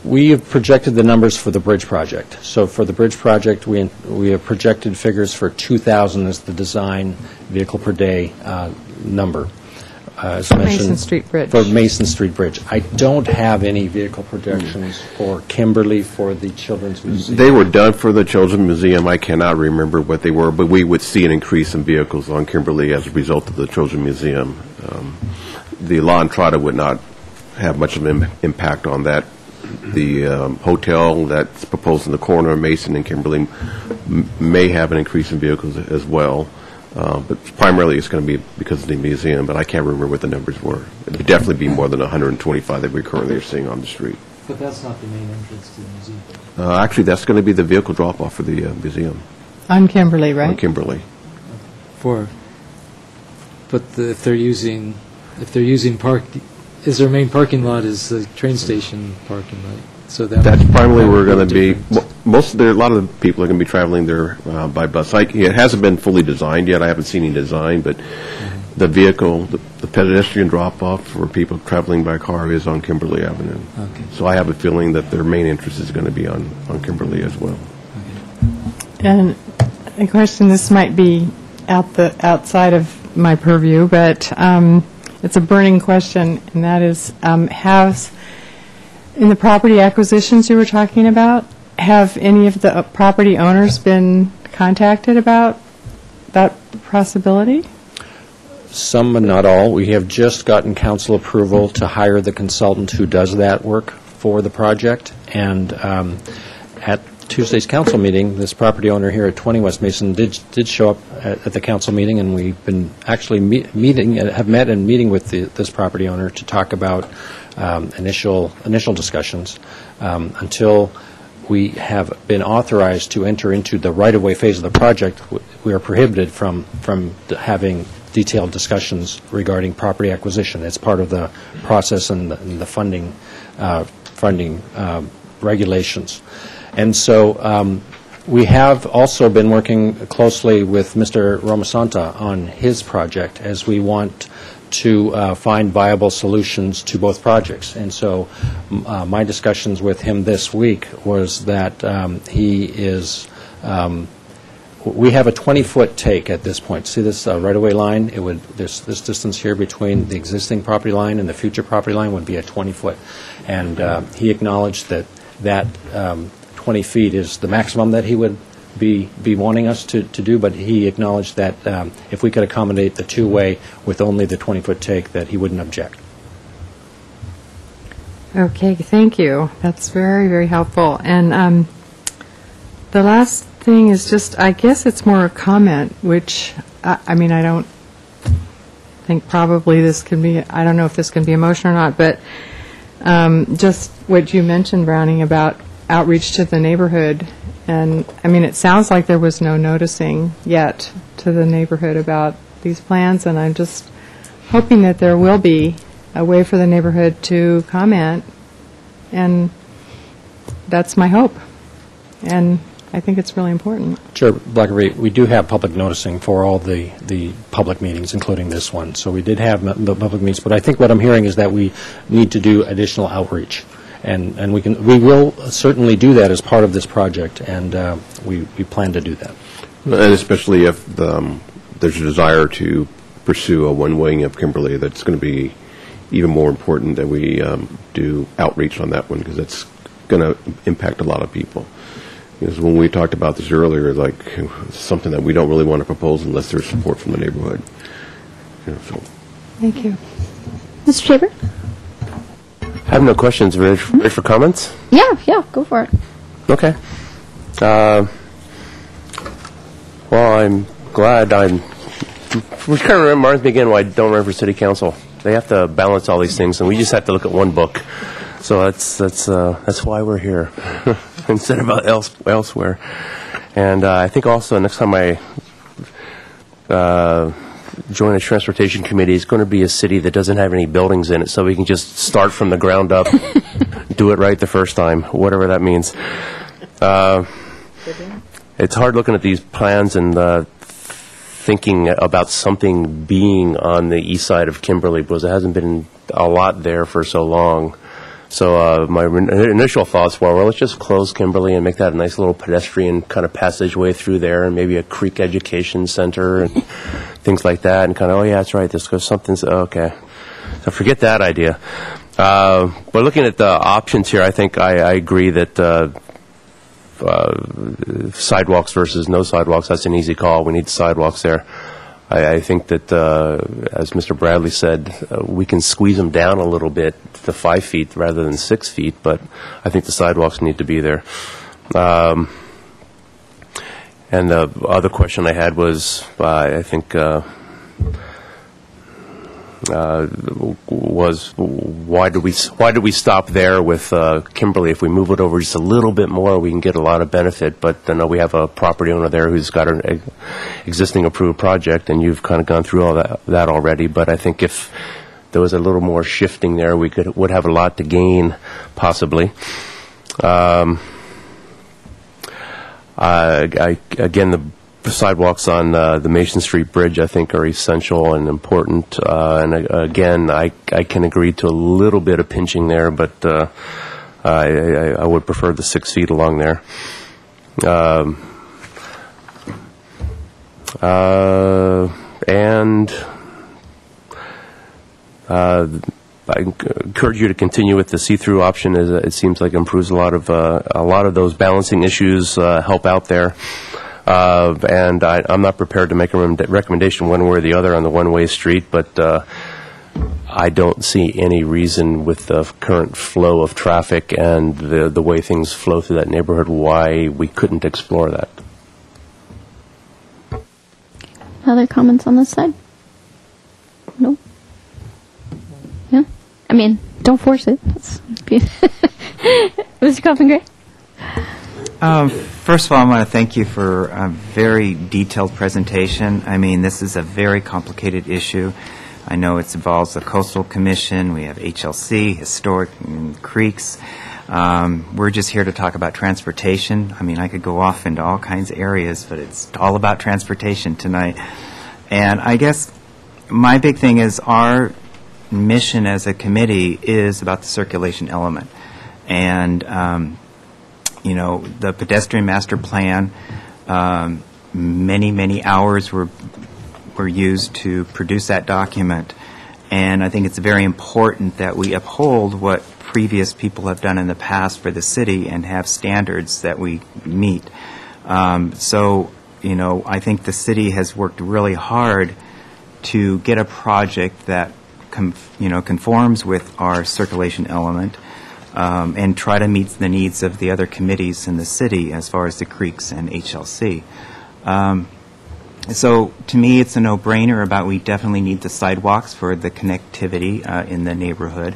We have projected the numbers for the bridge project. So for the bridge project, we have projected figures for 2,000 as the design vehicle per day number. As mentioned, Mason Street Bridge. For Mason Street Bridge. I don't have any vehicle projections for Kimberly for the Children's Museum. They were done for the Children's Museum. I cannot remember what they were, but we would see an increase in vehicles on Kimberly as a result of the Children's Museum. The La Entrada would not have much of an impact on that. The hotel that's proposed in the corner of Mason and Kimberly may have an increase in vehicles as well. But primarily it's going to be because of the museum, but I can't remember what the numbers were. It would definitely be more than 125 that we currently are seeing on the street. But that's not the main entrance to the museum. Actually, that's going to be the vehicle drop-off for the museum. On Kimberly, right? On Kimberly. If they're using is their main parking lot is the train station parking lot? So that's primarily where we're going to be. A lot of the people are going to be traveling there by bus. It hasn't been fully designed yet. I haven't seen any design, but the vehicle, the pedestrian drop-off for people traveling by car is on Kimberly Avenue. Okay. So I have a feeling that their main interest is going to be on Kimberly as well. And a question, this might be outside of my purview, but it's a burning question, and that is, in the property acquisitions you were talking about, have any of the property owners been contacted about that possibility? Some, but not all. We have just gotten council approval to hire the consultant who does that work for the project. And at Tuesday's council meeting, this property owner here at 20 West Mason did show up at the council meeting, and we've been actually have met and meeting with this property owner to talk about initial discussions until we have been authorized to enter into the right-of-way phase of the project. We are prohibited from having detailed discussions regarding property acquisition. It's part of the process and the funding regulations. And so we have also been working closely with Mr. Romasanta on his project as we want to find viable solutions to both projects. And so my discussions with him this week was that he is we have a 20-foot take at this point. See this right-of-way line? It would, this distance here between the existing property line and the future property line would be a 20-foot. And he acknowledged that 20 feet is the maximum that he would be wanting us to do, but he acknowledged that if we could accommodate the two-way with only the 20-foot take, that he wouldn't object. Okay, thank you. That's very, very helpful. And the last thing is just, I guess it's more a comment, which, I mean, I don't think probably this can be, I don't know if this can be a motion or not, but just what you mentioned, Browning, about outreach to the neighborhood. And, I mean, it sounds like there was no noticing yet to the neighborhood about these plans, and I'm just hoping that there will be a way for the neighborhood to comment, and that's my hope. And I think it's really important. Chair Blackerby, we do have public noticing for all the public meetings, including this one. So we did have the public meetings, but I think what I'm hearing is that we need to do additional outreach. And we will certainly do that as part of this project, and we plan to do that. And especially if there's a desire to pursue a one-way of Kimberly, that's going to be even more important that we do outreach on that one, because that's going to impact a lot of people. Because when we talked about this earlier, like something that we don't really want to propose unless there's support from the neighborhood. So. Thank you. Mr. Shaver? I have no questions. Ready for comments? Yeah, go for it. Okay. Well, I'm glad which kind of reminds me again why I don't run for city council. They have to balance all these things, and we just have to look at one book. So that's why we're here instead of elsewhere. And I think also next time I join a transportation committee, it's going to be a city that doesn't have any buildings in it, so we can just start from the ground up, do it right the first time, whatever that means. It's hard looking at these plans and thinking about something being on the east side of Kimberly, because there hasn't been a lot there for so long. So my initial thoughts were, well, let's just close Kimberly and make that a nice little pedestrian kind of passageway through there, and maybe a creek education center and things like that, and kind of, oh yeah, that's right, this goes something's, okay. So forget that idea. But looking at the options here, I think I agree that sidewalks versus no sidewalks, that's an easy call. We need sidewalks there. I think that, as Mr. Bradley said, we can squeeze them down a little bit to 5 feet rather than 6 feet, but I think the sidewalks need to be there. And the other question I had was, I think, was why do we stop there with Kimberly? If we move it over just a little bit more, we can get a lot of benefit. But then we have a property owner there who's got an existing approved project, and you've kind of gone through all that already. But I think if there was a little more shifting there, we would have a lot to gain, possibly. Again, the sidewalks on the Mason Street Bridge, I think, are essential and important. And again, I can agree to a little bit of pinching there, but I would prefer the 6 feet along there. And I encourage you to continue with the see-through option, as it seems like improves a lot of those balancing issues, help out there. And I'm not prepared to make a recommendation one way or the other on the one-way street, but I don't see any reason with the current flow of traffic and the way things flow through that neighborhood why we couldn't explore that. Other comments on this side? No? Yeah? I mean, don't force it. Mr. Coffin-Gray? First of all, I want to thank you for a very detailed presentation. I mean, this is a very complicated issue. I know it involves the Coastal Commission, we have HLC, Historic, and Creeks. We're just here to talk about transportation. I mean, I could go off into all kinds of areas, but it's all about transportation tonight. And I guess my big thing is our mission as a committee is about the circulation element. And you know, the pedestrian master plan many hours were used to produce that document. And I think it's very important that we uphold what previous people have done in the past for the city and have standards that we meet. So, I think the city has worked really hard to get a project that conforms with our circulation element and try to meet the needs of the other committees in the city as far as the creeks and HLC. So to me, it's a no-brainer about we definitely need the sidewalks for the connectivity in the neighborhood.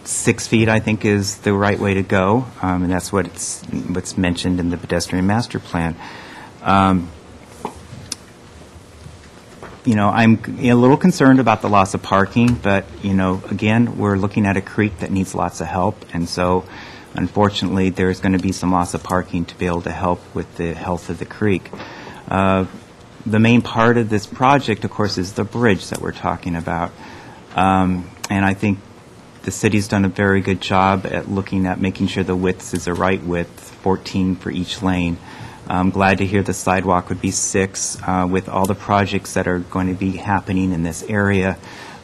6 feet, I think, is the right way to go, and that's what's mentioned in the pedestrian master plan. I'm a little concerned about the loss of parking, but, again, we're looking at a creek that needs lots of help, and so unfortunately, there's going to be some loss of parking to be able to help with the health of the creek. The main part of this project, of course, is the bridge that we're talking about. And I think the city's done a very good job at looking at making sure the width is the right width, 14 for each lane. I'm glad to hear the sidewalk would be 6. With all the projects that are going to be happening in this area,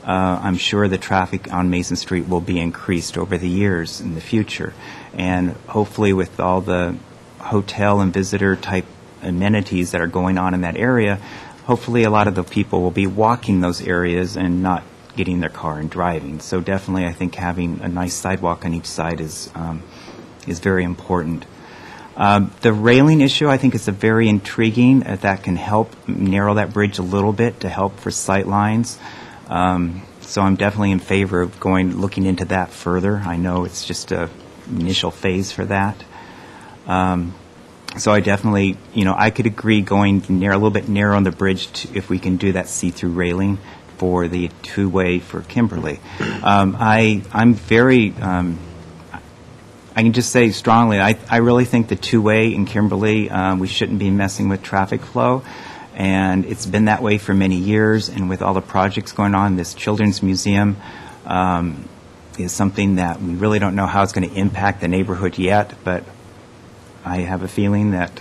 I'm sure the traffic on Mason Street will be increased over the years in the future. And hopefully with all the hotel and visitor type amenities that are going on in that area, hopefully a lot of the people will be walking those areas and not getting their car and driving. So definitely I think having a nice sidewalk on each side is very important. The railing issue, I think, is a very intriguing. That can help narrow that bridge a little bit to help for sight lines. So I'm definitely in favor of looking into that further. I know it's just an initial phase for that. So I definitely, I could agree going a little bit narrow on the bridge if we can do that see-through railing for the two-way for Kimberly. I'm very, I can just say strongly, I really think the two-way in Kimberly, we shouldn't be messing with traffic flow. And it's been that way for many years. And with all the projects going on, this Children's Museum is something that we really don't know how it's going to impact the neighborhood yet. But I have a feeling that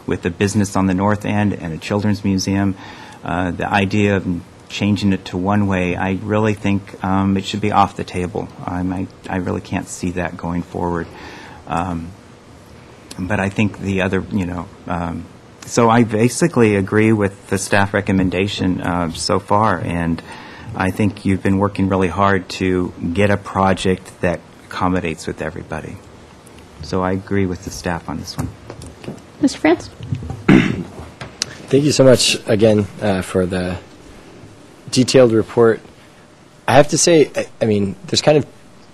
with the business on the north end and a Children's Museum, the idea of changing it to one way, I really think it should be off the table. I really can't see that going forward. But I think the other, so I basically agree with the staff recommendation so far, and I think you've been working really hard to get a project that accommodates with everybody. So I agree with the staff on this one. Mr. France? Thank you so much again for the detailed report. I have to say, there's kind of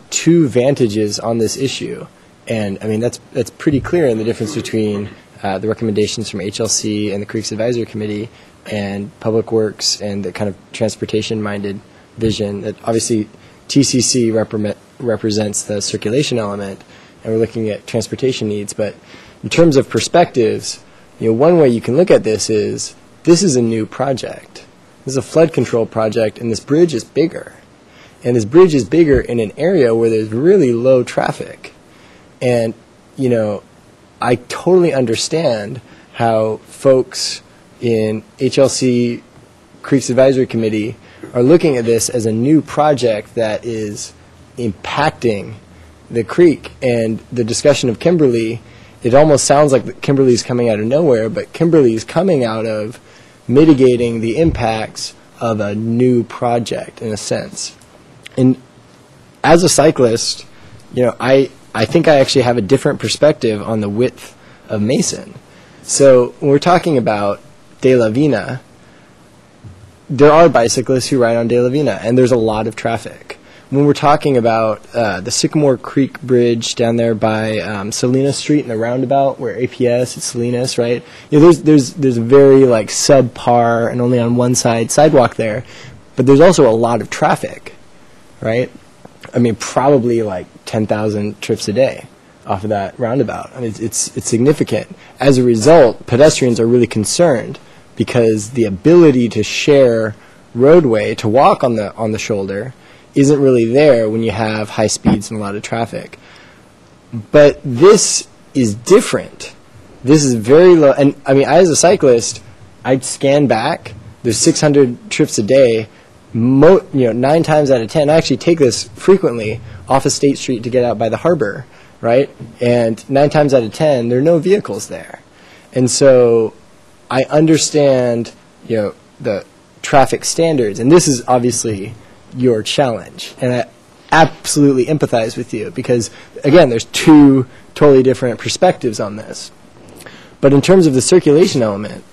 two vantages on this issue, and that's pretty clear in the difference between the recommendations from HLC and the Creeks Advisory Committee and Public Works and the kind of transportation-minded vision. That obviously TCC represents the circulation element, and we're looking at transportation needs. But in terms of perspectives, one way you can look at this is a new project. This is a flood control project, and this bridge is bigger. And this bridge is bigger in an area where there's really low traffic. And, I totally understand how folks in HLC Creeks Advisory Committee are looking at this as a new project that is impacting the creek. And the discussion of Kimberly, it almost sounds like Kimberly is coming out of nowhere, but Kimberly is coming out of mitigating the impacts of a new project, in a sense. And as a cyclist, I think I actually have a different perspective on the width of Mason. So when we're talking about De La Vina, there are bicyclists who ride on De La Vina, and there's a lot of traffic. When we're talking about the Sycamore Creek Bridge down there by Salinas Street and the roundabout where APS, it's Salinas, right? There's a very subpar and only on one side sidewalk there, but there's also a lot of traffic, right? Probably 10,000 trips a day off of that roundabout. It's significant. As a result, pedestrians are really concerned because the ability to share roadway, to walk on the shoulder, isn't really there when you have high speeds and a lot of traffic. But this is different this is very low. And I mean, as a cyclist, I'd scan back. There's 600 trips a day. 9 times out of 10, I actually take this frequently off of State Street to get out by the harbor, right? And 9 times out of 10, there are no vehicles there. And so I understand, the traffic standards. And this is obviously your challenge. And I absolutely empathize with you because, again, there's 2 totally different perspectives on this. But in terms of the circulation element,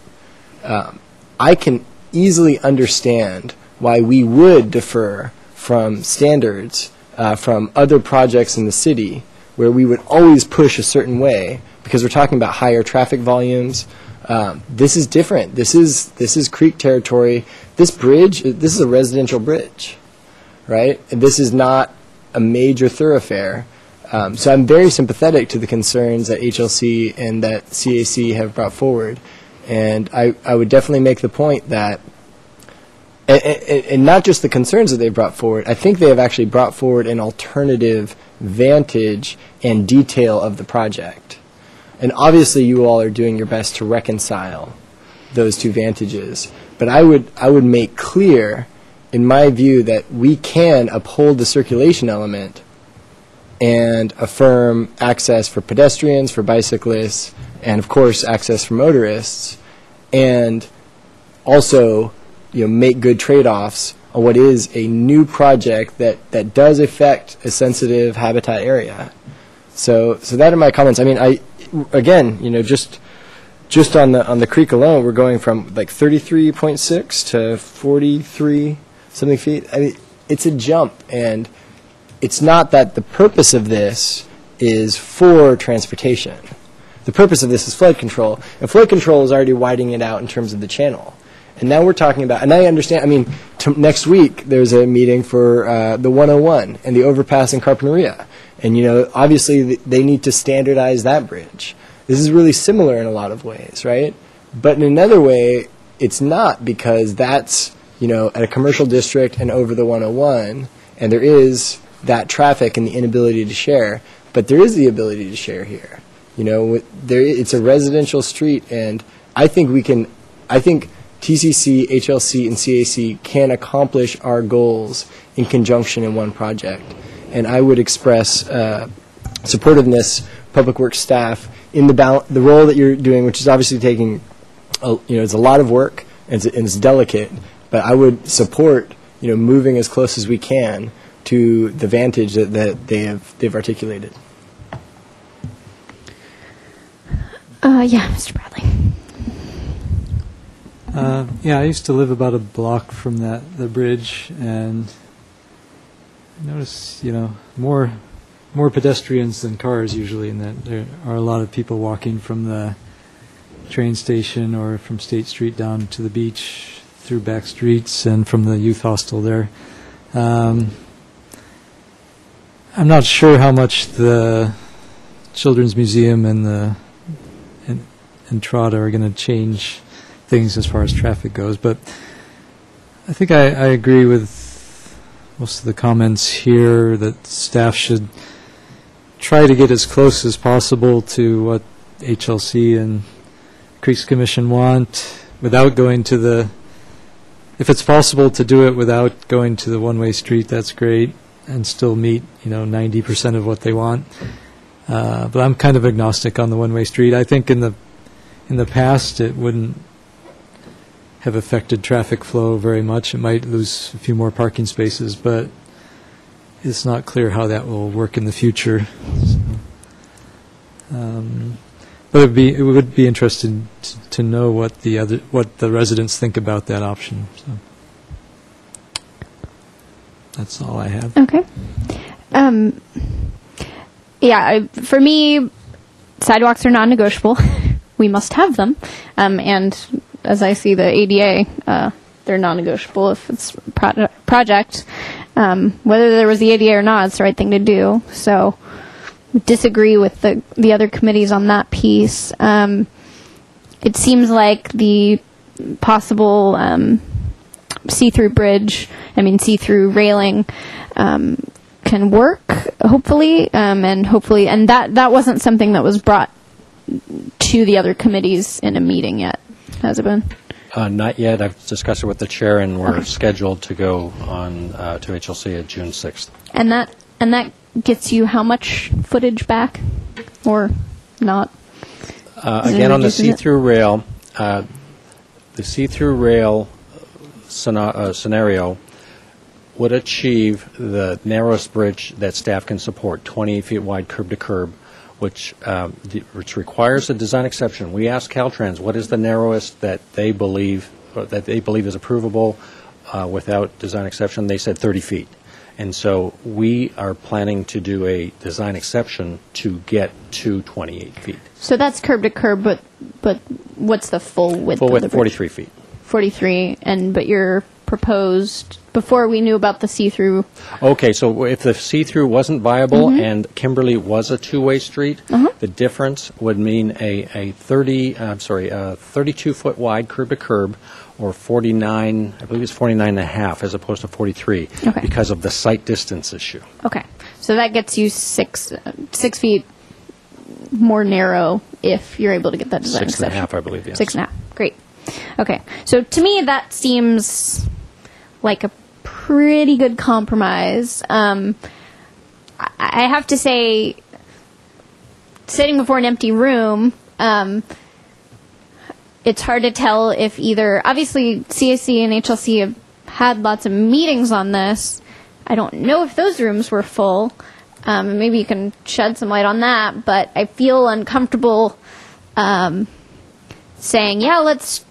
I can easily understand why we would defer from standards from other projects in the city where we would always push a certain way because we're talking about higher traffic volumes. This is different. This is creek territory. This bridge, this is a residential bridge, right? And this is not a major thoroughfare. So I'm very sympathetic to the concerns that HLC and that CAC have brought forward. And I would definitely make the point that, and not just the concerns that they've brought forward, I think they have actually brought forward an alternative vantage and detail of the project. And obviously you all are doing your best to reconcile those 2 vantages. But I would make clear, in my view, that we can uphold the circulation element and affirm access for pedestrians, for bicyclists, and of course access for motorists, and also make good trade-offs on what is a new project that does affect a sensitive habitat area. So that are my comments. I mean, just on the creek alone, we're going from like 33.6 to 43 something feet. I mean, it's a jump, and it's not that the purpose of this is for transportation. The purpose of this is flood control, and flood control is already widening it out in terms of the channel. And now we're talking about, and I understand, I mean, next week there's a meeting for the 101 and the overpass in Carpinteria. And, obviously they need to standardize that bridge. This is really similar in a lot of ways, right? But in another way, it's not, because that's, at a commercial district and over the 101, and there is that traffic and the inability to share, but there is the ability to share here. It's a residential street, and I think TCC, HLC, and CAC can accomplish our goals in conjunction in one project. And I would express supportiveness, Public Works staff, in the role that you're doing, which is obviously taking, it's a lot of work, and it's delicate, but I would support, moving as close as we can to the vantage that they've articulated. Yeah, Mr. Bradley. I used to live about a block from the bridge, and I noticed, more pedestrians than cars usually, in that there are a lot of people walking from the train station or from State Street down to the beach through back streets and from the youth hostel there. I'm not sure how much the Children's Museum and Trotta are going to change things as far as traffic goes, but I think I agree with most of the comments here that staff should try to get as close as possible to what HLC and Creeks Commission want without going to if it's possible to do it without going to the one-way street, that's great, and still meet 90% of what they want. But I'm kind of agnostic on the one-way street. I think in the past it wouldn't have affected traffic flow very much. It might lose a few more parking spaces, but it's not clear how that will work in the future. But it would be interesting to know what the residents think about that option. So that's all I have. Okay. For me, sidewalks are non-negotiable. We must have them, and as I see the ADA, they're non-negotiable if it's a project. Whether there was the ADA or not, it's the right thing to do. So disagree with the other committees on that piece. It seems like the possible see-through railing can work, hopefully, and that wasn't something that was brought to the other committees in a meeting yet, has it been? Not yet. I've discussed it with the chair, and we're scheduled to go on to HLC at June 6th. And that gets you how much footage back, or not? Again, on the see-through rail, the see-through rail scenario would achieve the narrowest bridge that staff can support, 28 feet wide, curb to curb, which requires a design exception. We asked Caltrans what is the narrowest that they believe is approvable without design exception. They said 30 feet. And so we are planning to do a design exception to get to 28 feet. So that's curb to curb, but what's the full width? Full of width, the bridge? 43 feet. 43, but you're proposed, before we knew about the see-through. Okay, so if the see-through wasn't viable and Kimberly was a two-way street, the difference would mean a 32-foot wide curb to curb, or 49, I believe it's 49 and a half, as opposed to 43, because of the sight distance issue. Okay, so that gets you 6 feet more narrow if you're able to get that design exception. 6 and a half, I believe, yes. 6 and a half, great. Okay, so to me that seems like a pretty good compromise. I have to say, sitting before an empty room, it's hard to tell if either, obviously CAC and HLC have had lots of meetings on this. I don't know if those rooms were full. Maybe you can shed some light on that, but I feel uncomfortable saying, yeah, let's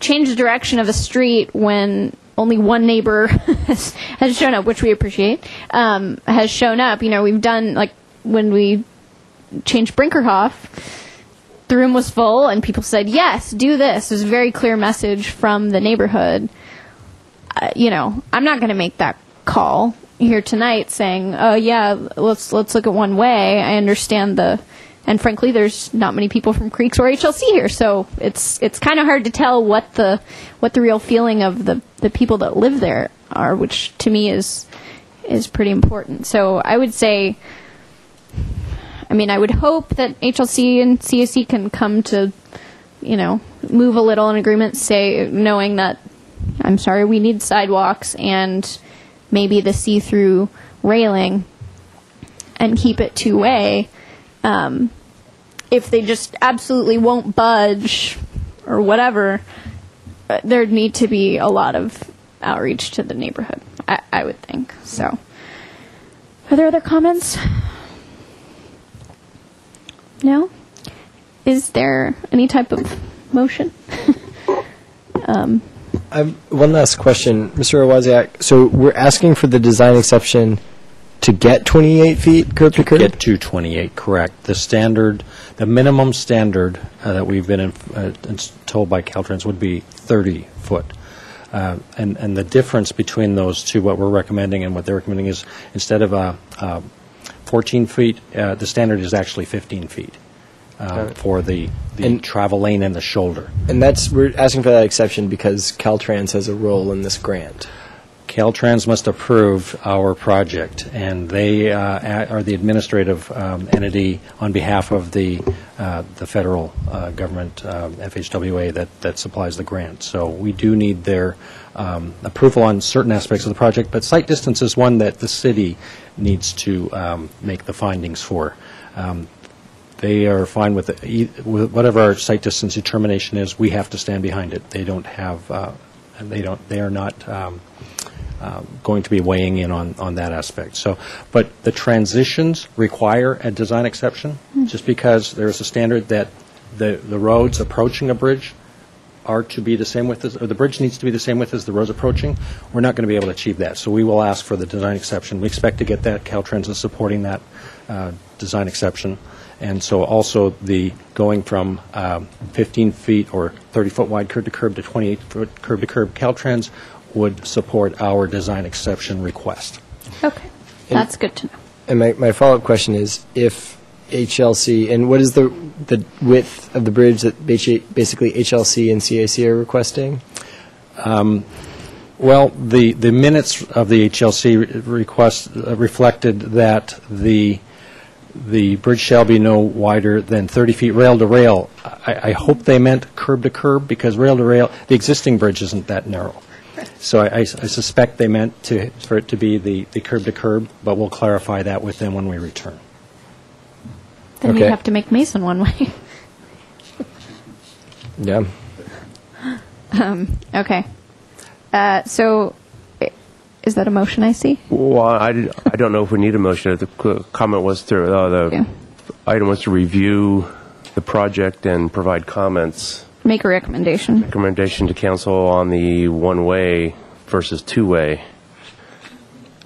change the direction of a street when only one neighbor has shown up, which we appreciate, has shown up. You know, we've done, like, when we changed Brinkerhoff, the room was full, and people said, yes, do this. It was a very clear message from the neighborhood. You know, I'm not going to make that call here tonight saying, oh, yeah, let's look at one way. I understand and frankly, there's not many people from Creeks or HLC here, so it's kind of hard to tell what the real feeling of the people that live there are, which to me is pretty important. So I would say, I mean, I would hope that HLC and CAC can come to, you know, move a little in agreement, knowing that, I'm sorry, we need sidewalks and maybe the see-through railing, and keep it two-way. If they just absolutely won't budge or whatever, there'd need to be a lot of outreach to the neighborhood, I would think. So, are there other comments? No? Is there any type of motion? One last question, Mr. Owaziak. So we're asking for the design exception to get 28 feet curb to curb? Get to 28, correct. The minimum standard that we've been told by Caltrans would be 30 foot. And the difference between those two, what we're recommending and what they're recommending, is instead of 14 feet, the standard is actually 15 feet for the travel lane and the shoulder. And we're asking for that exception because Caltrans has a role in this grant. Caltrans must approve our project, and they are the administrative entity on behalf of the federal government, FHWA, that supplies the grant. So we do need their approval on certain aspects of the project, but site distance is one that the city needs to make the findings for. They are fine with whatever our site distance determination is. We have to stand behind it. They don't have, they are not going to be weighing in on that aspect. So, but the transitions require a design exception, just because there is a standard that the roads approaching a bridge are to be the same width as, or the bridge needs to be the same width as the roads approaching. We're not going to be able to achieve that. So we will ask for the design exception. We expect to get that. Caltrans is supporting that design exception. And so also the going from 15 feet or 30-foot wide curb to curb to 28-foot curb to curb, Caltrans would support our design exception request. Okay, that's good to know. And my follow-up question is, if HLC, and what is the width of the bridge that basically HLC and CAC are requesting? Well, the minutes of the HLC request reflected that the the bridge shall be no wider than 30 feet rail to rail. I hope they meant curb to curb, because rail to rail, the existing bridge isn't that narrow. So I suspect they meant for it to be the curb to curb, but we'll clarify that with them when we return. Then Okay. you'd have to make Mason one way. Yeah. Okay. So, is that a motion I see? Well, I don't know if we need a motion. The comment was the item was to review the project and provide comments. Make a recommendation. Recommendation to council on the one-way versus two-way.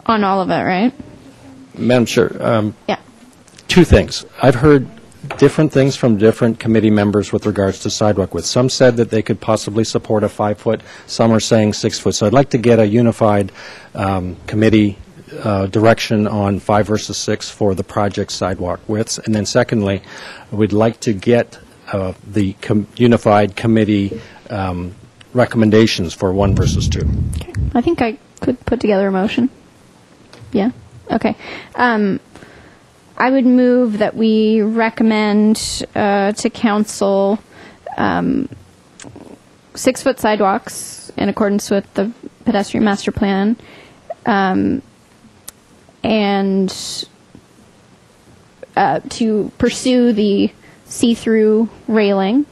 On all of it, right? Madam Chair, Yeah. two things. I've heard different things from different committee members with regards to sidewalk width. Some said that they could possibly support a 5-foot. Some are saying 6 foot. So I'd like to get a unified committee direction on 5 versus 6 for the project sidewalk widths. And then secondly, we'd like to get the unified committee recommendations for 1 versus 2. Okay. I think I could put together a motion. Yeah? Okay. I would move that we recommend to council 6-foot sidewalks in accordance with the pedestrian master plan, and to pursue the see-through railing,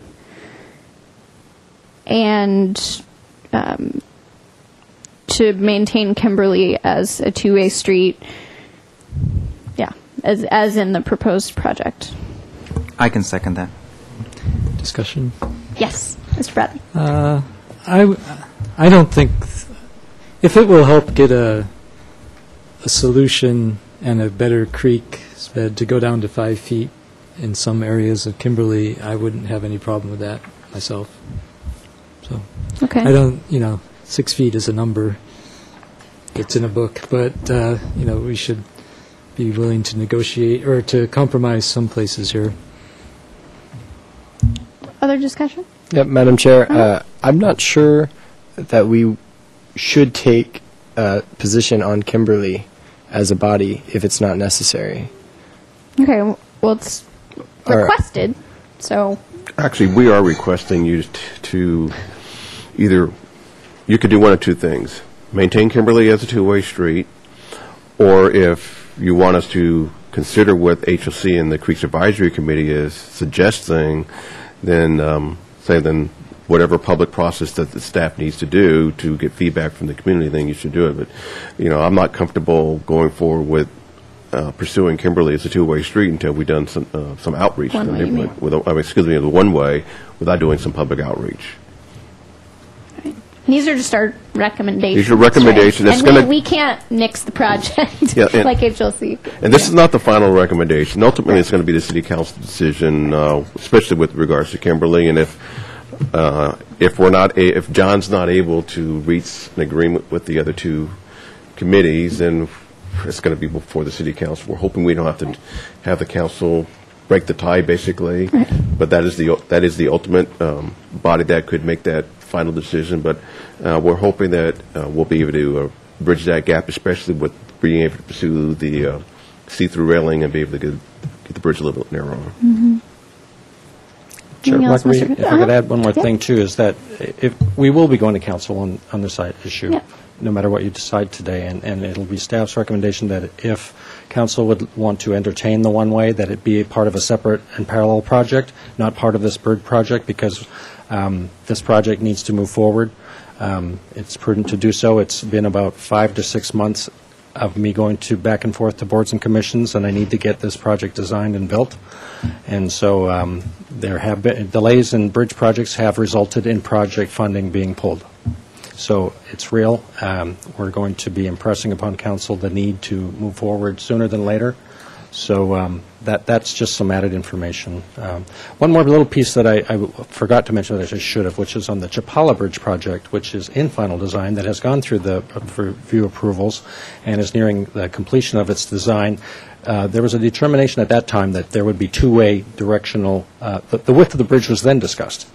and to maintain Kimberly as a two-way street. Yeah, as in the proposed project. I can second that. Discussion? Yes, Mr. Bradley. I don't think, if it will help get a solution and a better creek bed to go down to 5 feet in some areas of Kimberly, I wouldn't have any problem with that myself. So, Okay. I don't, 6 feet is a number. It's in a book, but, we should be willing to negotiate or to compromise some places here. Other discussion? Yep, Madam Chair, I'm not sure that we should take a position on Kimberly as a body if it's not necessary. Okay, well, it's All right. requested, so... Actually, we are requesting you to either, you could do one of two things. Maintain Kimberly as a two-way street, or if you want us to consider what HOC and the Creeks Advisory Committee is suggesting, then then whatever public process that the staff needs to do to get feedback from the community, then you should do it. But, I'm not comfortable going forward with pursuing Kimberly as a two-way street until we've done some outreach to the One-way, you mean? neighborhood, the one-way, without doing some public outreach. These are just our recommendations. These are recommendations. Right? It's And gonna- we can't nix the project Yeah, and- like HLC. And this is not the final recommendation. Ultimately, it's going to be the city council decision, especially with regards to Kimberly. And if if John's not able to reach an agreement with the other two committees, then it's going to be before the city council. We're hoping we don't have to have the council break the tie, basically. But that is the ultimate body that could make that final decision. But we're hoping that we'll be able to bridge that gap, especially with being able to pursue the see-through railing and be able to get the bridge a little bit narrower. Mm-hmm. Chair Anything else, Blackery, Mr. Good? if I could add one more Yeah. thing, too, is that if we will be going to council on this issue, Yeah. no matter what you decide today, and it'll be staff's recommendation that if council would want to entertain the one-way, that it be a part of a separate and parallel project, not part of this bridge project, because this project needs to move forward. It's prudent to do so. It's been about 5 to 6 months of me going back and forth to boards and commissions, and I need to get this project designed and built. And so there have been delays in bridge projects have resulted in project funding being pulled. So it's real. We're going to be impressing upon council the need to move forward sooner than later. So that's just some added information. One more little piece that I forgot to mention that I should have, which is on the Chapala Bridge project, which is in final design, that has gone through the review approvals and is nearing the completion of its design. There was a determination at that time that there would be two-way directional, the width of the bridge was then discussed.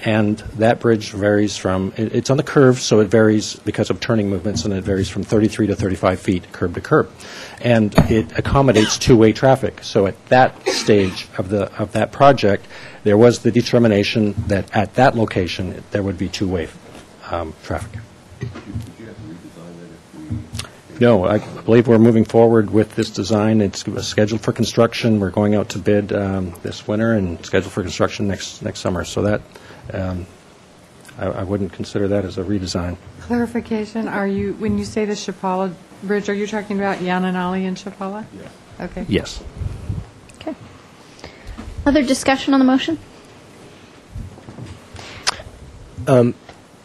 and that bridge varies from, it's on the curve, so it varies because of turning movements, and it varies from 33 to 35 feet curb to curb. And it accommodates two-way traffic. So at that stage of that project, there was the determination that at that location, there would be two-way traffic. No, I believe we're moving forward with this design. It's scheduled for construction. We're going out to bid this winter and scheduled for construction next summer. So that I wouldn't consider that as a redesign. Clarification, when you say the Chapala Bridge, are you talking about Yananali and Chapala? Yes. Okay. Yes. Okay. Other discussion on the motion?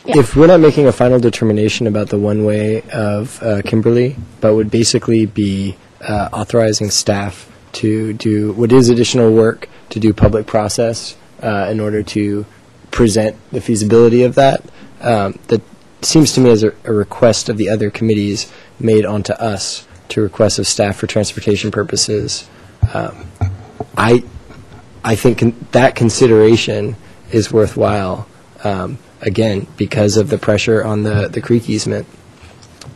If we're not making a final determination about the one-way of Kimberly, but would basically be authorizing staff to do what is additional work to do public process in order to present the feasibility of that, that seems to me as a request of the other committees made onto us to request of staff for transportation purposes. I think that consideration is worthwhile. Again, because of the pressure on the creek easement.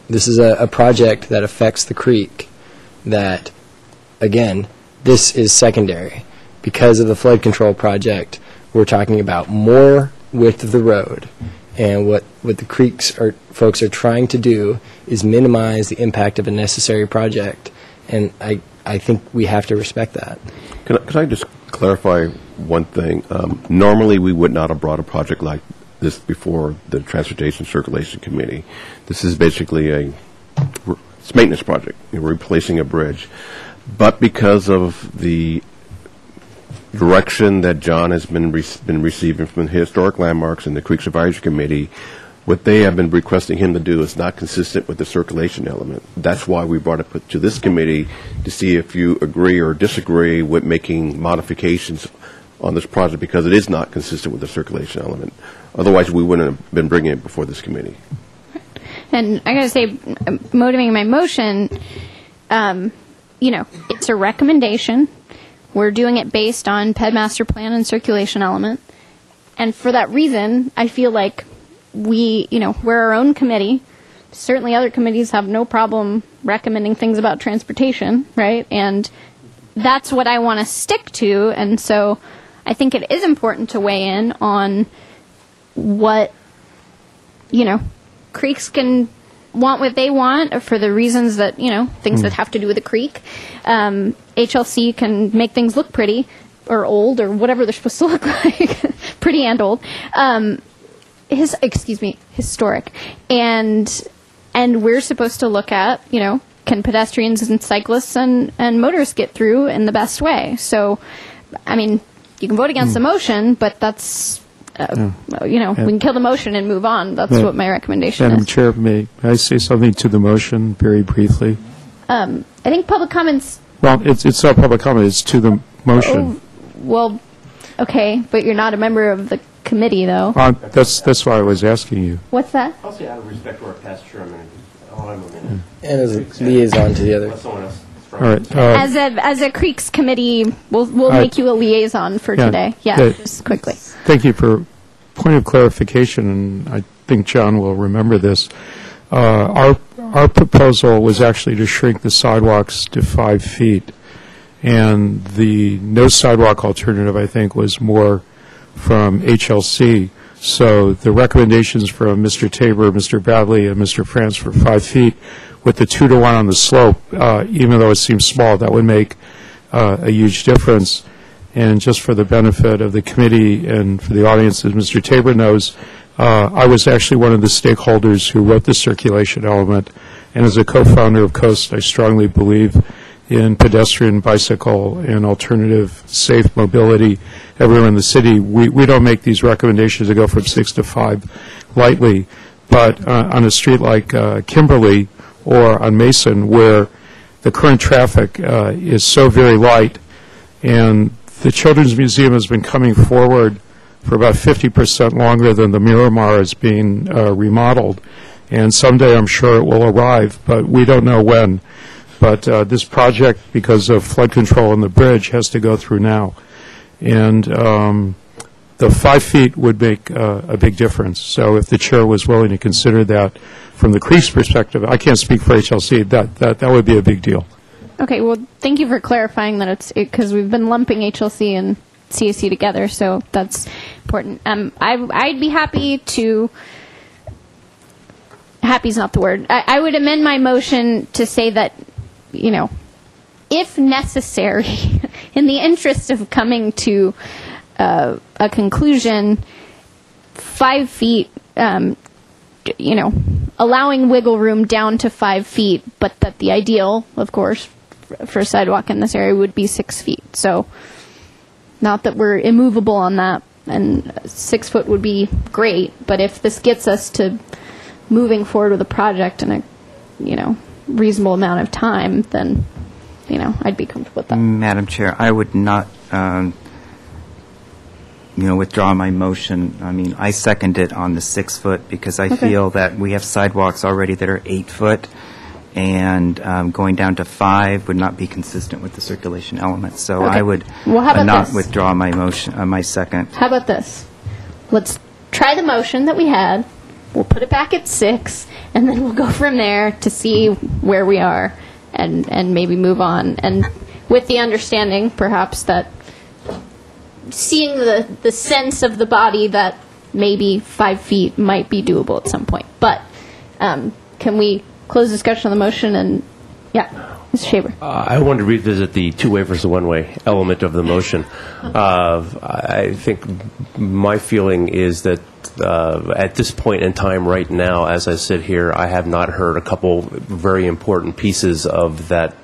This is a project that affects the creek that, again, this is secondary. Because of the flood control project, we're talking about more width of the road. And what the folks are trying to do is minimize the impact of a necessary project. And I think we have to respect that. Can I just clarify one thing? Normally, we would not have brought a project like this before the Transportation Circulation Committee. This is basically it's maintenance project. We're replacing a bridge. But because of the direction that John has been receiving from the Historic Landmarks and the Creeks Advisory Committee, what they have been requesting him to do is not consistent with the circulation element. That's why we brought it to this committee to see if you agree or disagree with making modifications on this project, because it is not consistent with the circulation element. Otherwise, we wouldn't have been bringing it before this committee. And I got to say, motivating my motion, it's a recommendation. We're doing it based on PED master plan and circulation element. And for that reason, I feel like we're our own committee. Certainly other committees have no problem recommending things about transportation, right? And that's what I want to stick to. And so I think it is important to weigh in on what, creeks can want what they want for the reasons that, things that have to do with the creek. HLC can make things look pretty or old or whatever they're supposed to look like, pretty and old. Historic. And we're supposed to look at, can pedestrians and cyclists and motorists get through in the best way? So, I mean, you can vote against the motion, but that's, we can kill the motion and move on. That's what my recommendation Madam is. Chair, may I say something to the motion very briefly? I think public comments. Well, it's not public comment, it's to the motion. Well, okay, but you're not a member of the committee, though. That's why I was asking you. What's that? I'll say out of respect to our past chairman, And as a liaison to the other. All right. As a Creeks committee, we'll make you a liaison for today. Yeah, just quickly. Thank you for point of clarification, and I think John will remember this. Our proposal was actually to shrink the sidewalks to 5 feet, and the no sidewalk alternative, I think, was more from HLC. So the recommendations from Mr. Tabor, Mr. Bradley, and Mr. France for 5 feet, with the 2-to-1 on the slope, even though it seems small, that would make a huge difference. And just for the benefit of the committee and for the audience, as Mr. Tabor knows, I was actually one of the stakeholders who wrote the circulation element. And as a co-founder of COAST, I strongly believe in pedestrian, bicycle, and alternative safe mobility everywhere in the city. We don't make these recommendations to go from 6 to 5 lightly. But on a street like Kimberly or on Mason, where the current traffic is so very light, and the Children's Museum has been coming forward for about 50% longer than the Miramar is being remodeled. And someday I'm sure it will arrive, but we don't know when. But this project, because of flood control on the bridge, has to go through now. And the the 5 feet would make a big difference. So if the chair was willing to consider that from the Creek's perspective, I can't speak for HLC, that would be a big deal. Okay, well, thank you for clarifying that it's because we've been lumping HLC and CSC together, so that's important. I'd be happy to. Happy's not the word. I would amend my motion to say that, if necessary, in the interest of coming to a conclusion, 5 feet, allowing wiggle room down to 5 feet, but that the ideal, of course, for a sidewalk in this area would be 6 feet. So, not that we're immovable on that, and 6 foot would be great, but if this gets us to moving forward with a project in a, reasonable amount of time, then, I'd be comfortable with that. Madam Chair, I would not, withdraw my motion. I mean, I second it on the 6 foot because I feel that we have sidewalks already that are 8 foot, and going down to 5 would not be consistent with the circulation element. So I would not withdraw my motion, my second. How about this? Let's try the motion that we had. We'll put it back at 6, and then we'll go from there to see where we are and maybe move on. And with the understanding, perhaps, that seeing the sense of the body that maybe 5 feet might be doable at some point. But can we close discussion on the motion? And, yeah, Mr. Shaver. I wanted to revisit the two-way versus one-way element of the motion. I think my feeling is that at this point in time right now, as I sit here, I have not heard a couple very important pieces of that,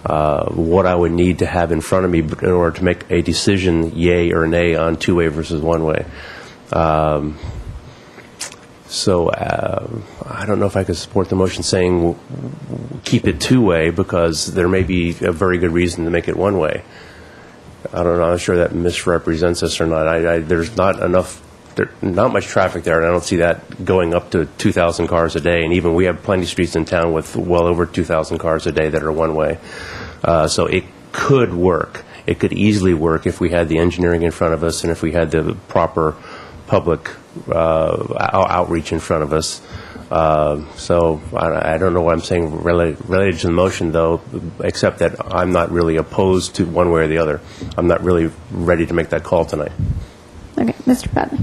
what I would need to have in front of me in order to make a decision, yay or nay, on two-way versus one-way. So I don't know if I could support the motion saying keep it two-way because there may be a very good reason to make it one-way. I don't know. I'm not sure that misrepresents us or not. There's not not much traffic there, and I don't see that going up to 2,000 cars a day. And even we have plenty of streets in town with well over 2,000 cars a day that are one-way. So it could work. It could easily work if we had the engineering in front of us and if we had the proper public outreach in front of us. So I don't know what I'm saying related to the motion, though, except that I'm not really opposed to one way or the other. I'm not really ready to make that call tonight. Okay, Mr. Bradley.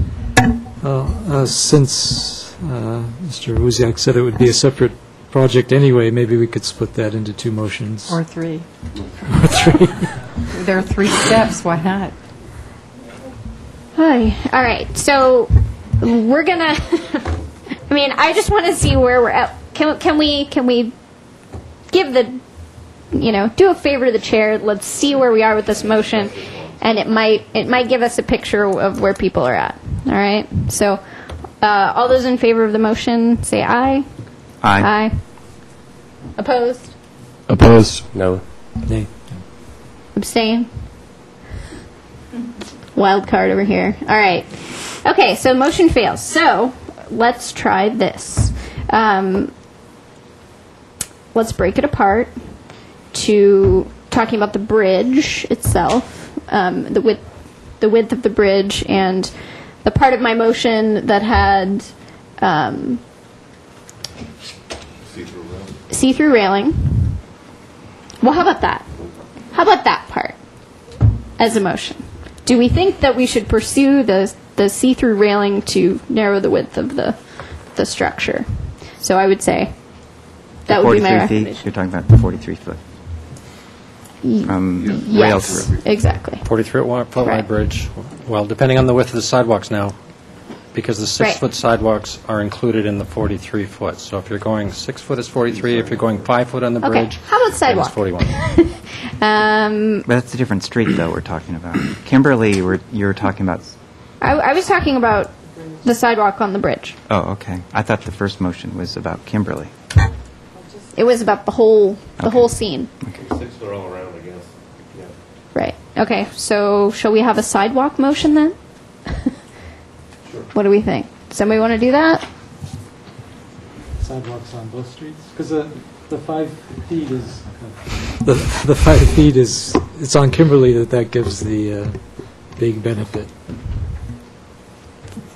Since Mr. Wuziak said it would be a separate project anyway, maybe we could split that into two motions. Or 3. Or 3. There are 3 steps. Why not? Hi. All right. So we're gonna. I mean, I just want to see where we're at. Can we give the, do a favor to the chair? Let's see where we are with this motion, and it might give us a picture of where people are at. All right. So, all those in favor of the motion, say aye. Aye. Aye. Opposed? Opposed? No. Nay. Abstain? Wild card over here. All right. Okay, so motion fails. So let's try this. Let's break it apart to talking about the bridge itself, the width of the bridge, and the part of my motion that had see-through railing. Well, how about that? How about that part as a motion? Do we think that we should pursue the see-through railing to narrow the width of the structure? So I would say that would be my recommendation. You're talking about the 43-foot. Rail through. Exactly. 43-foot wide bridge. Well, depending on the width of the sidewalks now, because the 6-foot sidewalks are included in the 43-foot. So if you're going 6 foot, it's 43. If you're going 5 foot on the bridge, how about sidewalk? It's 41. But that's a different street, though, we're talking about. Kimberly, you're talking about... I was talking about the sidewalk on the bridge. Oh, okay. I thought the first motion was about Kimberly. It was about the whole scene. Okay. 6 foot all around, I guess. Yeah. Right. Okay. So shall we have a sidewalk motion then? Sure. What do we think? Somebody want to do that? Sidewalks on both streets? Because the 5 feet is... The 5 feet is... It's on Kimberly that gives the big benefit.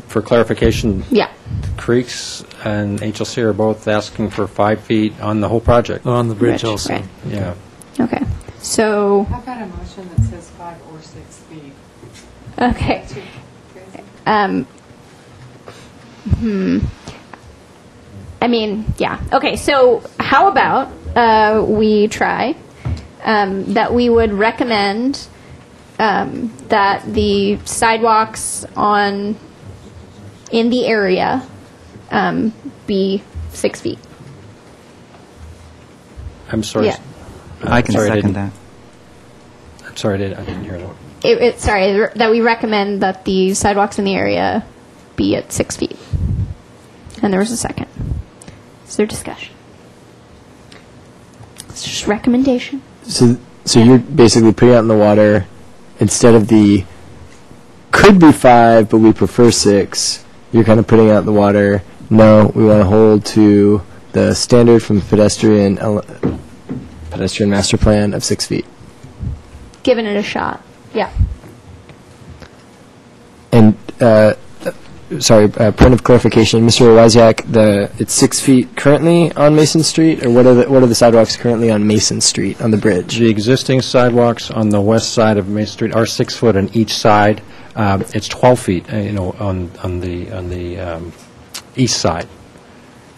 for clarification, Yeah. Creeks and HLC are both asking for 5 feet on the whole project. On the bridge Rich, also. right. Yeah. Okay. So, How about a motion that says 5 or 6 feet? okay. I mean, yeah. Okay, so how about we try that we would recommend that the sidewalks in the area be 6 feet. I'm sorry. Yeah. I can sorry, second that. I'm sorry, I didn't hear that. Sorry, that we recommend that the sidewalks in the area be at 6 feet. And there was a second. Is there discussion? It's just recommendation. So you're basically putting out in the water, instead of the could be 5, but we prefer 6, you're kind of putting out in the water, no, we want to hold to the standard from pedestrian master plan of 6 feet. Giving it a shot. Yeah. And, sorry, point of clarification, Mr. Wozniak, it's 6 feet currently on Mason Street, or what are the sidewalks currently on Mason Street, on the bridge? The existing sidewalks on the west side of Main Street are 6 foot on each side. It's 12 feet, on the east side.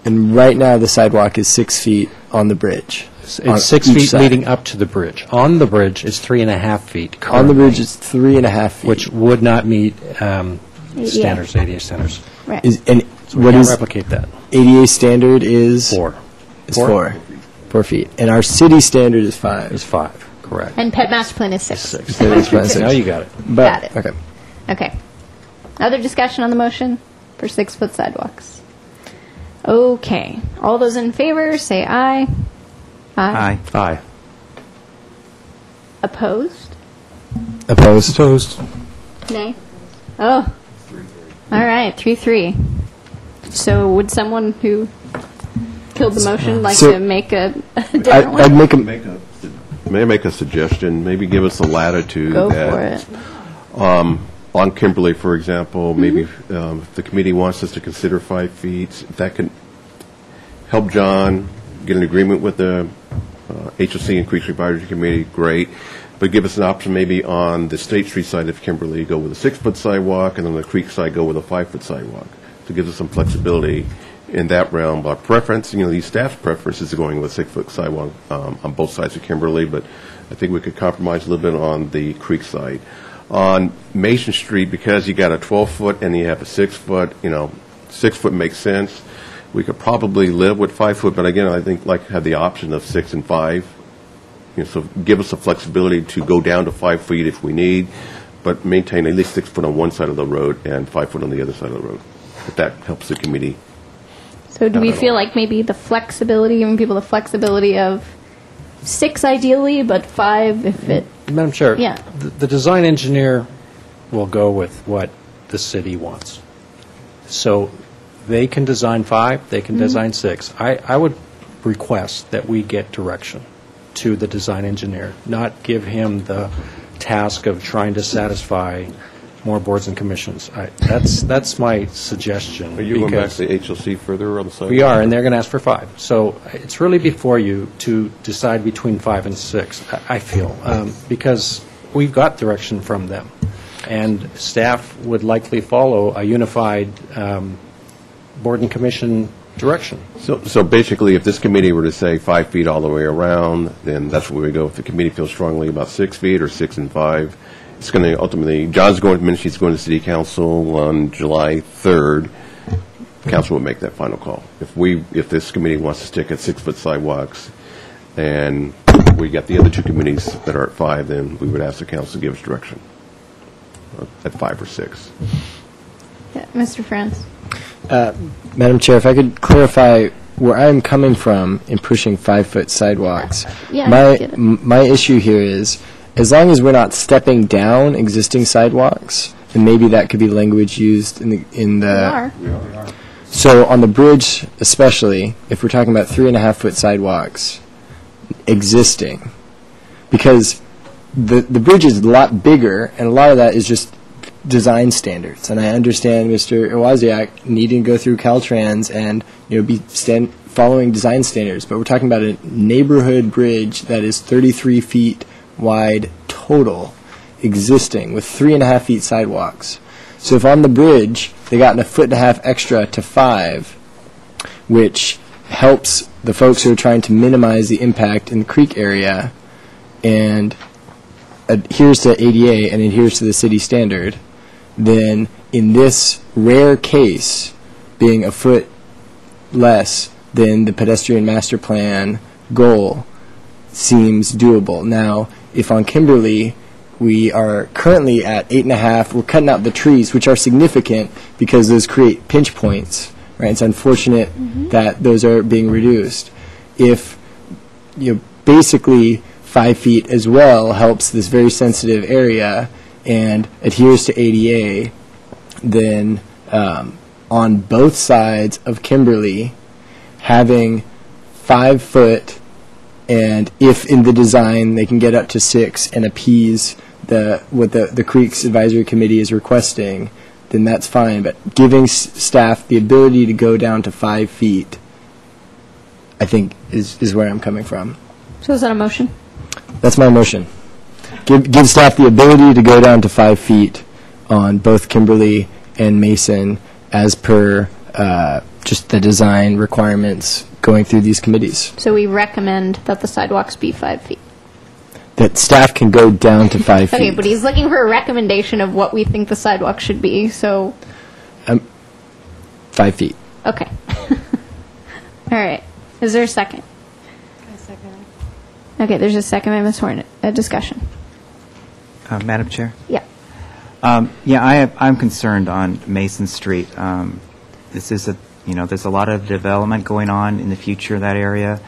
And right now, the sidewalk is 6 feet on the bridge. It's 6 feet leading up to the bridge. On the bridge, it's 3.5 feet. Currently, on the bridge, it's 3.5 feet. which would not meet standards, ADA standards. Right. And So we what can't is replicate that. ADA standard is 4. Is 4 feet, and our city standard is 5. Is 5, correct. And pet master plan is 6. 6. Now you got it. Got it. Okay. Okay. Other discussion on the motion for 6-foot sidewalks? Okay. All those in favor, say aye. Aye. Aye. Opposed? Opposed? Nay? Oh. All right, 3-3. So would someone who killed the motion like to make a different one? I'd make a May I make a suggestion? Maybe give us a latitude Go that for it. on Kimberly, for example, maybe if the committee wants us to consider 5 feet, if that can help John get an agreement with the HLC and Creek Advisory Committee, great. But give us an option maybe on the State Street side of Kimberly, go with a 6-foot sidewalk, and on the Creek side, go with a 5-foot sidewalk. So it gives us some flexibility in that realm. By preference, these staff's preferences are going with a 6-foot sidewalk on both sides of Kimberly, but I think we could compromise a little bit on the Creek side. On Mason Street, because you got a 12-foot and you have a 6-foot, 6-foot makes sense. We could probably live with 5-foot, but again, I think like have the option of 6 and 5. So give us the flexibility to go down to 5 feet if we need, but maintain at least 6 foot on one side of the road and 5 foot on the other side of the road. If that helps the committee. So do we feel like maybe the flexibility, giving people the flexibility of 6 ideally, but 5 if it... Madam Chair, Yeah. the design engineer will go with what the city wants. So they can design 5, they can design 6. I would request that we get direction to the design engineer, not give him the task of trying to satisfy more boards and commissions. That's my suggestion. Are you going back because to HLC further on the side? we are, and they're going to ask for 5. So it's really before you to decide between 5 and 6, I feel, because we've got direction from them. And staff would likely follow a unified board and commission direction. So basically, if this committee were to say 5 feet all the way around, then that's where we go. If the committee feels strongly about 6 feet or 6 and 5, it's going to ultimately, John's going to mention he's going to City Council on July 3rd. Council will make that final call. If this committee wants to stick at 6-foot sidewalks, and we got the other 2 committees that are at 5, then we would ask the council to give us direction at 5 or 6. Yeah, Mr. Franz? Madam Chair, if I could clarify where I'm coming from in pushing 5-foot sidewalks. Yeah, I get it. My issue here is, as long as we're not stepping down existing sidewalks, and maybe that could be language used in the. We are. So on the bridge, especially, if we're talking about 3.5-foot sidewalks existing, because the bridge is a lot bigger, and a lot of that is just design standards, and I understand Mr. Iwaziak needing to go through Caltrans and be following design standards, but we're talking about a neighborhood bridge that is 33 feet wide total, existing with 3.5 feet sidewalks. So if on the bridge they gotten 1.5 feet extra to 5, which helps the folks who are trying to minimize the impact in the creek area and adheres to ADA and adheres to the city standard, then in this rare case, being a foot less than the pedestrian master plan goal seems doable. Now, if on Kimberly we are currently at 8.5, we're cutting out the trees, which are significant because those create pinch points, right? It's unfortunate that those are being reduced. If basically 5 feet as well helps this very sensitive area and adheres to ADA, then on both sides of Kimberly, having 5 foot, and if in the design they can get up to 6 and appease what the Creeks Advisory Committee is requesting, then that's fine. But giving staff the ability to go down to 5 feet, I think, is where I'm coming from. So is that a motion? That's my motion. Give staff the ability to go down to 5 feet on both Kimberly and Mason as per just the design requirements going through these committees. So we recommend that the sidewalks be 5 feet. That staff can go down to 5 feet. Okay, but he's looking for a recommendation of what we think the sidewalk should be, so... 5 feet. Okay. All right. Is there a second? I second it. Okay, there's a second by Ms. Hornet. A discussion. Madam Chair? Yeah. I'm concerned on Mason Street. This is there's a lot of development going on in the future of that area,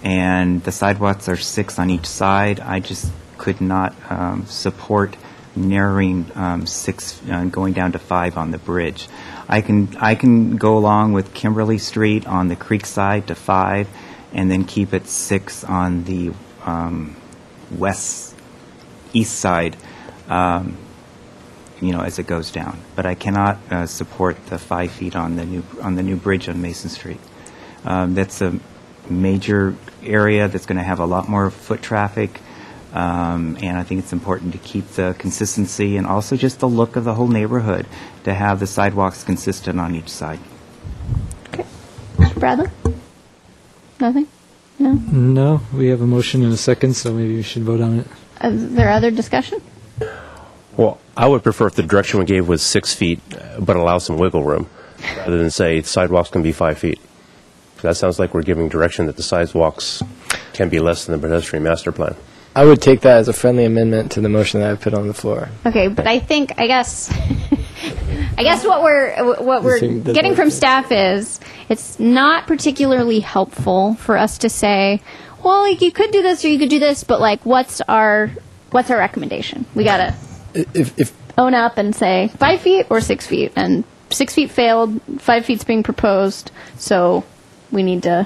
and the sidewalks are 6 on each side. I just could not support narrowing 6, going down to 5 on the bridge. I can go along with Kimberly Street on the creek side to 5, and then keep it 6 on the east side, as it goes down. But I cannot support the 5 feet on the new bridge on Mason Street. That's a major area that's going to have a lot more foot traffic, and I think it's important to keep the consistency and also just the look of the whole neighborhood to have the sidewalks consistent on each side. Okay. Mr. Bradley? Nothing? No? No, we have a motion and a second, so maybe we should vote on it. Is there other discussion? Well, I would prefer if the direction we gave was 6 feet, but allow some wiggle room, rather than say sidewalks can be 5 feet. That sounds like we're giving direction that the sidewalks can be less than the pedestrian master plan. I would take that as a friendly amendment to the motion that I put on the floor. Okay, but I guess what we're getting from staff is it's not particularly helpful for us to say, well, you could do this or you could do this, but what's our recommendation? We gotta own up and say 5 feet or 6 feet, and 6 feet failed, 5 feet's being proposed, so we need to.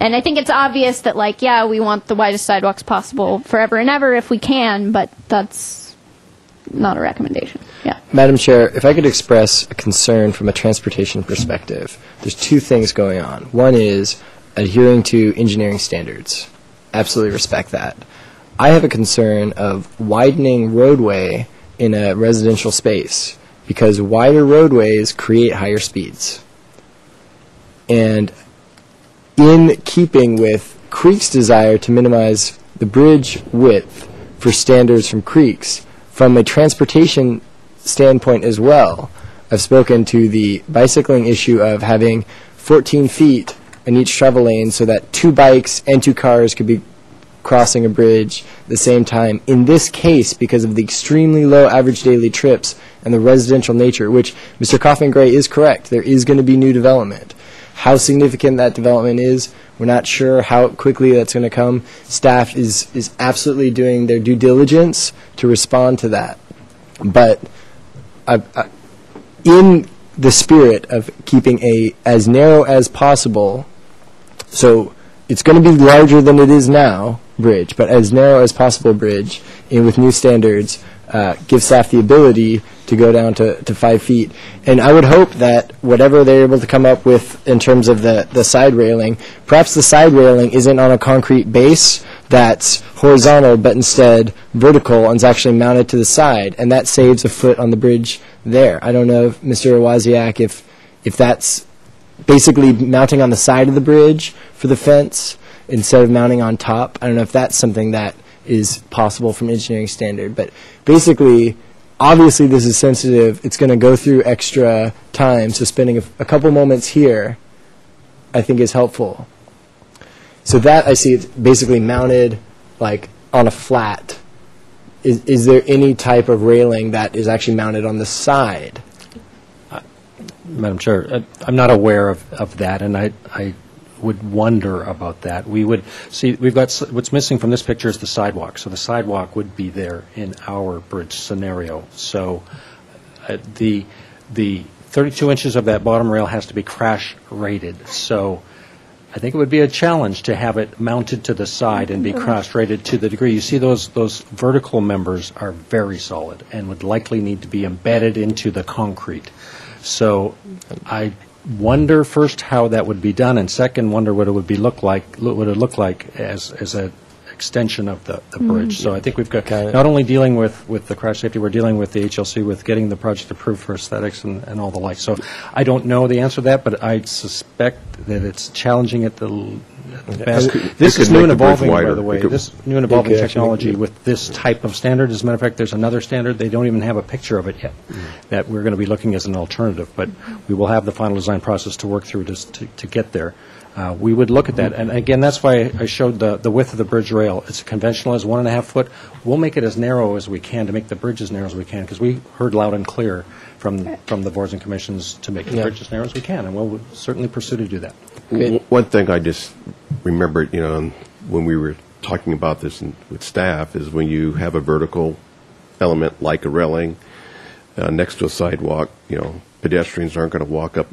And I think it's obvious that, we want the widest sidewalks possible forever and ever if we can, but that's not a recommendation. Yeah. Madam Chair, if I could express a concern from a transportation perspective, there's 2 things going on. One is adhering to engineering standards. Absolutely respect that. I have a concern of widening roadway in a residential space because wider roadways create higher speeds. And in keeping with Creek's desire to minimize the bridge width for standards from Creek's, from a transportation standpoint as well, I've spoken to the bicycling issue of having 14 feet in each travel lane so that 2 bikes and 2 cars could be crossing a bridge at the same time. In this case, because of the extremely low average daily trips and the residential nature, which Mr. Coffin-Gray is correct, there is going to be new development. How significant that development is, we're not sure how quickly that's going to come. Staff is absolutely doing their due diligence to respond to that. But in the spirit of keeping as narrow as possible, so it's going to be larger than it is now, bridge, but as narrow as possible bridge, and with new standards, give staff the ability to go down to 5 feet. And I would hope that whatever they're able to come up with in terms of the side railing, perhaps the side railing isn't on a concrete base that's horizontal, but instead vertical and is actually mounted to the side, and that saves a foot on the bridge there. I don't know, Mr. Wozniak, if that's basically mounting on the side of the bridge for the fence instead of mounting on top. I don't know if that's something that is possible from engineering standard. But basically, obviously this is sensitive. It's going to go through extra time, so spending a couple moments here I think is helpful. So that I see it's basically mounted like on a flat. Is there any type of railing that is actually mounted on the side? Madam Chair, I'm not aware of that, and I would wonder about that. We would see, we've got, what's missing from this picture is the sidewalk. So the sidewalk would be there in our bridge scenario. So the 32 inches of that bottom rail has to be crash rated. So I think it would be a challenge to have it mounted to the side and be crash rated to the degree. You see those vertical members are very solid and would likely need to be embedded into the concrete. So I wonder first how that would be done, and second, wonder what it would look like as an extension of the bridge. So I think we've got not only dealing with the crash safety, we're dealing with the HLC with getting the project approved for aesthetics and all the like. So I don't know the answer to that, but I suspect that it's challenging at the best. This is new and evolving, by the way. This new and evolving technology with this type of standard. As a matter of fact, there's another standard. They don't even have a picture of it yet that we're going to be looking as an alternative. But we will have the final design process to work through to get there. We would look at that. And again, that's why I showed the width of the bridge rail. It's conventional as 1.5 foot. We'll make it as narrow as we can to make the bridge as narrow as we can, because we heard loud and clear from the boards and commissions to make the bridge as narrow as we can, and we'll certainly pursue to do that. One thing I just remembered, when we were talking about this with staff, is when you have a vertical element like a railing next to a sidewalk, pedestrians aren't going to walk up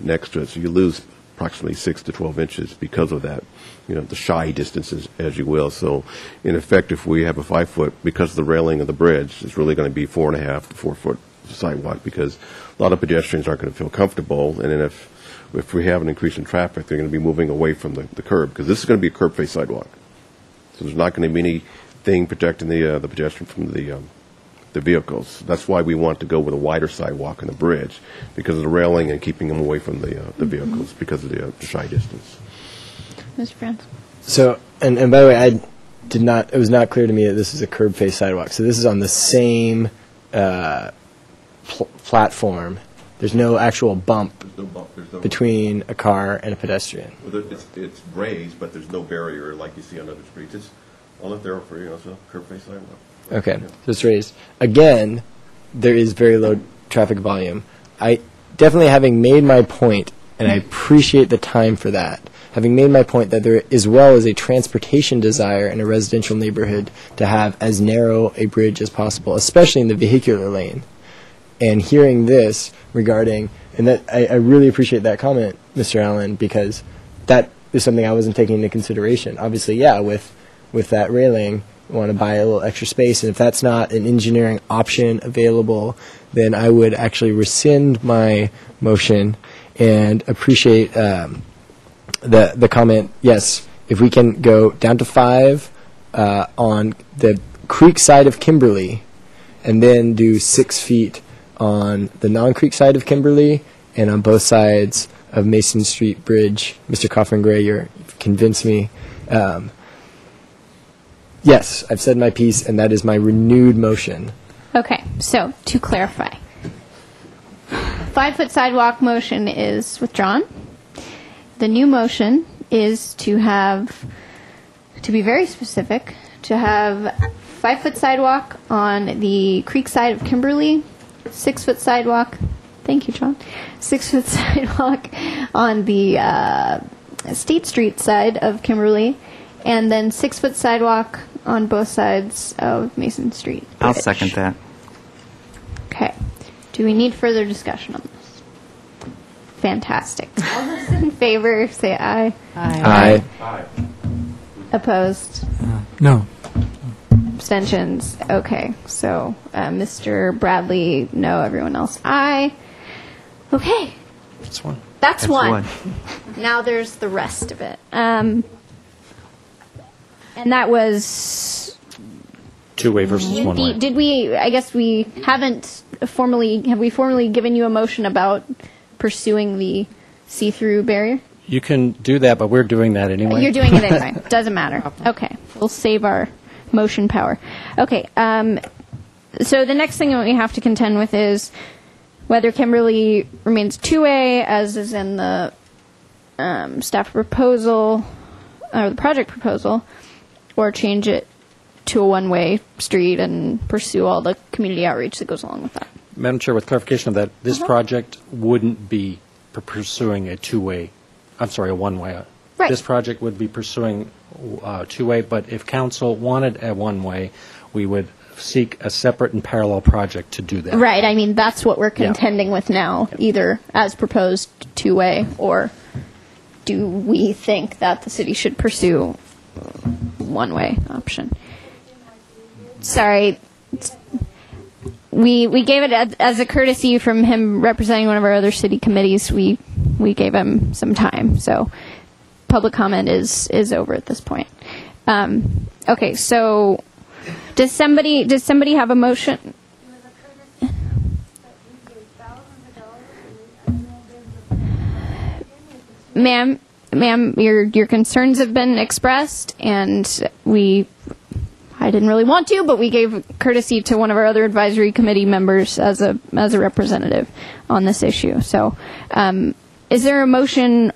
next to it, so you lose approximately 6 to 12 inches because of that, the shy distances, as you will. So, in effect, if we have a 5 foot, because of the railing of the bridge, it's really going to be 4.5 to 4 foot sidewalk, because a lot of pedestrians aren't going to feel comfortable, and then if we have an increase in traffic, they're going to be moving away from the curb, because this is going to be a curb-face sidewalk. So there's not going to be anything protecting the pedestrian from the vehicles. That's why we want to go with a wider sidewalk on the bridge, because of the railing and keeping them away from the vehicles because of the shy distance. Mr. Franz. So, and by the way, it was not clear to me that this is a curb-face sidewalk. So this is on the same platform. There's no actual bump, between a car and a pedestrian. Well, it's raised, but there's no barrier like you see on other streets. It's all up there for it's a curb-face sidewalk. Okay, so it's raised. Again, there is very low traffic volume. I definitely, having made my point, and I appreciate the time for that, having made my point that there as well is a transportation desire in a residential neighborhood to have as narrow a bridge as possible, especially in the vehicular lane. And hearing this regarding, and that I really appreciate that comment, Mr. Allen, because that is something I wasn't taking into consideration. Obviously, with that railing, want to buy a little extra space, and if that's not an engineering option available, then I would actually rescind my motion and appreciate the comment. Yes, if we can go down to 5 on the creek side of Kimberly, and then do 6 feet on the non-creek side of Kimberly and on both sides of Mason Street Bridge. Mr. Coffin-Gray, you've convinced me. Yes, I've said my piece, and that is my renewed motion. Okay, so to clarify, 5 foot sidewalk motion is withdrawn. The new motion is to be very specific, to have 5 foot sidewalk on the creek side of Kimberly, 6 foot sidewalk, thank you, John, 6 foot sidewalk on the State Street side of Kimberly, and then 6 foot sidewalk on both sides of Mason Street Bridge. I'll second that. Okay. Do we need further discussion on this? Fantastic. All those in favor, say aye. Aye. Opposed? No. Abstentions? Okay, so Mr. Bradley, no. Everyone else, aye. Okay. That's one. That's one. Now there's the rest of it. And that was... Two-way versus one-way. Did we, I guess we haven't formally, have we formally given you a motion about pursuing the see-through barrier? You can do that, but we're doing that anyway. You're doing it anyway. Doesn't matter. Okay. We'll save our motion power. Okay. So the next thing that we have to contend with is whether Kimberly remains two-way, as is in the staff proposal, or the project proposal, or change it to a one-way street and pursue all the community outreach that goes along with that. Madam Chair, with clarification of that, this project wouldn't be pursuing a two-way, I'm sorry, a one-way. Right. This project would be pursuing two-way, but if council wanted a one-way, we would seek a separate and parallel project to do that. Right. I mean, that's what we're contending with now, either as proposed two-way, or do we think that the city should pursue one-way option? Sorry. We gave it as a courtesy from him representing one of our other city committees. We gave him some time, so public comment is over at this point. Okay, so does somebody have a motion? Ma'am, your concerns have been expressed, and I didn't really want to, but we gave courtesy to one of our other advisory committee members as a representative on this issue. So, is there a motion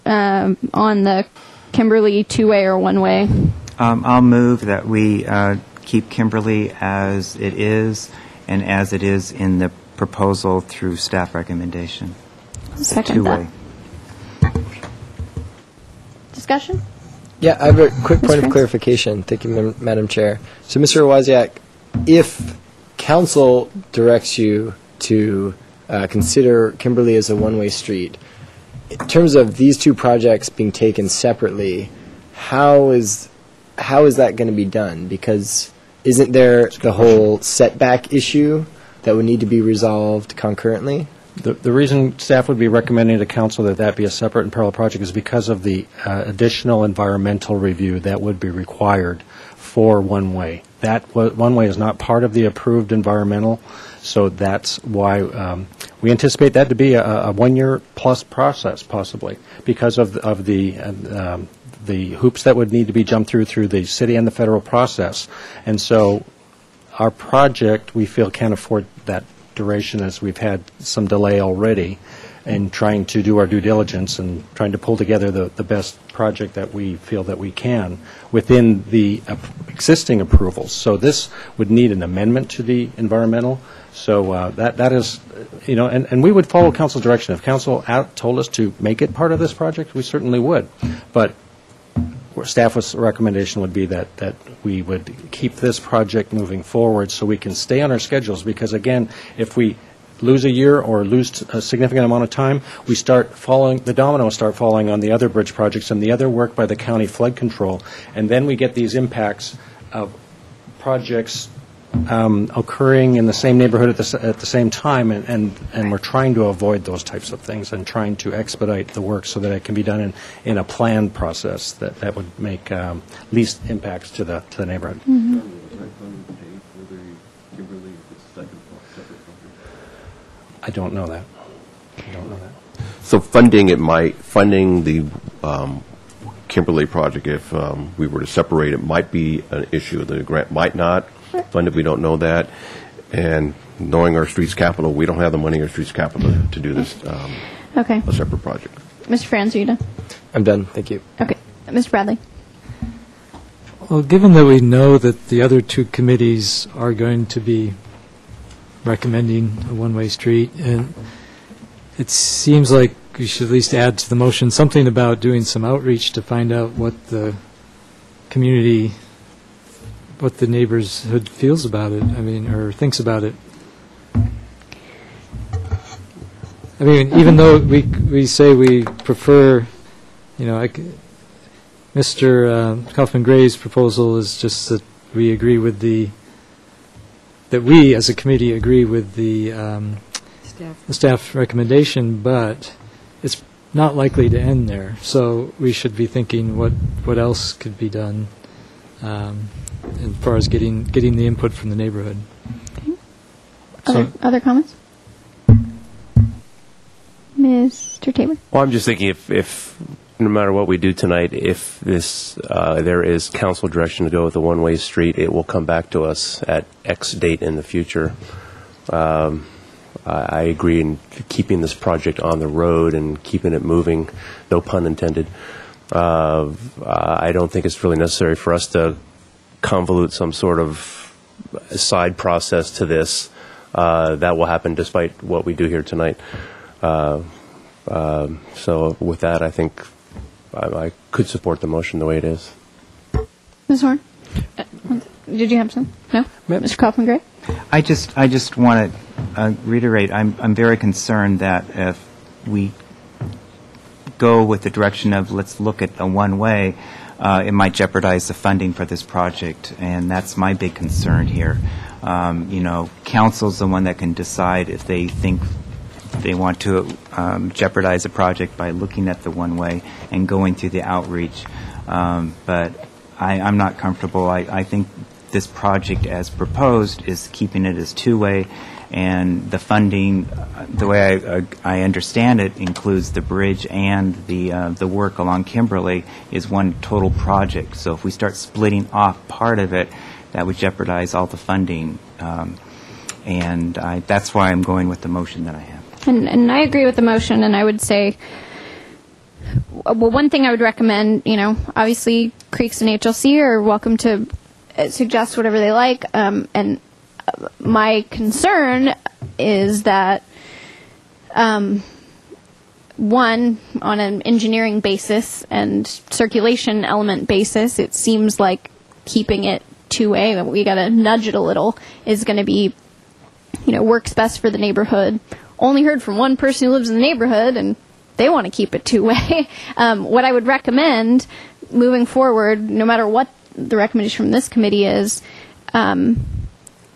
on the Kimberly two-way or one-way? I'll move that we keep Kimberly as it is and as it is in the proposal through staff recommendation. Second Two-way. that. Discussion? Yeah, I have a quick point of clarification. Thank you, Madam Chair. So, Mr. Wozniak, if council directs you to consider Kimberly as a one-way street, in terms of these two projects being taken separately, how is that going to be done? Because isn't there the whole setback issue that would need to be resolved concurrently? The reason staff would be recommending to council that be a separate and parallel project is because of the additional environmental review that would be required for one-way. That one-way is not part of the approved environmental, so that's why we anticipate that to be a one-year plus process, possibly, because of the hoops that would need to be jumped through the city and the federal process. And so our project, we feel, can't afford that duration, as we've had some delay already in trying to do our due diligence and trying to pull together the best project that we feel that we can within the existing approvals. So this would need an amendment to the environmental. So that is, and we would follow council's direction. If council told us to make it part of this project, we certainly would. But staff's recommendation would be that we would keep this project moving forward so we can stay on our schedules, because again, if we lose a year or lose a significant amount of time, the dominoes start falling on the other bridge projects and the other work by the county flood control, and then we get these impacts of projects occurring in the same neighborhood at the same time, and we're trying to avoid those types of things and trying to expedite the work so that it can be done in a planned process that would make least impacts to the neighborhood. Mm-hmm. I don't know that. So funding the Kimberly project, if we were to separate it, might be an issue. The grant might not fund it. We don't know that. And knowing our streets capital, we don't have the money in our streets capital to do this Okay. a separate project. Mr. Franz, are you done? I'm done. Thank you. Okay. Mr. Bradley? Well, given that we know that the other two committees are going to be recommending a one-way street, and it seems like we should at least add to the motion something about doing some outreach to find out what the community, what the neighborhood feels about it, or thinks about it. I mean, even though we say we prefer, Mr. Kaufman-Gray's proposal is just that we agree with that we as a committee agree with the staff recommendation, but it's not likely to end there. So we should be thinking what else could be done as far as getting the input from the neighborhood. Okay. Other comments? Mr. Tabor? Well, I'm just thinking if no matter what we do tonight, if there is council direction to go with a one-way street, it will come back to us at X date in the future. I agree in keeping this project on the road and keeping it moving, no pun intended. I don't think it's really necessary for us to convolute some sort of side process to this. That will happen despite what we do here tonight. So with that, I think I could support the motion the way it is. Ms. Horn? Did you have some? No? Mr. Kaufman-Gray? I just want to reiterate, I'm very concerned that if we go with the direction of let's look at a one-way, it might jeopardize the funding for this project, and that's my big concern here. Council's the one that can decide if they think they want to jeopardize a project by looking at the one-way and going through the outreach. But I'm not comfortable. I think this project as proposed is keeping it as two-way, and the funding, the way I understand it, includes the bridge and the work along Kimberly is one total project. So if we start splitting off part of it, that would jeopardize all the funding. And that's why I'm going with the motion that I have. And I agree with the motion, and I would say, well, one thing I would recommend, obviously Creeks and HLC are welcome to suggest whatever they like, and my concern is that, one, on an engineering basis and circulation element basis, it seems like keeping it two-way, we got to nudge it a little, is going to be, works best for the neighborhood. Only heard from one person who lives in the neighborhood, and they want to keep it two-way. What I would recommend moving forward, no matter what the recommendation from this committee is, and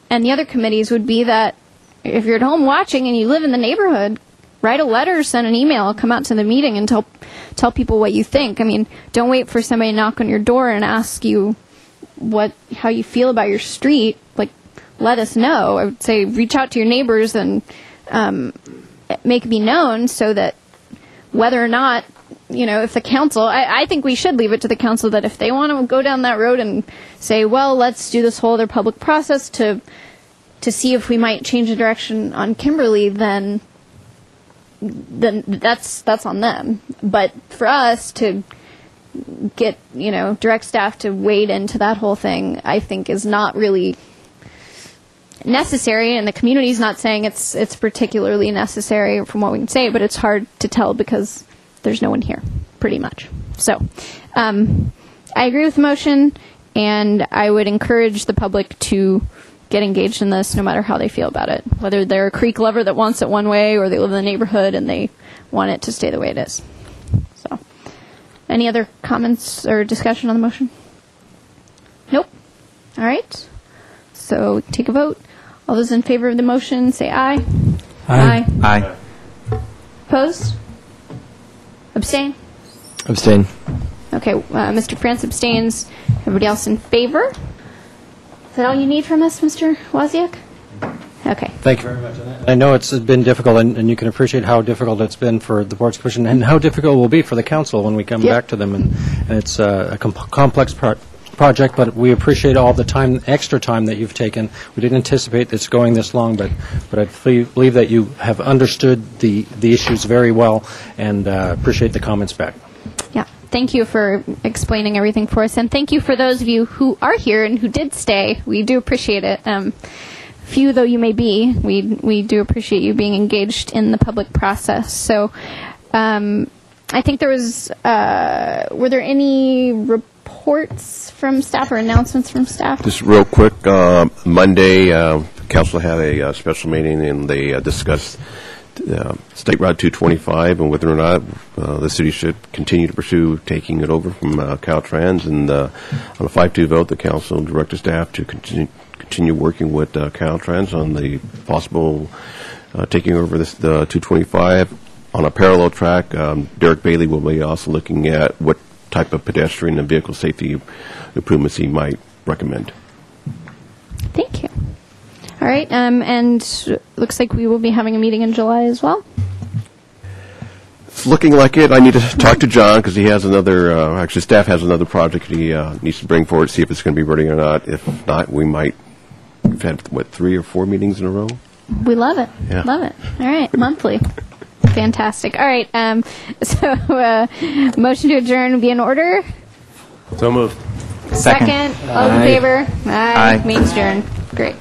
the other committees, would be that if you're at home watching and you live in the neighborhood, write a letter, send an email, come out to the meeting and tell people what you think. I mean, don't wait for somebody to knock on your door and ask you how you feel about your street. Like, let us know. I would say reach out to your neighbors and make it be known, so that whether or not, if the council, I think we should leave it to the council that if they want to go down that road and say, well, let's do this whole other public process to see if we might change the direction on Kimberly, then that's on them. But for us to get, direct staff to wade into that whole thing, I think is not really necessary, and the community's not saying it's particularly necessary from what we can say, but it's hard to tell because there's no one here, pretty much. So I agree with the motion, and I would encourage the public to get engaged in this no matter how they feel about it, whether they're a creek lover that wants it one way or they live in the neighborhood and they want it to stay the way it is. So any other comments or discussion on the motion? Nope. All right. So take a vote. All those in favor of the motion, say aye. Aye. Aye. Opposed? Abstain? Abstain. Okay, Mr. France abstains. Everybody else in favor? Is that all you need from us, Mr. Wozniak? Okay. Thank you very much. I know it's been difficult, and you can appreciate how difficult it's been for the Boards Commission and how difficult it will be for the council when we come back to them. And it's a complex project, but we appreciate all the extra time that you've taken. We didn't anticipate it's going this long, but I believe that you have understood the issues very well, and appreciate the comments back. Yeah. Thank you for explaining everything for us, and thank you for those of you who are here and who did stay. We do appreciate it. Few though you may be, we do appreciate you being engaged in the public process. So I think there was, were there any reports from staff or announcements from staff? Just real quick, Monday, council had a special meeting, and they discussed State Route 225 and whether or not the city should continue to pursue taking it over from Caltrans. And on a 5-2 vote, the council directed staff to continue working with Caltrans on the possible taking over the 225 on a parallel track. Derek Bailey will be also looking at what type of pedestrian and vehicle safety improvements he might recommend. Thank you. All right, and looks like we will be having a meeting in July as well. It's looking like it. I need to talk to John because he has another, actually staff has another project he needs to bring forward, see if it's going to be ready or not. If not, we might, we've had, 3 or 4 meetings in a row? We love it. Yeah. Love it. All right, monthly. Fantastic. All right, so motion to adjourn would be in order. So moved. Second. All in favor? Aye. Means adjourn. Great.